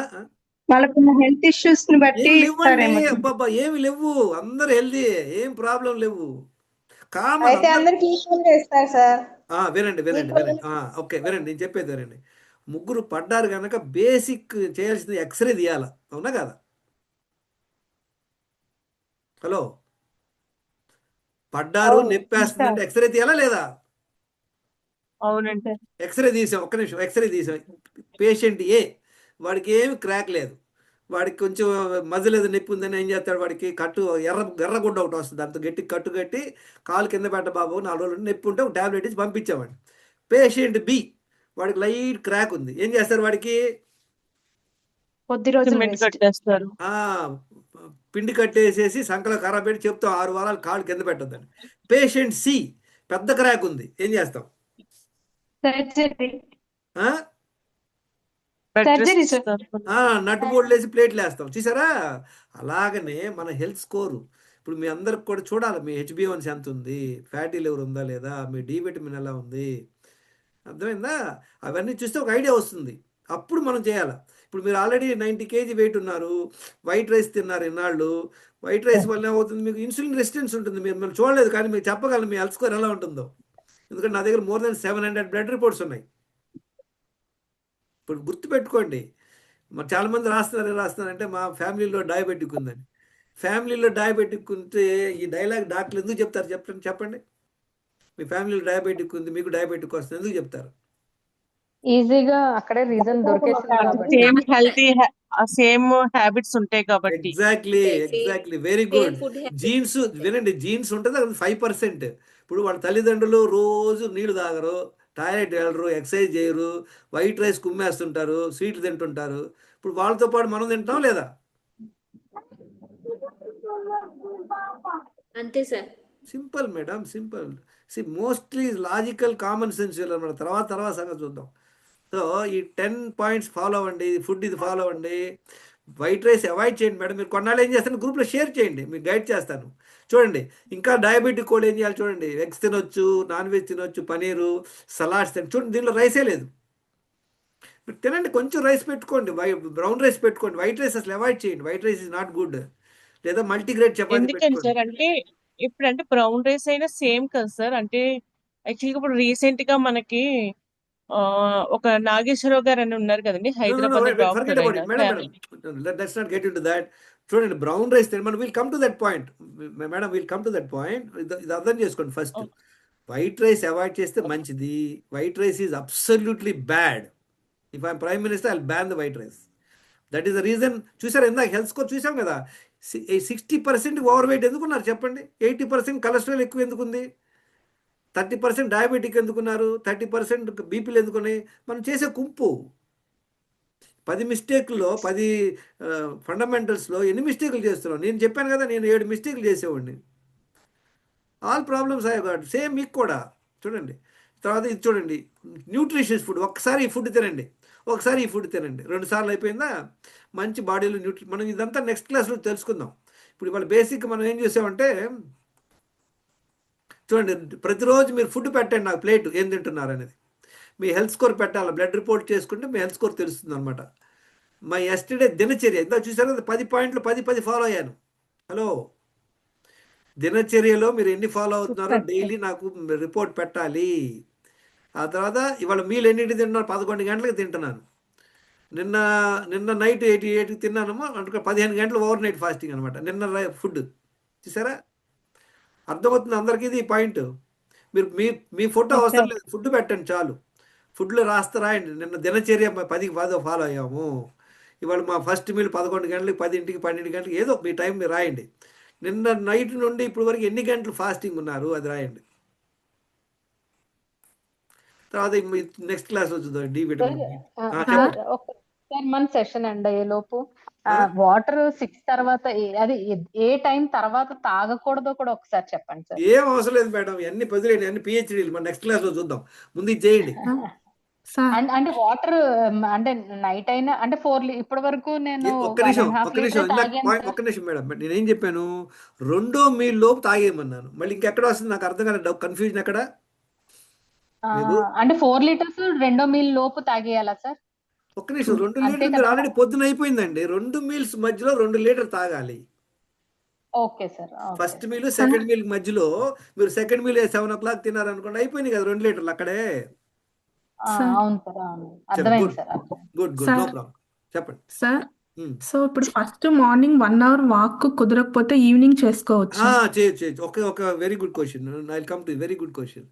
వాళ్ళకున్న హెల్త్ ఇష్యూస్ ని బట్టి ఏమి లేవండి, ఇస్తారేమో సార్. అబ్బాబ్బా ఏమి లేవు, అందరు హెల్దీ, ఏం ప్రాబ్లం లేవు. కామన్ అయితే అందరికి ఈక్వల్ గా ఇస్తారు సార్. వినండి ఓకే, వినండి, నేను చెప్పేది వినండి. 3 పడ్డారు కనుక బేసిక్ చేయాల్సింది ఎక్స్రే తీయాలా, అవునా కదా? హలో, పడ్డారు, నొప్పేస్తుందంటే ఎక్స్రే తీయాలా లేదా? అవునంటే ఎక్స్రే తీసాం, ఒక్క నిమిషం, ఎక్స్రే తీసాం. పేషెంట్ ఏ, వాడికి ఏమి క్రాక్ లేదు, వాడికి కొంచెం మజిల్ ఏదో నొప్పి ఉందని ఏం చేస్తాడు, వాడికి కట్టు ఎర్రగుడ్డ ఒకటి వస్తుంది, దాంతో గట్టి కట్టు కట్టి కాలు కింద పెట్ట బాబు, 4 రోజులు నొప్పి ఉంటే ఒక ట్యాబ్లెట్ ఇచ్చి పంపించామండి. పేషెంట్ బి, వాడికి లైట్ క్రాక్ ఉంది, ఏం చేస్తారు? వాడికి కొద్ది రోజులు సిమెంట్ rest. కట్టేస్తారు. పిండి కట్టేసేసి సంకల కర్ర పెట్టి చెప్తాం 6 వారాలు కాళ్ళు కింద పెట్టొద్దని. పేషెంట్ సి, పెద్ద క్రాక్ ఉంది, ఏం చేస్తాం? నట్టు బోర్డులు వేసి ప్లేట్లు వేస్తాం, చూసారా? అలాగనే మన హెల్త్ స్కోరు ఇప్పుడు మీ అందరికి కూడా చూడాలి. మీ HbA1c ఎంత ఉంది, ఫ్యాటీ లివర్ ఉందా లేదా, మీ డి విటమిన్ ఎలా ఉంది, అర్థమైందా? అవన్నీ చూస్తే ఒక ఐడియా వస్తుంది, అప్పుడు మనం చేయాలి. ఇప్పుడు మీరు ఆల్రెడీ 90 kg వెయిట్ ఉన్నారు, వైట్ రైస్ తిన్నారు ఇన్నాళ్ళు. వైట్ రైస్ వల్ల ఏమవుతుంది, మీకు ఇన్సులిన్ రెసిస్టెన్స్ ఉంటుంది. మీరు చూడలేదు, కానీ మీకు చెప్పగలను మీ హెల్త్ స్కోర్ ఎలా ఉంటుందో. ఎందుకంటే నా దగ్గర మోర్ దెన్ 700 బ్లడ్ రిపోర్ట్స్ ఉన్నాయి. ఇప్పుడు గుర్తుపెట్టుకోండి, మరి చాలామంది రాస్తున్నారంటే మా ఫ్యామిలీలో డయాబెటిక్ ఉందని. ఫ్యామిలీలో డయాబెటిక్ ఉంటే ఈ డైలాగ్ డాక్టర్లు ఎందుకు చెప్తారు చెప్పండి? మీ ఫ్యామిలీలో డయాబెటిక్ ఉంది, మీకు డయాబెటిక్ వస్తుంది, ఎందుకు చెప్తారు? ఈజీగా అక్కడే రీజన్ దొరికేసింది కాబట్టి సేమ్ హెల్తీ సేమ్ హ్యాబిట్స్ ఉంటాయి కాబట్టి. Exactly very good. జీన్స్ వినండి, జీన్స్ ఉంటుంది అది 5%. ఇప్పుడు వాళ్ళ తల్లిదండ్రులు రోజు నీళ్లు తాగరు, టాయిలెట్ వెళ్ళరు, ఎక్సర్సైజ్ చేయరు, వైట్ రైస్ కుమ్మేస్తుంటారు, స్వీట్లు తింటుంటారు. ఇప్పుడు వాళ్ళతో పాటు మనం తింటాం లేదా? అంతే sir. Simple madam, simple. Mostly logical common sense అనమాట. తర్వాత సంగతి చూద్దాం. సో ఈ 10 పాయింట్స్ ఫాలో అవ్వండి. ఫుడ్ ఇది ఫాలో అవ్వండి. వైట్ రైస్ అవాయిడ్ చేయండి మేడం. మీరు కొన్నాళ్ళు ఏం చేస్తాను, గ్రూప్లో షేర్ చేయండి, మీకు గైడ్ చేస్తాను. చూడండి, ఇంకా డయాబెటిక్ కూడా ఏం చేయాలి చూడండి. ఎగ్స్ తినొచ్చు, నాన్ వెజ్ తినొచ్చు, పనీరు, సలాడ్స్ తినచ్చు. చూడండి, దీనిలో రైసే లేదు. మీరు తినండి, కొంచెం రైస్ పెట్టుకోండి, బ్రౌన్ రైస్ పెట్టుకోండి. వైట్ రైస్ అసలు అవాయిడ్ చేయండి. White rice is not good. లేదా మల్టీగ్రేడ్ చపాతీ ఎందుకని పెట్టుకోండి. సార్ అంటే ఇప్పుడు అంటే బ్రౌన్ రైస్ అయినా సేమ్ కదా సార్. అంటే యాక్చువల్గా ఇప్పుడు రీసెంట్ గా మనకి ఒక నాగేశ్వరరావు గారు అని ఉన్నారు కదండి, హైదరాబాద్ లో డాక్టర్ ఫర్గెట్ అబౌట్ అయిన. It madam. Let's not get into that. చూడండి, బ్రౌన్ రైస్ తినమని will come to that point madam, will come to that point. ఇది అర్థం చేసుకోండి ఫస్ట్. వైట్ రైస్ అవాయిడ్ చేస్తే మంచిది. White rice is absolutely bad. If I'm prime minister I will ban the white rice. That is the reason. చూసారు ఇందాక హెల్త్ స్కోర్ చూసాం కదా, 60% ఓవర్ వెయిట్ ఎందుకున్నారు చెప్పండి? 80% కొలెస్ట్రాల్ ఎక్కువ ఎందుకుంది? 30% డయాబెటిక్ ఎందుకున్నారు? 30% బీపీలు ఎందుకున్నాయి? మనం చేసే కుంపు 10 మిస్టేక్లో 10 ఫండమెంటల్స్లో ఎన్ని మిస్టేకులు చేస్తున్నాం? నేను చెప్పాను కదా, నేను 7 మిస్టేకులు చేసేవాడిని. All problems I got. Same మీకు కూడా. చూడండి, తర్వాత ఇది చూడండి, న్యూట్రిషియస్ ఫుడ్. ఒకసారి ఈ ఫుడ్ తినండి, ఒకసారి ఈ ఫుడ్ తినండి, 2 సార్లు అయిపోయిందా? మంచి బాడీలో మనం ఇదంతా నెక్స్ట్ క్లాస్లో తెలుసుకుందాం. ఇప్పుడు ఇవాళ బేసిక్ మనం ఏం చేసామంటే, చూడండి, ప్రతిరోజు మీరు ఫుడ్ పెట్టండి నాకు, ప్లేట్ ఏం తింటున్నారు అనేది. మీ హెల్త్ స్కోర్ పెట్టాలి. బ్లడ్ రిపోర్ట్ చేసుకుంటే మీ హెల్త్ స్కోర్ తెలుస్తుంది అనమాట. మై ఎస్టర్డే దినచర్య ఇందా చూసారు కదా, 10 పాయింట్లు 10 ఫాలో అయ్యాను. హలో, దినచర్యలో మీరు ఎన్ని ఫాలో అవుతున్నారో డైలీ నాకు రిపోర్ట్ పెట్టాలి. ఆ తర్వాత ఇవాళ మీలు ఎన్నింటి తింటున్నారు? 11 గంటలకు తింటున్నాను. నిన్న నైట్ 8కి తిన్నానమ్మా, అంటే 15 గంటలు ఓవర్ నైట్ ఫాస్టింగ్ అనమాట. నిన్న ఫుడ్ చూసారా? అర్థమవుతుంది అందరికీ ఇది పాయింట్. మీరు మీ ఫోటో అవసరం లేదు, ఫుడ్ పెట్టండి చాలు. ఫుడ్లో రాయండి, నిన్న దినచర్య 10కి 10 ఫాలో అయ్యాము. ఇవాళ మా ఫస్ట్ మీల్ 11 గంటలకి, 10కి, 12 గంటలకి, ఏదో మీ టైం మీరు రాయండి. నిన్న నైట్ నుండి ఇప్పుడు వరకు ఎన్ని గంటలు ఫాస్టింగ్ ఉన్నారు అది రాయండి. తర్వాత నెక్స్ట్ క్లాస్ వచ్చుద్దాం డి విటమిన్. మన సెషన్ అండి అయ్యే లోపు వాటర్ 6 తర్వాత అది ఏ టైం తర్వాత తాగకూడదో కూడా ఒకసారి చెప్పండి సార్. ఏం అవసరం లేదు మేడం, అన్ని పదిలేండి, అన్ని పిహెచ్డీలు. మన నెక్స్ట్ క్లాస్ లో చూద్దాం, ముందు ఇది చేయండి. అంటే వాటర్ అంటే నైట్ అయినా అంటే 4 ఇప్పటి వరకు నేను ఒక్క నిమిషం మేడం, నేనేం చెప్పాను? 2వ మీల్ లోపు తాగేయమన్నాను. మళ్ళీ ఇంకెక్కడ వస్తుంది నాకు అర్థం కాదు, కన్ఫ్యూజన్ ఎక్కడ? అంటే 4 లీటర్స్ 2వ మీల్ లోపు తాగేయాలా సార్? ఒక్క నిమిషం, 2 లీటర్లు మీరు ఆల్రెడీ పొద్దున అయిపోయిందండి. 2 మీల్స్ మధ్యలో 2 లీటర్ తాగాలి. Okay sir. First meal second meal మధ్యలో మీరు సెకండ్ మీల్ 7 o'clock తిన్నారనుకోండి, అయిపోయింది కదా 2 లీటర్లు అక్కడే. అవును సార్, అర్థమైంది సార్. గుడ్ నో ప్రాబ్లం, చెప్పండి సార్. సో ఇప్పుడు ఫస్ట్ మార్నింగ్ 1 hour వాక్ కుదరకపోతే ఈవినింగ్ చేసుకోవచ్చు. చేయొచ్చు. ఒక very good question. I will come to very good question.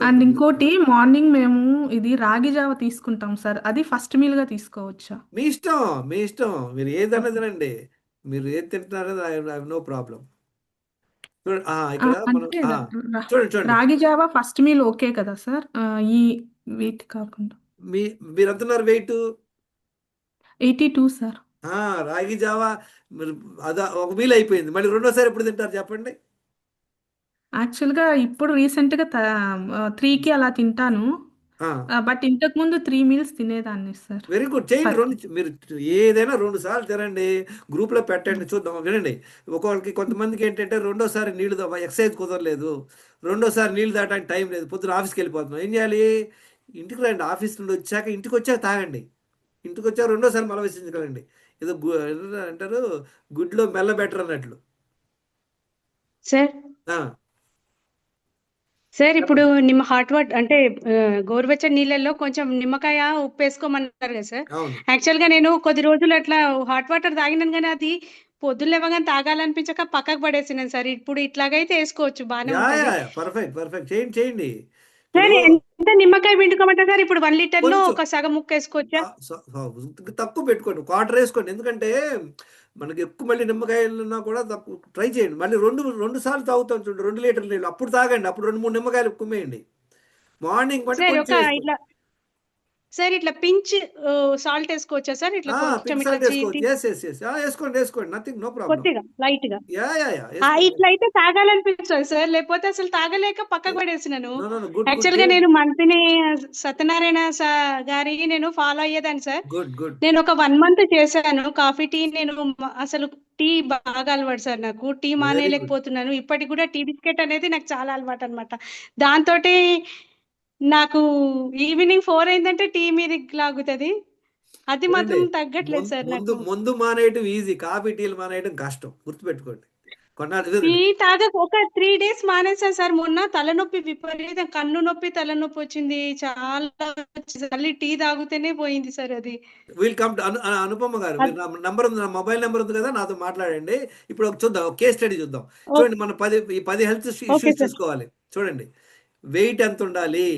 And ఇంకోటి, మార్నింగ్ మేము ఇది రాగి జావ తీసుకుంటాం సార్, అది ఫస్ట్ మీల్ గా తీసుకోవచ్చా? మీ ఇష్టం. మీరు ఏదన్నా తినండి, మీరు ఏది తింటున్నారో ఐ హావ్ నో ప్రాబ్లం. చూడండి, రాగి జావ ఫస్ట్ మీల్ ఓకే కదా సార్? ఈ వెయిట్ కాకుండా మీరు అంటున్నారు వెయిట్ 82 సార్. రాగి జావా మీరు అదా ఒక మీల్ అయిపోయింది, మళ్ళీ రెండోసారి ఎప్పుడు తింటారు చెప్పండి? యాక్చువల్గా ఇప్పుడు రీసెంట్ గా 3కి అలా తింటాను, బట్ ఇంతకు ముందు 3 మీల్స్ తినేదాన్ని సార్. వెరీ గుడ్, చేయండి. మీరు ఏదైనా 2 సార్లు తినండి, గ్రూప్లో పెట్టండి, చూద్దాం. వినండి, ఒకళ్ళకి కొంతమందికి ఏంటంటే రెండోసారి నీళ్లు ఎక్సర్సైజ్ కుదరలేదు, రెండోసారి నీళ్లు దాటానికి టైం లేదు, పొద్దున ఆఫీస్కి వెళ్ళిపోతున్నాం. ఏం చేయాలి? ఇంటికి రండి, ఆఫీస్ నుండి వచ్చాక ఇంటికి వచ్చాక తాగండి. ఇంటికి వచ్చాక రెండోసారి మల వేసించగలండి. ఏదో అంటారు గుడ్లో మెల్ల బెటర్ అన్నట్లు. సార్ ఇప్పుడు హాట్ వాటర్ అంటే గోరువెచ్చని నీళ్ళల్లో కొంచెం నిమ్మకాయ ఉప్పు వేసుకోమన్నారు కదా సార్. యాక్చువల్ గా నేను కొద్ది రోజులు అట్లా హాట్ వాటర్ తాగినాను, కానీ అది పొద్దున్న లేవగానే తాగాలనిపించక పక్కకు పడేసినాను సార్. ఇప్పుడు ఇట్లాగైతే వేసుకోవచ్చు, బాగానే యా ఉంటది. యా పర్ఫెక్ట్ పర్ఫెక్ట్ చేయండి. సార్ ఇప్పుడు ఎంత నిమ్మకాయ పిండుకోమంటారు సార్? ఇప్పుడు 1 లీటర్లో కొంచెం ఒక సగం ముక్క వేసుకోవచ్చా? తక్కువ పెట్టుకోండి, క్వార్టర్ వేసుకోండి. ఎందుకంటే మనకి ఎక్కువ మళ్ళీ నిమ్మకాయలు ఉన్నా కూడా తక్కువ ట్రై చేయండి. మళ్ళీ రెండు సార్లు తాగుతాం చూడండి, 2 లీటర్ల నీళ్ళు అప్పుడు తాగండి. అప్పుడు 2-3 నిమ్మకాయలు కుమ్మేయండి. మార్నింగ్ బట్టి సార్ కొంచెం ఒక వేసుకోండి. ఇట్లా సార్ ఇట్లా పించ్ సాల్ట్ వేసుకోవచ్చా సార్? ఇట్లా కొంచెం పింక్ ఇట్లా సాల్ట్ వేసుకోవచ్చు. వేసుకోండి నథింగ్, నో ప్రాబ్లం. కొద్దిగా లైట్ గా. యా వేసుకోండి. ఇట్లా అయితే తాగాలనిపించదు సార్, లేకపోతే అసలు తాగలేక పక్కకు పడేసినాను. నో గుడ్ యాక్చువల్ గా నేను మంత్రిని సత్యనారాయణ గారి నేను ఫాలో అయ్యేదాన్ని సార్. గుడ్ నేను ఒక 1 మంత్ చేశాను కాఫీ టీ. నేను అసలు టీ బాగా అలవాటు సార్, నాకు టీ వెరీ గుడ్. మానేయలేకపోతున్నాను. ఇప్పటికి కూడా టీ బిస్కెట్ అనేది నాకు చాలా అలవాటు అనమాట. దాంతో నాకు ఈవినింగ్ 4 అయిందంటే టీ మీద లాగుతుంది. అది మాత్రం చూడండి, తగ్గట్లేదు సార్ నాకు. ముందు మానేయటం ఈజీ, కాఫీ టీలు మానేయటం కష్టం, గుర్తుపెట్టుకోండి. టీ తాగక ఒక 3 డేస్ మానేసాను సార్. మొన్న తలనొప్పి విపరీతం, కన్ను నొప్పి, తలనొప్పి వచ్చింది చాలా. మళ్ళీ టీ తాగితేనే పోయింది సార్ అది. విల్ కమ్ టు అనుపమ గారు, మీరు నా నంబర్ ఉంది, నా మొబైల్ నెంబర్ ఉంది కదా, నాతో మాట్లాడండి. ఇప్పుడు చూద్దాం, కేస్ స్టడీ చూద్దాం. చూడండి, మన 10 హెల్త్ ఇష్యూస్ చూసుకోవాలి. చూడండి, వెయిట్ ఎంత ఉండాలి,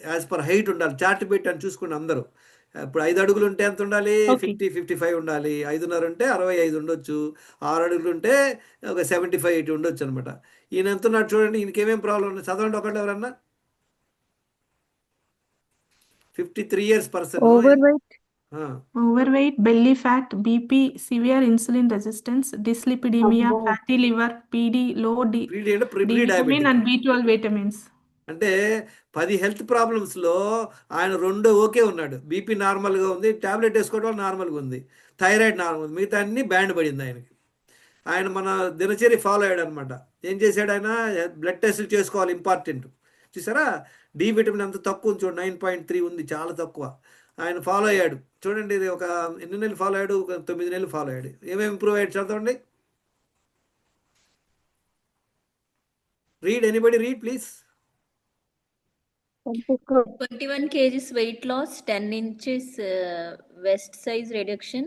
యాజ్ పర్ హైట్ ఉండాలి, చార్ట్ పెట్టి అని చూసుకోండి అందరూ. ఇప్పుడు 5 అడుగులు ఉంటే ఎంత ఉండాలి? 50-55 ఉండాలి. 5.5 ఉంటే 65 ఉండొచ్చు. 6 అడుగులు ఉంటే ఒక 75-80 ఉండొచ్చు అనమాట. ఈయన ఎంత ఉన్నాడు చూడండి, ఈయనకి ఏమేమి ప్రాబ్లం ఉన్నాయి చదవండి ఒకళ్ళు ఎవరన్నా. 53 years person. overweight, belly fat, BP, severe insulin resistance, dyslipidemia, fatty liver, PD, low D vitamin and B12 vitamins. అంటే 10 హెల్త్ ప్రాబ్లమ్స్లో ఆయన 2 ఓకే ఉన్నాడు. బీపీ నార్మల్గా ఉంది, ట్యాబ్లెట్ వేసుకోవడం వల్ల నార్మల్గా ఉంది, థైరాయిడ్ నార్మల్ ఉంది, మిగతా అన్ని బ్యాండ్ పడింది ఆయనకి. ఆయన మన దినచర్య ఫాలో అయ్యాడు అనమాట. ఏం చేశాడు ఆయన? బ్లడ్ టెస్టులు చేసుకోవాలి, ఇంపార్టెంట్. చూసారా, డి విటమిన్ అంత తక్కువ ఉంది చూడండి, 9.3 ఉంది, చాలా తక్కువ. ఆయన ఫాలో అయ్యాడు. చూడండి, ఇది ఒక ఎన్ని నెలలు ఫాలో అయ్యాడు? ఒక 9 నెలలు ఫాలో అయ్యాడు. ఏమేమి ఇంప్రూవ్ అయ్యాడు చదవండి. Anybody read please. 21 kgs weight loss, 10 inches waist size reduction,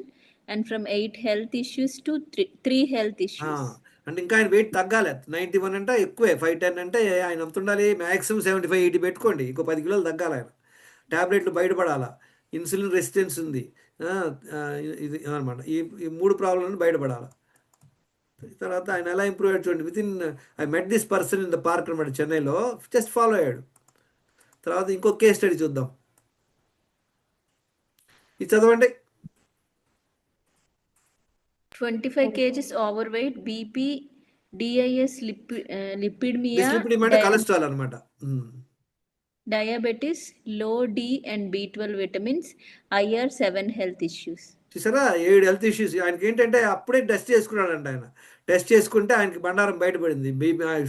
and from 8 health issues to 3 health issues. అంటే ఇంకా ఆయన వెయిట్ తగ్గాలి. 91 అంటే ఎక్కువే, 510 అంటే ఆయన ఎంత ఉండాలి? మ్యాక్సిమం 75-80 పెట్టుకోండి. ఇంకో 10 కిలోలు తగ్గాలి ఆయన. ట్యాబ్లెట్లు బయటపడాలా, ఇన్సులిన్ రెసిస్టెన్స్ ఉంది, ఇది అనమాట. ఈ 3 ప్రాబ్లమ్ బయటపడాలి. తర్వాత ఆయన ఎలా ఇంప్రూవ్ అయ్యాడు చూడండి. With in I met this person in the park అనమాట, చెన్నైలో. జస్ట్ ఫాలో అయ్యాడు. తర్వాత ఇంకో కేస్ స్టడీ చూద్దాం. ఇది చదవండి. 25 kgs overweight, BP, DIS, lipidemia, అంటే కొలెస్ట్రాల్ అనమాట, diabetes, low D and B12 vitamins, IR, 7 health issues. చూసారా, 7 హెల్త్ ఇష్యూస్. ఆయనకి ఏంటంటే అప్పుడే టెస్ట్ చేసుకున్నాడంట. ఆయన టెస్ట్ చేసుకుంటే ఆయనకి బండారం బయటపడింది.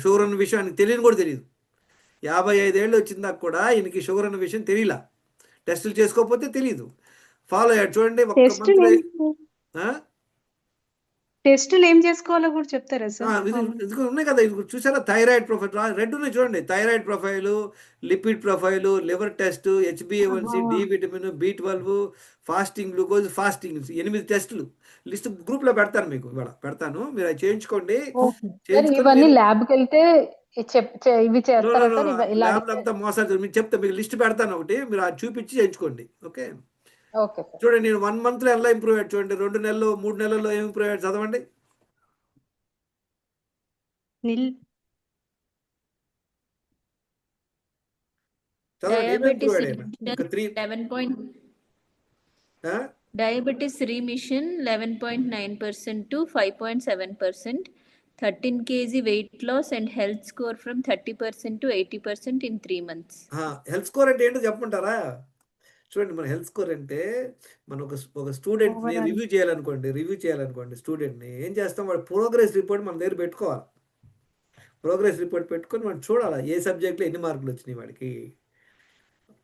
షుగర్ అన్న విషయం ఆయనకి తెలియని కూడా తెలియదు. 55 ఏళ్ళు వచ్చిందాక కూడా ఈయనకి షుగర్ అన్న విషయం తెలియలా. టెస్టులు చేసుకోకపోతే తెలియదు. ఫాలో అయ్యాడు చూడండి. టెస్టులు ఏం చేసుకోవాలో కూడా చెప్తారా సార్? ఉన్నాయి కదా, ఇది చూసారా, థైరాయిడ్ ప్రొఫైల్ రెడ్ ఉన్నాయి చూడండి. Thyroid profile, lipid profile, liver test, HbA1c, D vitamin, B12, fasting glucose, fasting, 8 టెస్టులు లిస్ట్ గ్రూప్లో పెడతాను, మీకు ఇవాళ పెడతాను, మీరు అది చేయించుకోండి. ఇవన్నీ ల్యాబ్కి వెళ్తే ఇవి చేస్తారా సార్? ల్యాబ్ అంతా మోసాలు. మీకు చెప్తా, మీకు లిస్ట్ పెడతాను ఒకటి, మీరు అది చూపించి చేయించుకోండి. ఓకే చూడండి, నేను 1 మంత్లో ఎలా ఇంప్రూవ్ అయ్యాడు చూడండి. 2 నెలలు 3 నెలల్లో ఏం ఇంప్రూవ్ అయ్యాడు చదవండి. Diabetes remission 11.9% to 5.7%, 13 kg weight loss and health score from 30% to 80% in 3 months. Health score అంటే ఏంటో చెప్పమంటారా? చూడండి, మన హెల్త్ స్కోర్ అంటే మనం ఒక స్టూడెంట్ని రివ్యూ చేయాలనుకోండి. స్టూడెంట్ని ఏం చేస్తాం, వాడు ప్రోగ్రెస్ రిపోర్ట్ మన దగ్గర పెట్టుకోవాలి. ప్రోగ్రెస్ రిపోర్ట్ పెట్టుకొని మనం చూడాలి ఏ సబ్జెక్ట్లో ఎన్ని మార్కులు వచ్చినాయి, వాడికి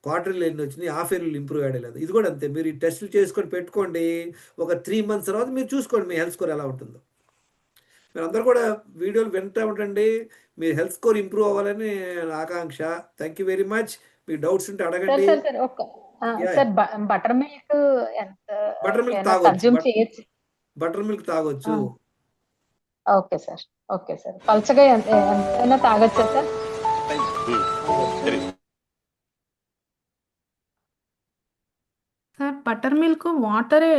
క్వార్టర్లు ఎన్ని వచ్చినాయి, హాఫ్ ఇయర్లు ఇంప్రూవ్ అయ్యే లేదు. ఇది కూడా అంతే, మీరు ఈ టెస్టులు చేసుకొని పెట్టుకోండి. ఒక 3 months తర్వాత మీరు చూసుకోండి మీ హెల్త్ స్కోర్ ఎలా ఉంటుందో. మీరు అందరూ కూడా వీడియోలు వింటూ ఉండండి. మీ హెల్త్ స్కోర్ ఇంప్రూవ్ అవ్వాలని ఆకాంక్ష. Thank you very much. మీకు డౌట్స్ ఉంటే అడగండి. బటర్ మిల్క్ బటర్ మిల్క్ తాగొచ్చు. Okay sir. Okay sir. పల్చగా ఎంతైనా తాగొచ్చా సార్? సార్ బటర్ మిల్క్ వాటరే,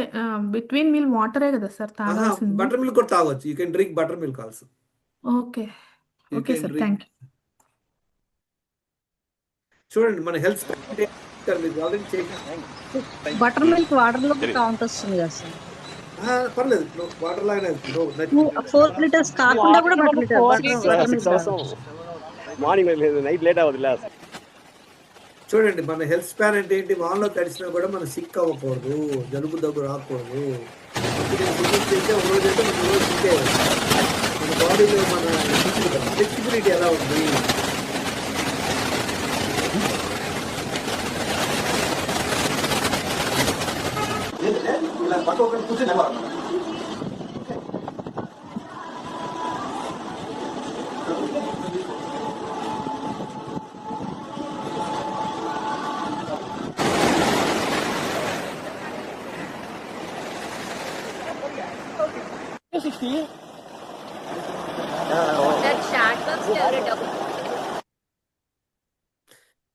బిట్వీన్ మీల్ వాటరే కదా సార్ తాగాల్సింది? బటర్ మిల్క్ కూడా తాగొచ్చు. You can drink buttermilk also. Okay. You okay can sir. Drink. Thank you. చూడండి మన హెల్త్ మీకు ఆల్రెడీ బటర్ మిల్క్ వాటర్ లో కౌంట్ వస్తుంది కదా సార్? పర్లేదు, వాటర్ లాగానే 4 లీటర్స్ కాకుండా కూడా బటర్ మిల్క్ మార్నింగ్ లేదు, నైట్ లేట్ అవుతుంది. చూడండి మన హెల్త్ స్పాన్ అంటే ఏంటి, వాన్లో తడిసినా కూడా మనం సిక్ అవ్వకూడదు, జలుబు దగ్గు రాకూడదు. చేస్తే ఒక రోజు అయితే మన రోజు సిక్ అయ్యాలి. మన బాడీలో మన ఫ్లెక్సిబిలిటీ ఎలా ఉంది. ఇలా పక్క ఒకటి కూర్చొని చాట్ బాక్స్ ఎవరు డబ్బులు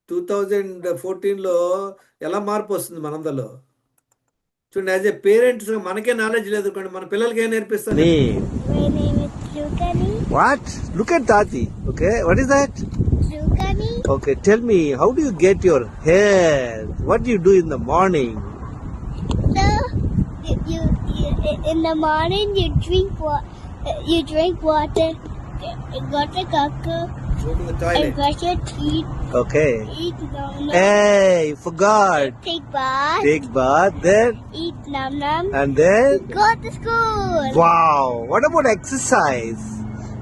2014లో ఎలా మార్పు వస్తుంది మనందరిలో. చూడండి, యాజ్ ఏ పేరెంట్స్ మనకే నాలెడ్జ్ లేదు కానీ మన పిల్లలకి ఏం నేర్పిస్తాను. My name is Drukani. What? Look at Tati. Okay, what is that? Drukani. Okay, tell me, how do you get your hair? What do you do in the morning? So you in the morning you drink water, go to cuckoo, Go to the and toilet. brush your teeth. Okay. Eat num num. Hey, you forgot. Take bath. Take bath, then Eat num num. and then. Go to school. Wow. What about exercise?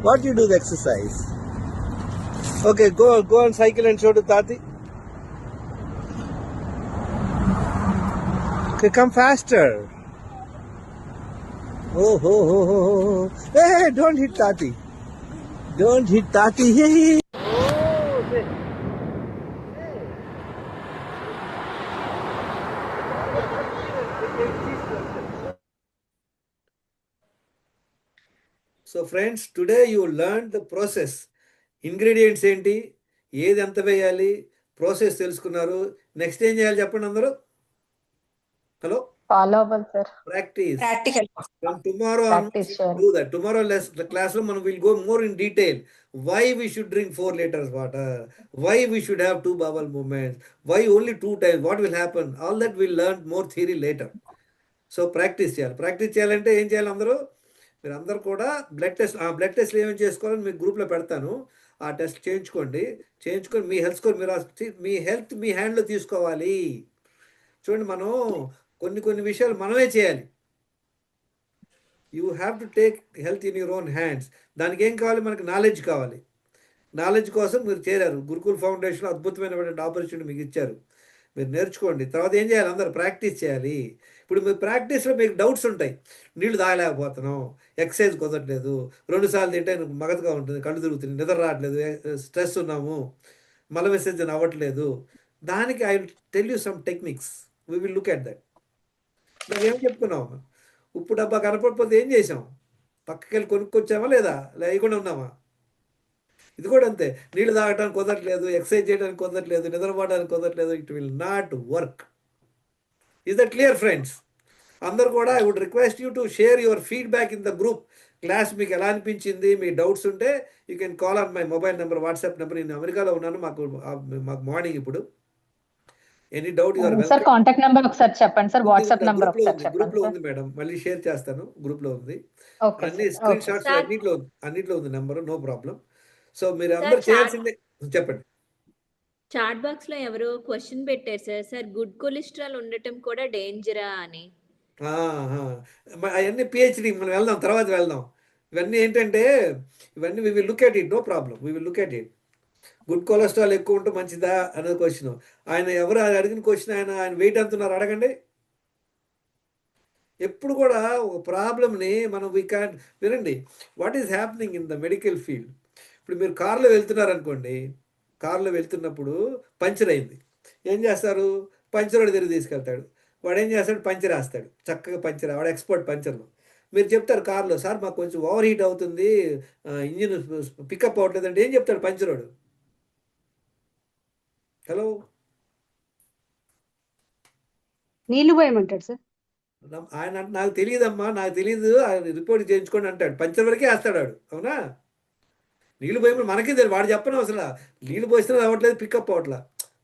What do you do the exercise? Okay, go on cycle and show to Tati. Okay, come faster. Oh, ho, ho, ho, ho. Hey, don't hit Tati. Don't hit Tati. Hey. So friends, today you learned the process. Ingredients ఏంటి, ఏది ఎంత వేయాలి, ప్రాసెస్ తెలుసుకున్నారు. నెక్స్ట్ ఏం చేయాలి చెప్పండి అందరూ. హలో, ఫాలో అవ్వాలి sir. Practice. Practical. From tomorrow Practice onwards, చేయాలి. do that. Tomorrow class lo మనం will go more in detail. Why we should drink 4 liters water, why we should have 2 bowel movements, why only 2 times, what will happen, all that we'll learn more theory later. So practice చేయాలి. ప్రాక్టీస్ చేయాలంటే ఏం చేయాలి అందరూ, మీరు అందరూ కూడా బ్లడ్ టెస్ట్లు ఏమేమి చేసుకోవాలని మీకు గ్రూప్లో పెడతాను. ఆ టెస్ట్ చేయించుకొని మీ హెల్త్ స్కోర్ మీరు మీ హెల్త్ మీ హ్యాండ్లో తీసుకోవాలి. చూడండి, మనం కొన్ని విషయాలు మనమే చేయాలి. You have to take health in your own hands. దానికి ఏం కావాలి, మనకు నాలెడ్జ్ కావాలి. నాలెడ్జ్ కోసం మీరు చేరారు. గురుకుల్ ఫౌండేషన్ అద్భుతమైనటువంటి ఆపర్చునిటీ మీకు ఇచ్చారు. మీరు నేర్చుకోండి. తర్వాత ఏం చేయాలి, అందరూ ప్రాక్టీస్ చేయాలి. ఇప్పుడు మీ ప్రాక్టీస్లో మీకు డౌట్స్ ఉంటాయి. నీళ్లు తాగలేకపోతున్నాం, ఎక్సర్సైజ్ కుదరట్లేదు, 2 సార్లు తింటే మగతగా ఉంటుంది, కళ్ళు తిరుగుతుంది, నిద్ర రావట్లేదు, స్ట్రెస్ ఉన్నాము, మల విసర్జన అవ్వట్లేదు. దానికి I tell you some techniques. We will look at that. మేము ఏం చెప్పుకున్నాం, ఉప్పు డబ్బా కనపడిపోతే ఏం చేసాం, పక్కకి వెళ్ళి కొనుక్కొచ్చామా లేదా, లేకుండా ఉన్నామా. ఇది కూడా అంతే. నీళ్ళు తాగడానికి కుదరట్లేదు, ఎక్సర్సైజ్ చేయడానికి కుదరట్లేదు, నిద్రపోవడానికి కుదరట్లేదు. It will not work. Is that clear, friends? అందరు కూడా I would request you to share your feedback in the group. Class మీకు ఎలా అనిపించింది, మీ డౌట్స్ ఉంటే you can call on my mobile number, WhatsApp number. నేను అమెరికాలో ఉన్నాను, మాకు మార్నింగ్ ఇప్పుడు. Any doubt your sir welcome. Contact number ఒకసారి చెప్పండి సార్. వాట్సాప్ నెంబర్ ఒకసారి చెప్పండి గ్రూప్లో సార్. ఉంది మేడం, మళ్ళీ షేర్ చేస్తాను. గ్రూప్లో ఉంది, ఓకే అన్ని sir. Screen okay shots sir. అన్నిట్లో ఉంది నెంబర్, నో ప్రాబ్లం. సో మీరు సార్, అందరు చేయాల్సిందే. చెప్పండి. చాట్ బాక్స్ లో ఎవరో క్వశ్చన్ పెట్టారు సార్, సార్ గుడ్ కొలెస్ట్రాల్ ఉండటం కూడా డేంజరా అని. అవన్నీ పిహెచ్డి మనం వెళ్దాం, తర్వాత వెళ్దాం. ఇవన్నీ ఏంటంటే ఇవన్నీ we will look at it, no problem, we will look at it. Good cholesterol ఎక్కువ ఉంటే మంచిదా అనేది క్వశ్చన్. ఆయన ఎవరు అడిగిన క్వశ్చన్, ఆయన వెయిట్ ఎంత ఉన్నారు అడగండి. ఎప్పుడు కూడా ఒక ప్రాబ్లమ్ని మనం వినండి, what is happening in the medical field. ఇప్పుడు మీరు కారులో వెళ్తున్నారు అనుకోండి, కారులో వెళ్తున్నప్పుడు పంచర్ అయింది. ఏం చేస్తారు, పంచర్ వాడు తిరిగి తీసుకెళ్తాడు. వాడు ఏం చేస్తాడు, పంచర్ వేస్తాడు. చక్కగా పంచర్, వాడు ఎక్స్పర్ట్ పంచర్లో. మీరు చెప్తారు కార్లో, సార్ మాకు కొంచెం ఓవర్ హీట్ అవుతుంది, ఇంజిన్ పికప్ అవ్వట్లేదు అంటే ఏం చెప్తాడు పంచరోడు? హలో, నీళ్లు పోయమంటాడు సార్. ఆయన నాకు తెలియదమ్మా, నాకు తెలియదు, రిపోర్ట్ చేయించుకోండి అంటాడు. పంచర్ వరకే వేస్తాడు వాడు, అవునా? నీళ్ళు పోయి మనకే తెలియదు, వాడు చెప్పను అసలు నీళ్ళు పోయిస్తున్నా అవ్వట్లేదు, పికప్ అవ్వట్లా.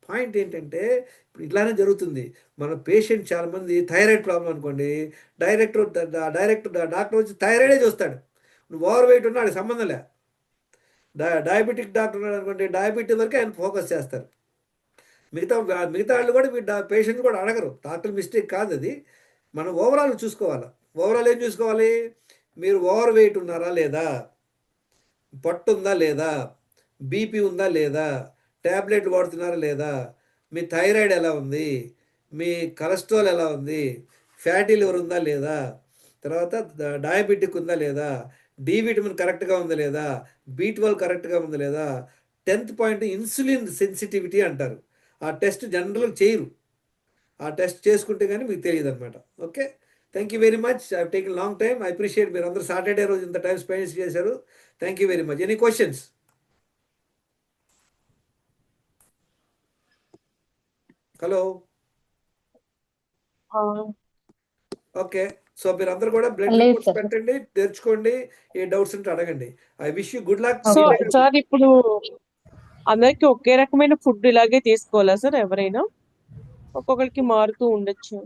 పాయింట్ ఏంటంటే ఇప్పుడు ఇట్లానే జరుగుతుంది. మన పేషెంట్ చాలామంది థైరాయిడ్ ప్రాబ్లం అనుకోండి, డాక్టర్ వచ్చి థైరాయిడే చూస్తాడు. నువ్వు ఓవర్ వెయిట్ ఉన్నాడు సంబంధం లే. డయాబెటిక్ డాక్టర్ ఉన్నాడు అనుకోండి, డయాబెటిక్ వరకు ఆయన ఫోకస్ చేస్తారు. మిగతా వాళ్ళు కూడా పేషెంట్ కూడా అడగరు. డాక్టర్ మిస్టేక్ కాదు అది, మనం ఓవరాల్ చూసుకోవాలి. ఓవరాల్ ఏం చూసుకోవాలి? మీరు ఓవర్ వెయిట్ ఉన్నారా లేదా, పొట్టు ఉందా లేదా, బీపీ ఉందా లేదా, ట్యాబ్లెట్లు వాడుతున్నారా లేదా, మీ థైరాయిడ్ ఎలా ఉంది, మీ కొలెస్ట్రాల్ ఎలా ఉంది, ఫ్యాటీ లివర్ ఉందా లేదా, తర్వాత డయాబెటిక్ ఉందా లేదా, డి విటమిన్ కరెక్ట్గా ఉందా లేదా, B12 కరెక్ట్గా ఉందా లేదా. 10th పాయింట్ ఇన్సులిన్ సెన్సిటివిటీ అంటారు. ఆ టెస్ట్ జనరల్గా చేయరు, ఆ టెస్ట్ చేసుకుంటే కానీ మీకు తెలియదు అనమాట. Okay, thank you very much. I take long time. I appreciate మీరు అందరూ సాటర్డే రోజు ఇంత టైం స్పెండ్ చేశారు. Thank you very much. Any questions? Hello, okay. So మీరు అందరూ కూడా బ్లడ్ లేదు రిపోర్ట్స్ సార్. పెట్టండి, తెరుచుకోండి, ఏ డౌట్స్ ఉంటే అడగండి. I wish you good luck. So sir ఇప్పుడు అందరికి ఒకే రకమైన ఫుడ్ ఇలాగే తీసుకోవాలా సార్? ఎవరైనా ఒక్కొక్కరికి మారుతూ ఉండొచ్చు.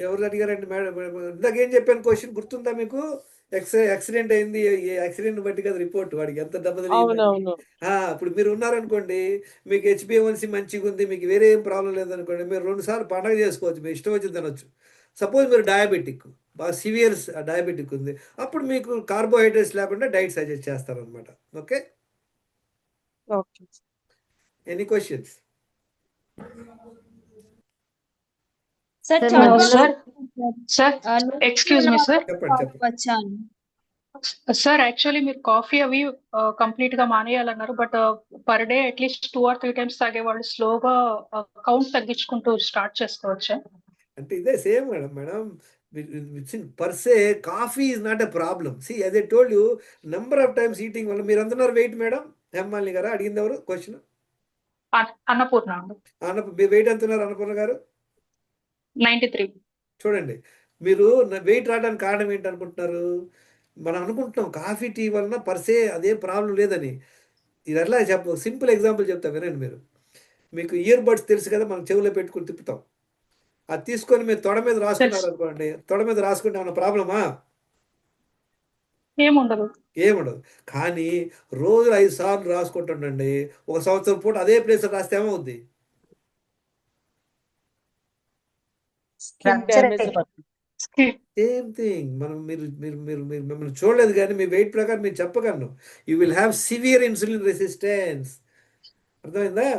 ఎవరు అడిగారండి మేడం? ఇందాక ఏం చెప్పాను క్వశ్చన్ గుర్తుందా మీకు? యాక్సిడెంట్ అయింది, యాక్సిడెంట్ బట్టి కదా రిపోర్ట్, వాడికి ఎంత దెబ్బ తగిలిందని. అవునవును. ఇప్పుడు మీరు ఉన్నారనుకోండి, మీకు HbA1c మంచిగా ఉంది, మీకు వేరే ఏం ప్రాబ్లం లేదనుకోండి, మీరు 2 సార్లు పండగ చేసుకోవచ్చు, మీ ఇష్టం వచ్చింది తినొచ్చు. సపోజ్ మీరు డయాబెటిక్, బాగా సివియర్ డయాబెటిక్ ఉంది, అప్పుడు మీకు కార్బోహైడ్రేట్స్ లేకుండా డైట్ సజెస్ట్ చేస్తారనమాట. Okay, okay. Any questions? Sir sir చాలా sir sir excuse me sir. చెప్పండి. వచ్చాను. సార్ యాక్చువల్లీ మీరు కాఫీ అవి కంప్లీట్ గా మానేయాలన్నారు, but per day at least 2 or 3 times తాగేవాళ్ళు స్లోగా కౌంట్ తగ్గించుకుంటూ స్టార్ట్ చేసుకోవచ్చా? అంటే ఇదే same madam. Per se coffee is not a problem. C as I told you, number of times eating వల్ల మీరు అందన్నారు వెయిట్ మేడం. హేమాలిని గారా అడిగింది ఎవరు క్వశ్చన్? అన్నపూర్ణ మీ వెయిట్ ఎంత ఉన్నారు అన్నపూర్ణ గారు? 93. చూడండి, మీరు వెయిట్ రావడానికి కారణం ఏంటి అనుకుంటున్నారు? మనం అనుకుంటున్నాం కాఫీ టీ వలన పర్సే అదే ప్రాబ్లం లేదని. ఇది ఎలా సింపుల్ ఎగ్జాంపుల్ చెప్తా వినండి. మీరు, మీకు ఇయర్ బడ్స్ తెలుసు కదా, మనం చెవులో పెట్టుకుని తిప్పుతాం. అది తీసుకొని మీరు తొడ మీద రాసుకున్నారు అనుకోండి, తొడ మీద రాసుకుంటే ఏమన్నా ప్రాబ్లమా? ఏముండదు. కానీ రోజు 5 సార్లు రాసుకుంటుండండి, 1 సంవత్సరం పూట అదే ప్లేస్ రాస్తే ఏమవుద్ది? Same thing. మీరు మిమ్మల్ని చూడలేదు కానీ మీ వెయిట్ ప్రకారం మీరు చెప్పగలను, you will have severe insulin resistance. అర్థమైందా?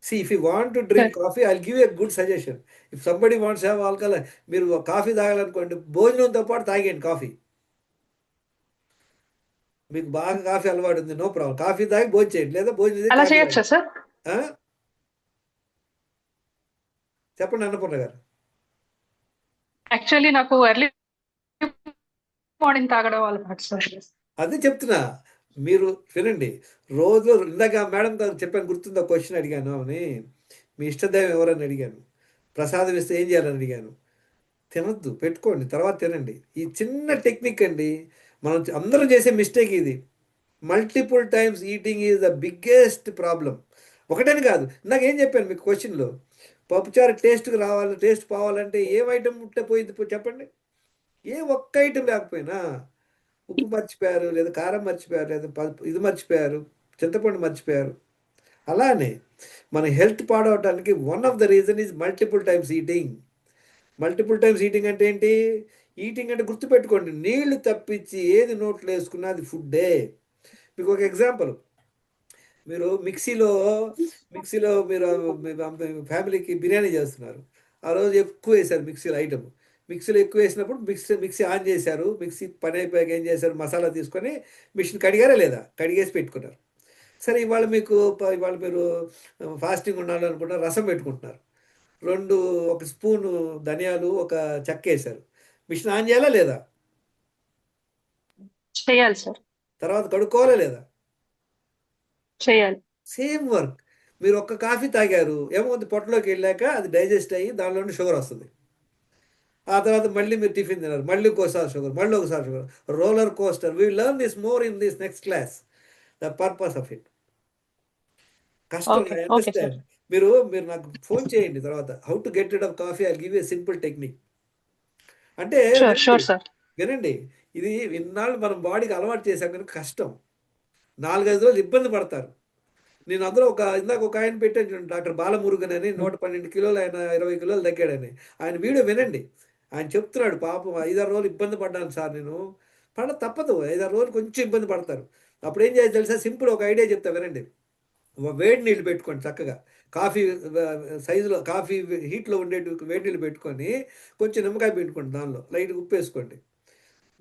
See, if you want to drink coffee, I'll give you a good suggestion. If somebody wants to have alcohol, మీరు కాఫీ తాగాలనుకోండి, భోజనంతో పాటు తాగండి కాఫీ. మీకు బాగా కాఫీ అలవాటు ఉంది, నో ప్రాబ్లం, కాఫీ తాగి భోజనం చేయండి, లేదా భోజనం అలా చేయొచ్చా సార్? చెప్పండి అన్నపూర్ణ గారు. యాక్చువల్లీ నాకు ఎర్లీ మార్నింగ్ తాగడం అలవాటు సార్. అదే చెప్తున్నా, మీరు వినండి. రోజు ఇందాక మేడం గారు చెప్పాను, గుర్తుందా క్వశ్చన్ అడిగాను అని, మీ ఇష్టదైవం ఎవరని అడిగాను, ప్రసాదం ఇస్తే ఏం చేయాలని అడిగాను. తినొద్దు, పెట్టుకోండి, తర్వాత తినండి. ఈ చిన్న టెక్నిక్ అండి, మనం అందరం చేసే మిస్టేక్ ఇది. Multiple times eating is the biggest problem. ఒకటని కాదు, ఇందాక ఏం చెప్పాను మీకు క్వశ్చన్లో, పప్పుచారు టేస్ట్కి రావాలి, టేస్ట్ పోవాలంటే ఏం ఐటెం ఉంటే పోయింది చెప్పండి? ఏ ఒక్క ఐటెం లేకపోయినా, ఉప్పు మర్చిపోయారు, లేదా కారం మర్చిపోయారు, లేదా ఇది మర్చిపోయారు, చింతపండు మర్చిపోయారు. అలానే మన హెల్త్ పాడవటానికి one of the reason is multiple times eating. Multiple times eating అంటే ఏంటి? ఈటింగ్ అంటే గుర్తుపెట్టుకోండి, నీళ్లు తప్పించి ఏది నోట్లో వేసుకున్నా అది ఫుడ్డే. మీకు ఒక ఎగ్జాంపుల్, మీరు మిక్సీలో మీరు ఫ్యామిలీకి బిర్యానీ చేస్తున్నారు, ఆ రోజు ఎక్కువ వేశారు మిక్సీలో ఐటమ్, మిక్సీలో ఎక్కువ వేసినప్పుడు మిక్సీ ఆన్ చేశారు, మిక్సీ పని అయిపోయాక ఏం చేశారు, మసాలా తీసుకొని మిషన్ కడిగారా లేదా, కడిగేసి పెట్టుకున్నారు. సరే, ఇవాళ మీరు ఫాస్టింగ్ ఉండాలనుకుంటున్నారు, రసం పెట్టుకుంటున్నారు, 1 స్పూను ధనియాలు, 1 చెక్క వేశారు, మిషన్ ఆన్ చేయాలా లేదా? చేయాలి సార్. తర్వాత కడుక్కోవాలా లేదా? చేయాలి. Same work. మీరు ఒక్క కాఫీ తాగారు, ఏమవుతుంది, పొట్టలోకి వెళ్ళాక అది డైజెస్ట్ అయ్యి దానిలో నుండి షుగర్ వస్తుంది. ఆ తర్వాత మళ్ళీ మీరు టిఫిన్ తిన్నారు, మళ్ళీ ఇంకోసారి షుగర్, మళ్ళీ ఒకసారి sugar. Roller coaster. We learn this more in this next class, the purpose of it. కష్టం, okay I okay sir. Understand. మీరు మీరు నాకు ఫోన్ చేయండి తర్వాత, how to get rid of coffee, I give a simple technique. అంటే షూర్ వినండి షూర్ సార్. వినండి, ఇది ఇన్నాళ్ళు మనం బాడీకి అలవాటు చేసాం కనుక కష్టం. 4-5 రోజులు ఇబ్బంది పడతారు. నేను అందులో ఇందాక ఒక ఆయన పెట్టాను చూడండి, డాక్టర్ బాలమురుగన్ అని, 112 కిలోలు, ఆయన 20 కిలోలు తగ్గాడని. ఆయన వీడియో వినండి. ఆయన చెప్తున్నాడు, పాపం 5-6 రోజులు ఇబ్బంది పడ్డాను సార్ నేను. తప్పదు, 5-6 రోజులు కొంచెం ఇబ్బంది పడతారు. అప్పుడు ఏం చేయాలి తెలుసా? సింపుల్ ఒక ఐడియా చెప్తా వినండి. వేడి నీళ్ళు పెట్టుకోండి, చక్కగా కాఫీ సైజులో, కాఫీ హీట్లో ఉండేటి వేడి నీళ్ళు పెట్టుకొని కొంచెం నిమ్మకాయ పెట్టుకోండి, దానిలో లైట్ ఉప్పు వేసుకోండి,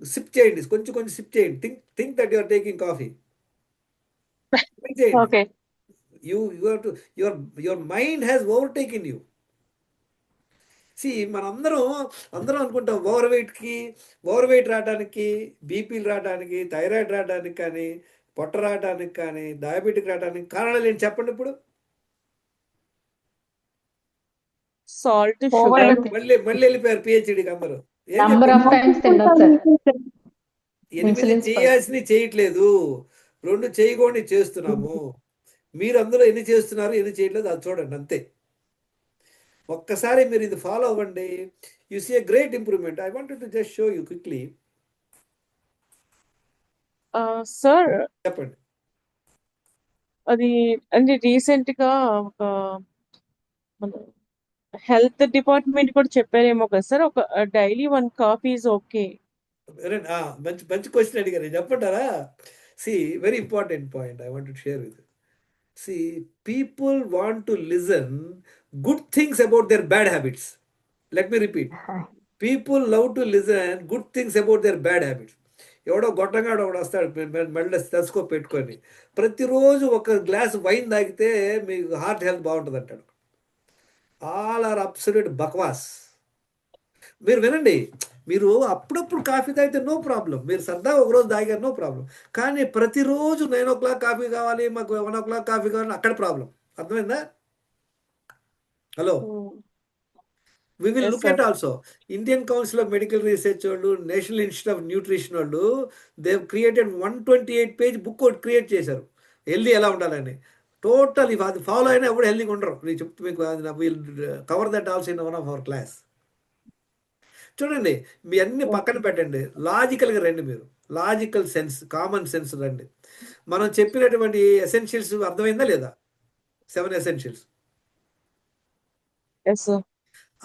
సిప్ చేయండి, కొంచెం కొంచెం సిప్ చేయండి. Think that you are taking coffee. చేయండి. Okay. Your mind has overtaken you. అందరం అనుకుంటాం ఓవర్ వెయిట్ రావడానికి, బీపీలు రావడానికి, థైరాయిడ్ రావడానికి కానీ, పొట్ట రావడానికి కానీ, డయాబెటిక్ రావడానికి కారణాలు ఏంటి చెప్పండి ఇప్పుడు? Salt, over sugar. మళ్ళీ వెళ్ళిపోయారు పిహెచ్డికి అందరూ. ఏం నంబర్ చెప్పారు? ఆఫ్ టైమ్స్ తినడం సార్. 8 ఇన్సులిన్ చేయాల్సినవి చేయట్లేదు, 2 చేయకూడని చేస్తున్నాము. మీరు అందులో ఎన్ని చేస్తున్నారు, ఎన్ని చేయట్లేదు, అది చూడండి అంతే. ఒక్కసారి మీరు ఇది ఫాలో అవ్వండి, you see a great improvement. I wanted to just show you quickly. Sir, చెప్పండి. అది అంటే రీసెంట్ గా ఒక మన హెల్త్ డిపార్ట్మెంట్ కూడా చెప్పారేమో కదా సార్, ఒక డైలీ 1 కాఫీ ఈజ్ ఓకే. మంచి మంచి క్వశ్చన్ అడిగారు, చెప్పంటారా? Very important point I want to share with. People want to listen good things about their bad habits. Let me repeat. People love to listen good things about their bad habits. ఎవడో గొట్టంగాడు ఒకడు వస్తాడు, మెడలో స్టెథోస్కోప్ పెట్టుకొని, ప్రతిరోజు ఒక గ్లాస్ వైన్ తాగితే మీకు హార్ట్ హెల్త్ బాగుంటుంది అంటాడు. ఆల్ ఆర్ అబ్సల్యూట్ బక్వాస్. మీరు వినండి, మీరు అప్పుడప్పుడు కాఫీ తాగితే నో ప్రాబ్లం, మీరు సరదాగా ఒకరోజు తాగారు నో ప్రాబ్లం. కానీ ప్రతిరోజు 9 o'clock కాఫీ కావాలి, మాకు 1 o'clock కాఫీ కావాలి, అక్కడ ప్రాబ్లం. అర్థమైందా? Hello, we will look at also. Indian Council of Medical Research వాళ్ళు, నేషనల్ ఇన్స్టిట్యూట్ ఆఫ్ న్యూట్రిషన్ వాళ్ళు, దే క్రియేటెడ్ 128 page బుక్ ఒకటి క్రియేట్ చేశారు, హెల్దీ ఎలా ఉండాలని. టోటల్ ఇవి అది ఫాలో అయినా ఎవరు హెల్దీగా ఉండరు. నేను చెప్తే మీకు will cover that also in one of our class. చూడండి, మీ అన్ని పక్కన పెట్టండి, లాజికల్గా రండి. మీరు లాజికల్ సెన్స్, కామన్ సెన్స్ రండి. మనం చెప్పినటువంటి ఎసెన్షియల్స్ అర్థమైందా లేదా? 7 essentials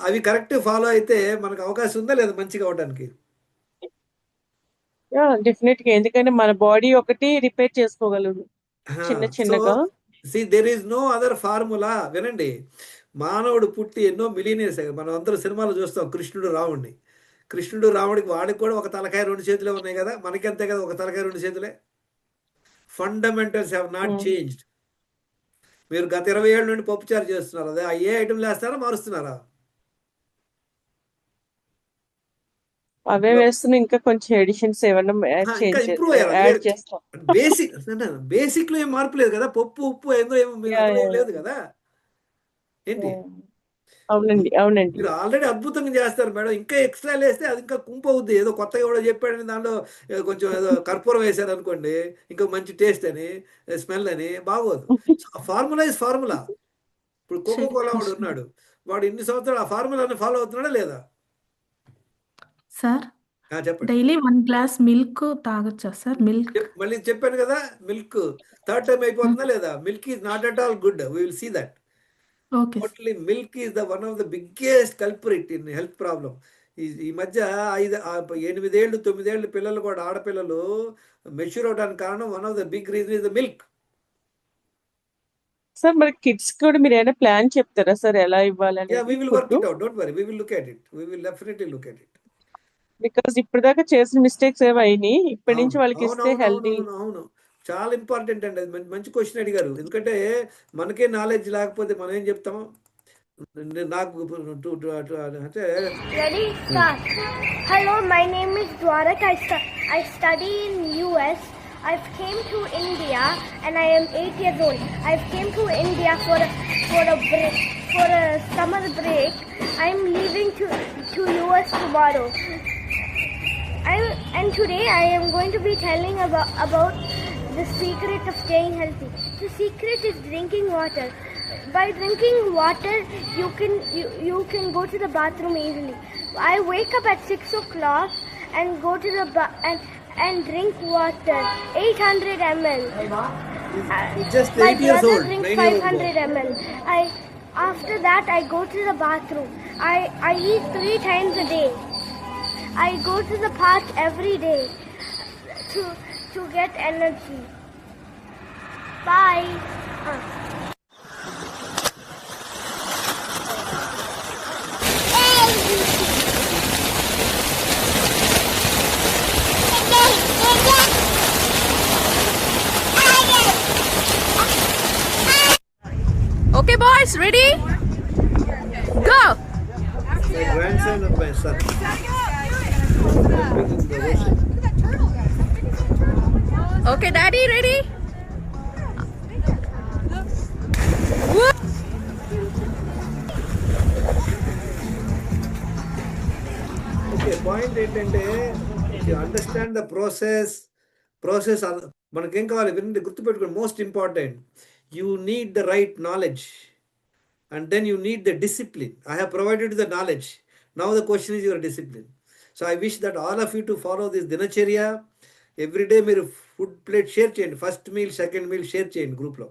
అవి కరెక్ట్ ఫాలో అయితే మనకు అవకాశం ఉందా లేదా మంచిగా అవడానికి? డెఫినెట్ గా, ఎందుకంటే మన బాడీ ఒకటి రిపేర్ చేసుకోగలదు చిన్నగా. There is no other formula. వినండి, మానవుడు పుట్టి ఎన్నో మిలియనీర్స్. మనం అందరూ సినిమాలు చూస్తాం కృష్ణుడు రాముడికి, వాడికి కూడా ఒక తలకాయ 2 చేతులే ఉన్నాయి కదా, మనకి అంతే కదా, ఒక తలకాయ 2 చేతులే. Fundamentals have not changed. మీరు గత 20 ఏళ్ళ నుండి పప్పుచారు చేస్తున్నారు, అదే ఏ ఐటమ్లు వేస్తారా, మారుస్తున్నారా? అవే వేస్తున్నా, ఇంకా కొంచెం ఎడిషన్స్ ఏమన్నా ఇంకా ఇంప్రూవ్ యాడ్ అయ్యారు. చేస్తాం. బేసిక్ లో ఏం మార్పు లేదు కదా, పప్పు ఉప్పు ఏం లేదు కదా. ఏంటి? అవునండి. మీరు ఆల్రెడీ అద్భుతంగా చేస్తారు మేడం, ఇంకా ఎక్స్ట్రా వేస్తే అది ఇంకా కుంపు అవుద్ది. ఏదో కొత్తగా ఎవడో చెప్పాడని దాంట్లో కొంచెం ఏదో కర్పూరం వేశారు అనుకోండి, ఇంకా మంచి టేస్ట్ అని, స్మెల్ అని, బాగోదు. Formula is formula. ఇప్పుడు కోకో కోలా వాడు ఉన్నాడు, వాడు ఇన్ని సంవత్సరాలు ఆ ఫార్ములాని ఫాలో అవుతున్నాడా లేదా? సార్, చెప్పండి. డైలీ 1 glass మిల్క్ తాగొచ్చా సార్? మిల్క్ మళ్ళీ చెప్పాను కదా, మిల్క్ 3rd time అయిపోతుందా లేదా? Milk is not at all good, we will see that. Okay. Totally, milk is the one of the biggest culprit in health problem. ఈ మధ్య 8 ఏళ్ళు 9 ఏళ్ళు పిల్లలు కూడా, ఆడపిల్లలు మెచ్యూర్ అవడానికి కారణం, one of the big reason is the milk. Sir, మరి కిడ్స్ కూడా మీరు ఏమైనా ప్లాన్ చెప్తారా సార్, ఎలా ఇవ్వాలని? We will work it out, don't worry, we will look at it, we will definitely look at it. Because ఇప్పటిదాకా చేసిన మిస్టేక్స్ ఏవి అయినాయి, ఇప్పటి నుంచి వాళ్ళకి ఇస్తే హెల్దీ. అవును, చాలా ఇంపార్టెంట్ అండి అది. మంచి క్వశ్చన్ అడిగారు. ఎందుకంటే మనకే నాలెడ్జ్ లేకపోతే మనం ఏం చెప్తాము? నాకు అంటే Ready? Start. Hello, my name is Dwarak. I study in US. I've came to India and I am 8 years old. I've came to India for a summer break. I'm leaving to US tomorrow. And today I am going to be telling about the secret of staying healthy. The secret is drinking water. By drinking water, you can go to the bathroom easily. I wake up at 6 o'clock and go to the and drink water, 800 ml. He's just My 8 years brother old. drinks 9 years 500 ml. After that, I go to the bathroom. I eat 3 times a day. I go to the park every day to get energy. Bye. Okay, boys, ready? Go! My grandson and my son. Okay, Daddy, ready? Okay, point ఏంటంటే అండర్స్టాండ్ ద ప్రాసెస్ మనకేం కావాలి వినండి, గుర్తుపెట్టుకోండి. Most important, you need the right knowledge and then you need the discipline. I have provided you the knowledge. Now the question is your discipline. So I wish that all of you to follow this dinacharya. Every day మీరు ఫుడ్ ప్లేట్ షేర్ చేయండి. First meal, second meal share చేయండి గ్రూప్లో.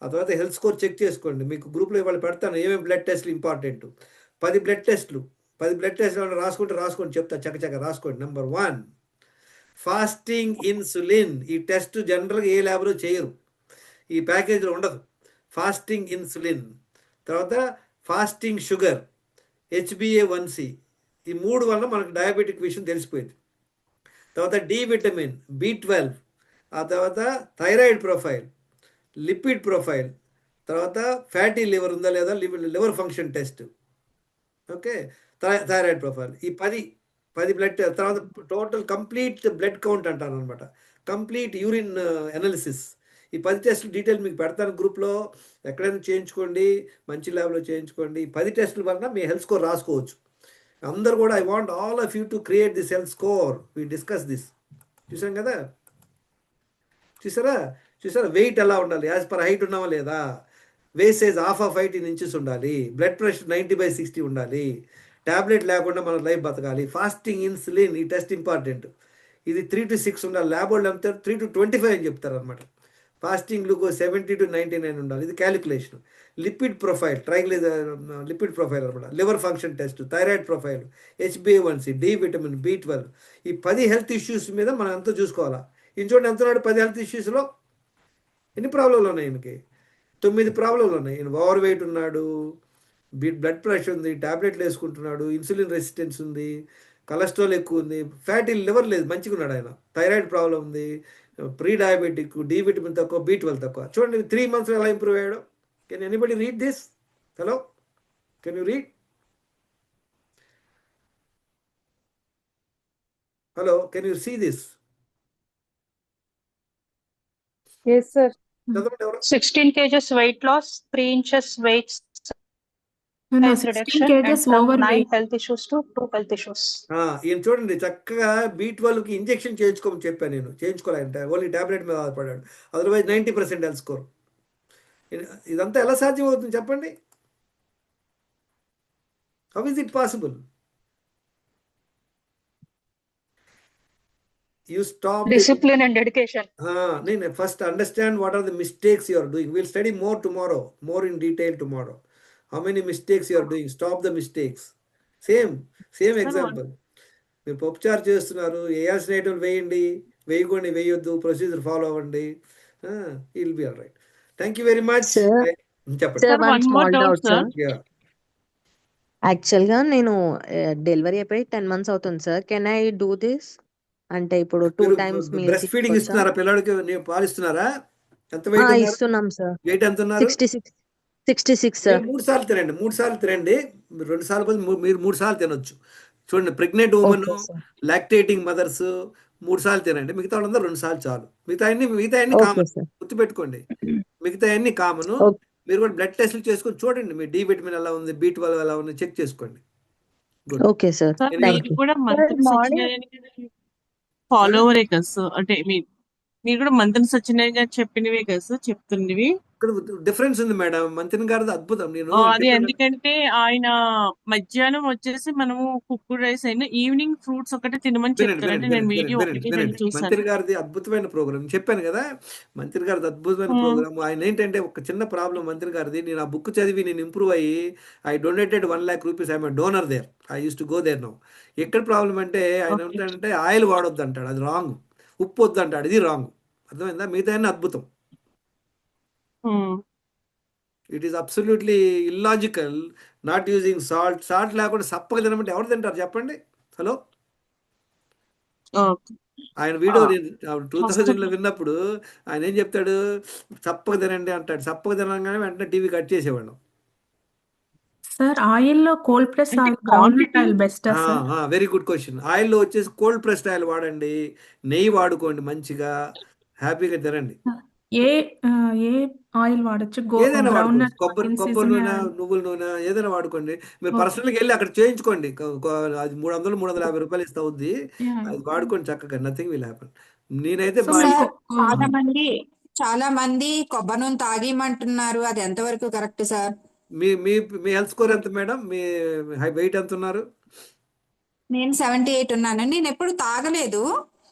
ఆ తర్వాత హెల్త్ స్కోర్ చెక్ చేసుకోండి. మీకు గ్రూప్లో ఇవాళ పెడతాను ఏమేమి బ్లడ్ టెస్ట్లు ఇంపార్టెంట్. 10 బ్లడ్ టెస్ట్లు రాసుకోండి చెప్తా, చక్కచక్క రాసుకోండి. Number 1, fasting insulin. ఈ టెస్ట్ జనరల్గా ఏ ల్యాబ్లో చేయరు, ఈ ప్యాకేజ్లో ఉండదు. ఫాస్టింగ్ ఇన్సులిన్, తర్వాత ఫాస్టింగ్ షుగర్, HbA1c. ఈ 3 వల్ల మనకు డయాబెటిక్ విషయం తెలిసిపోయింది. తర్వాత డి విటమిన్, B12, ఆ తర్వాత థైరాయిడ్ ప్రొఫైల్, లిపిడ్ ప్రొఫైల్, తర్వాత ఫ్యాటీ లివర్ ఉందా లేదా, liver function test, okay, thyroid profile. ఈ 10 బ్లడ్ టెస్ట్. తర్వాత టోటల్ కంప్లీట్ బ్లడ్ కౌంట్ అంటాను అనమాట, కంప్లీట్ యూరిన్ అనాలిసిస్. ఈ 10 టెస్టులు డీటెయిల్ మీకు పెడతాను గ్రూప్లో, ఎక్కడైనా చేయించుకోండి, మంచి ల్యాబ్లో చేయించుకోండి. 10 టెస్టుల వలన మీ హెల్త్ స్కోర్ రాసుకోవచ్చు. అందరు కూడా I want all of you to create this health score. We discuss this. చూసాం కదా, చూసారా వెయిట్ ఎలా ఉండాలి, యాజ్ పర్ హైట్ ఉన్నావా లేదా, వేసేజ్ హాఫ్ ఆఫ్ 18 inches ఉండాలి, బ్లడ్ ప్రెషర్ 90/60 ఉండాలి, ట్యాబ్లెట్ లేకుండా మన లైఫ్ బతకాలి. ఫాస్టింగ్ ఇన్సులిన్, ఈ టెస్ట్ ఇంపార్టెంట్. ఇది 3 to 6 ఉండాలి. ల్యాబ్ వాళ్ళు చెప్తారు 3 to 25 అని చెప్తారు అనమాట. ఫాస్టింగ్ గ్లూకోజ్ 70 to 99 ఉండాలి. ఇది calculation. Lipid profile, lipid profile అనమాట, liver function test, thyroid profile, HbA1c, D vitamin, B12. ఈ 10 హెల్త్ ఇష్యూస్ మీద మనం ఎంతో చూసుకోవాలా. ఇంకోటి ఎంత ఉన్నాడు 10 హెల్త్ ఇష్యూస్లో ఎన్ని ప్రాబ్లంలు ఉన్నాయి? ఈయనకి 9 ప్రాబ్లంలు ఉన్నాయి. ఈయన ఓవర్ వెయిట్ ఉన్నాడు, బ్లడ్ ప్రెషర్ ఉంది, ట్యాబ్లెట్లు వేసుకుంటున్నాడు, ఇన్సులిన్ రెసిస్టెన్స్ ఉంది, కొలెస్ట్రాల్ ఎక్కువ ఉంది, ఫ్యాటీ లివర్ లేదు, మంచిగా ఉన్నాడు ఆయన, థైరాయిడ్ ప్రాబ్లం ఉంది, ప్రీ డయాబెటిక్, డి విటమిన్ తక్కువ, B12 తక్కువ. చూడండి 3 months ఎలా ఇంప్రూవ్ అయ్యాడు. Can anybody read this? Hello, can you read? Hello, can you see this? Yes, sir. 16 kgs weight loss, 3 inches weight No, size 16 reduction, kgs and from 9 overweight. health issues to 2 health issues. ఈయన చూడండి చక్కగా B12కి ఇంజెక్షన్ చేయించుకోమని చెప్పాను నేను, చేయించుకోవాలంటే ఓన్లీ ట్యాబ్లెట్ మీద ఆధారపడాడు. Otherwise 90% health score. ఇదంతా ఎలా సాధ్యం అవుతుంది చెప్పండి? How is it possible? You stop Discipline and dedication. First understand what are the mistakes you are doing. We'll study more tomorrow, more in detail tomorrow. How many mistakes you are doing? Stop the mistakes. Same example. మీరు పప్పుచారు చేస్తున్నారు, వేయాల్సిన ఐటమ్ వేయండి, వేయకండి, వేయొద్దు, ప్రొసీజర్ ఫాలో అవ్వండి. Will be all right. Thank you very much. చెప్పండి. Sir, one small doubt, sir. Yeah. యాక్చువల్గా నేను డెలివరీ అయిపోయి 10 months అవుతుంది sir. Can I do this? అంటే ఇప్పుడు 2 times మీల్స్ బ్రెస్ట్ ఫీడింగ్ ఇస్తున్నారా పిల్లడికి? పాలు ఇస్తున్నారా? ఎంత వెయిట్ ఉన్నారు? ఇస్తున్నాం సార్. వెయిట్ ఎంత ఉన్నారు? 66 66 మీరు సార్. 3 సార్లు తినండి, 3 సార్లు తినండి. మీరు 2 సార్లు బదులు మీరు 3 సార్లు తినొచ్చు. చూడండి, pregnant women, okay sir. Lactating mothers 3 సార్లు తినండి. మిగతా వాళ్ళందరూ 2 సార్లు చాలు. మిగతా అన్ని ఓకే కామన్, సార్. గుర్తుపెట్టుకోండి. మిగతా అన్ని కామన్. ఓకే. మీరు కూడా బ్లడ్ టెస్ట్లు చేసుకొని చూడండి, మీ డి విటమిన్ ఎలా ఉంది, B12 ఎలా ఉంది, చెక్ చేసుకోండి. Good. Okay sir. Sir any thank మీరు యూ. కూడా మంత్లీ సత్యనారాయణ ఫాలోవరే కదా సార్? అంటే మీరు కూడా మంత్లీ సత్యనారాయణ గారు చెప్పినవే కదా సార్ చెప్తున్నవి? ఇక్కడ డిఫరెన్స్ ఉంది మేడం. మంత్రి గారిది అద్భుతం. నేను అది చెప్పాను. ఎందుకంటే ఆయన మధ్యాహ్నం వచ్చేసి మనము కుక్కుడు రైస్ అయినా ఈవినింగ్ ఫ్రూట్స్ ఒకటే తినమని వినండి చెప్తారు. అంటే వినండి నేను వినండి వీడియో వినండి ఒకటి రెండు వినండి చూసాను. మంత్రి గారిది అద్భుతమైన ప్రోగ్రామ్ చెప్పాను కదా. మంత్రి గారిది అద్భుతమైన ప్రోగ్రామ్. ఆయన ఏంటంటే ఒక చిన్న ప్రాబ్లం మంత్రి గారిది. నేను ఆ బుక్ చదివి నేను ఇంప్రూవ్ అయ్యి I donated 1 lakh rupees. I'm donor there. I use to go there now. ఎక్కడ ప్రాబ్లం అంటే ఆయన ఓకే. ఏమంటాడంటే ఆయిల్ వాడొద్దు అంటాడు, అది రాంగ్. ఉప్పు వద్దు అంటాడు, ఇది రాంగ్. అర్థమైందా? మిగతా అన్ని అద్భుతం. It is absolutely illogical not using salt. Salt లేకుండా సప్పగా తినమంటే ఎవరు తింటారు చెప్పండి? Hello, okay. ఆయన వీడియో నేను ఫస్ట్ 2000లో విన్నప్పుడు ఆయన ఏం చెప్తాడు, చప్పగా తినండి అంటాడు. చప్పగా తినగానే వెంటనే టీవీ కట్ చేసేవాళ్ళం. సార్ ఆయిల్లో కోల్డ్ ప్రెస్ అంటే oil, groundnut quantity oil బెస్టా సార్? Very good question. ఆయిల్లో వచ్చేసి కోల్డ్ ప్రెస్డ్ ఆయిల్ వాడండి, నెయ్యి వాడుకోండి, మంచిగా హ్యాపీగా తినండి. ఏ ఏ ఆయిల్ వాడచ్చు? ఏదైనా గ్రౌండ్ వాడుకోవచ్చు. నట్ ఇన్ కొబ్బరి సీజన్. నూనె, నువ్వుల నూనె ఏదైనా వాడుకోండి. మీరు ఓకే. పర్సనల్గా వెళ్ళి అక్కడ చేయించుకోండి. అది 300-350 రూపాయలు ఇస్తా అవుద్ది. అది వాడుకోండి చక్కగా, నథింగ్ విల్ హ్యాపన్. నేనైతే సో మా మేము సార్ చాలా మంది కొబ్బరి నూనె తాగేయమంటున్నారు. అది ఎంతవరకు కరెక్ట్ సార్? మీ మీ మీ హెల్త్ స్కోర్ ఎంత మేడం? మీ వెయిట్ ఎంత ఉన్నారు? నేను 78 ఉన్నానండి. నేను ఎప్పుడు తాగలేదు.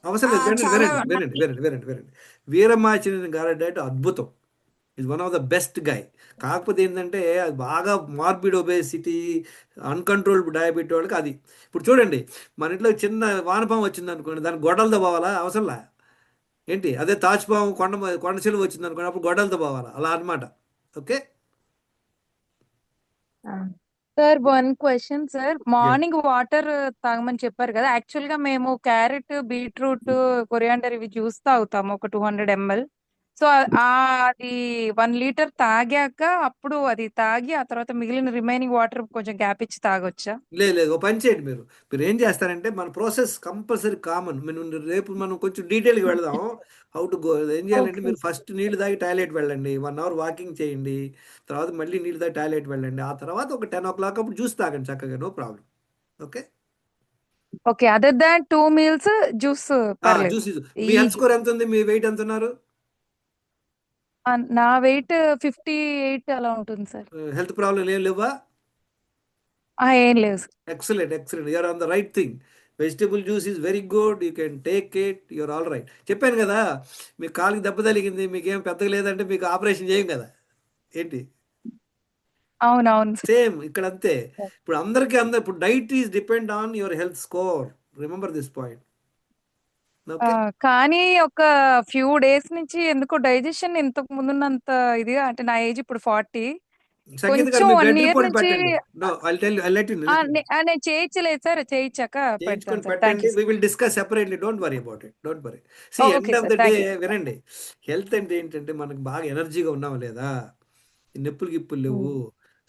అవసరం లేదు. వినండి చాలా వినండి వినండి వినండి వినండి వినండి. వీరమాచినేని గారి డైట్ అద్భుతం. Is one of the best guy. కాకపోతే ఏంటంటే అది బాగా మార్బిడ్ ఒబేసిటీ, అన్కంట్రోల్డ్ డయాబెటీ వాళ్ళకి అది. ఇప్పుడు చూడండి, మన ఇంట్లో చిన్న వానపాము వచ్చింది అనుకోండి, దానికి గొడ్డలతో పోవాలా? అవసరంలా. ఏంటి అదే తాజ్పాము కొండ చెలువ వచ్చింది అనుకోండి, అప్పుడు గొడ్డలతో పోవాలా? అలా అనమాట. Okay. Sir one question sir. Morning water తాగమని చెప్పారు కదా. యాక్చువల్ గా మేము క్యారెట్, బీట్రూట్, కొరియాండర్ ఇవి జ్యూస్ తాగుతాము ఒక 200 ml. సో అది 1 లీటర్ తాగాక అప్పుడు అది తాగి ఆ తర్వాత మిగిలిన రిమైనింగ్ వాటర్ కొంచెం గ్యాప్ ఇచ్చి తాగొచ్చా? లేదు, ఒక పని చేయండి. మీరు ఏం చేస్తారంటే, మన ప్రాసెస్ కంపల్సరీ కామన్. రేపు మనం కొంచెం డీటెయిల్గా వెళదాం. How to go. ఏం చేయాలంటే, మీరు ఫస్ట్ నీళ్ళు తాగి టాయిలెట్ వెళ్ళండి, 1 hour వాకింగ్ చేయండి, తర్వాత మళ్ళీ నీళ్ళు తాగి టాయిలెట్ వెళ్ళండి, ఆ తర్వాత ఒక 10 o'clock అప్పుడు జ్యూస్ తాగండి చక్కగా, no problem. Okay. Okay. Other than 2 meals juice పర్లేదు. జ్యూస్. మీ హెల్త్ స్కోర్ ఎంత ఉంది? మీ వెయిట్ ఎంత ఉన్నారు? నా వెయిట్ 58 అలా ఉంటుంది సార్. హెల్త్ ప్రాబ్లం ఏం లేవా? ఏం లేదు sir. Excellent excellent. You're on the right thing. Vegetable juice is very good. You can take it. You're all right. చెప్పాను కదా, మీకు కాలుకి దెబ్బ తగిలింది, మీకు ఏం పెద్దగా లేదంటే మీకు ఆపరేషన్ చేయం కదా. ఏంటి? అవునవును. సేమ్ ఇక్కడ అంతే. ఇప్పుడు ఇప్పుడు diet is depend on your health score. Remember this point. కానీ ఒక ఫ్యూ డేస్ నుంచి ఎందుకో డైజెషన్ ఇంతకు ముందున్నంత ఇదిగా, అంటే నా ఏజ్ ఇప్పుడు 40, సంగీత గారు కొంచెం మీ 1 బ్లడ్ year రిపోర్ట్ నుంచి పెట్టండి. No I'll tell you, I'll let you know. నేను చేయించలేదు సార్. చేయించాక పెడతాను చేయించుకొని సార్. థ్యాంక్ పెట్టండి. You we sir. Will discuss separately. Don't worry about it. Don't worry. See okay end of sir. The day thank you sir. వినండి, హెల్త్ అంటే ఏంటంటే మనకు బాగా ఎనర్జీగా ఉన్నావా లేదా, నొప్పులు గిప్పులు లేవు,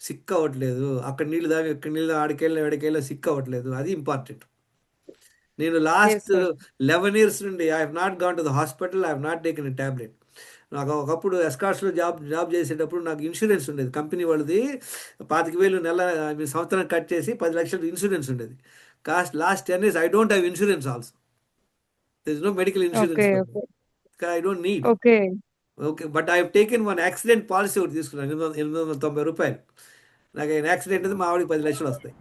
సిక్ అవ్వట్లేదు, అక్కడ నీళ్ళు తాగి ఇక్కడ నీళ్ళు ఆడికెళ్ళి ఎడకెళ్ళి సిక్ అవ్వట్లేదు, అది ఇంపార్టెంట్. నేను లాస్ట్ 11 years నుండి I have not gone to the hospital, I have not taken a tablet. నాకు ఒకప్పుడు ఎస్కార్ట్స్లో జాబ్ చేసేటప్పుడు నాకు ఇన్సూరెన్స్ ఉండేది, కంపెనీ వాళ్ళది. 25,000 నెల సంవత్సరం కట్ చేసి 10 లక్షలు ఇన్సూరెన్స్ ఉండేది. Last 10 years I don't have insurance also. There is no medical insurance. I don't need. Okay. But I have taken 1 accident policy ఒకటి తీసుకున్నాను, 890 రూపాయలు. నాకు ఆయన యాక్సిడెంట్ అయితే మా ఆవిడకి 10 లక్షలు వస్తాయి.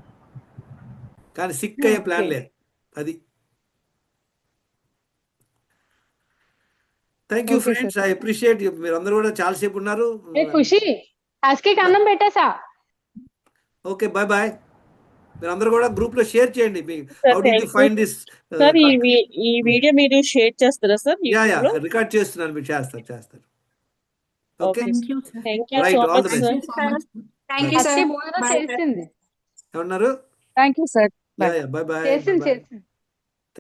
కానీ సిక్ అయ్యే ప్లాన్ లేదు. అది. Thank you friends. I appreciate you. మీరు అందరూ కూడా చాలాసేపు ఉన్నారు. ఖుషి కి అన్నం పెట్టేసా. Okay, bye bye. మీరు అందరూ కూడా గ్రూప్ లో షేర్ చేయండి. How do you find this? Sir ఈ వీడియో మీరు షేర్ చేస్తారా సార్? యా రికార్డ్ చేస్తున్నాను, మీరు చేస్తారు. Okay, thank you right. So all much the sir. Best. Thank you sir. చేసింది. ఏమన్నారు? Thank you sir. Yeah bye bye. చేసింది.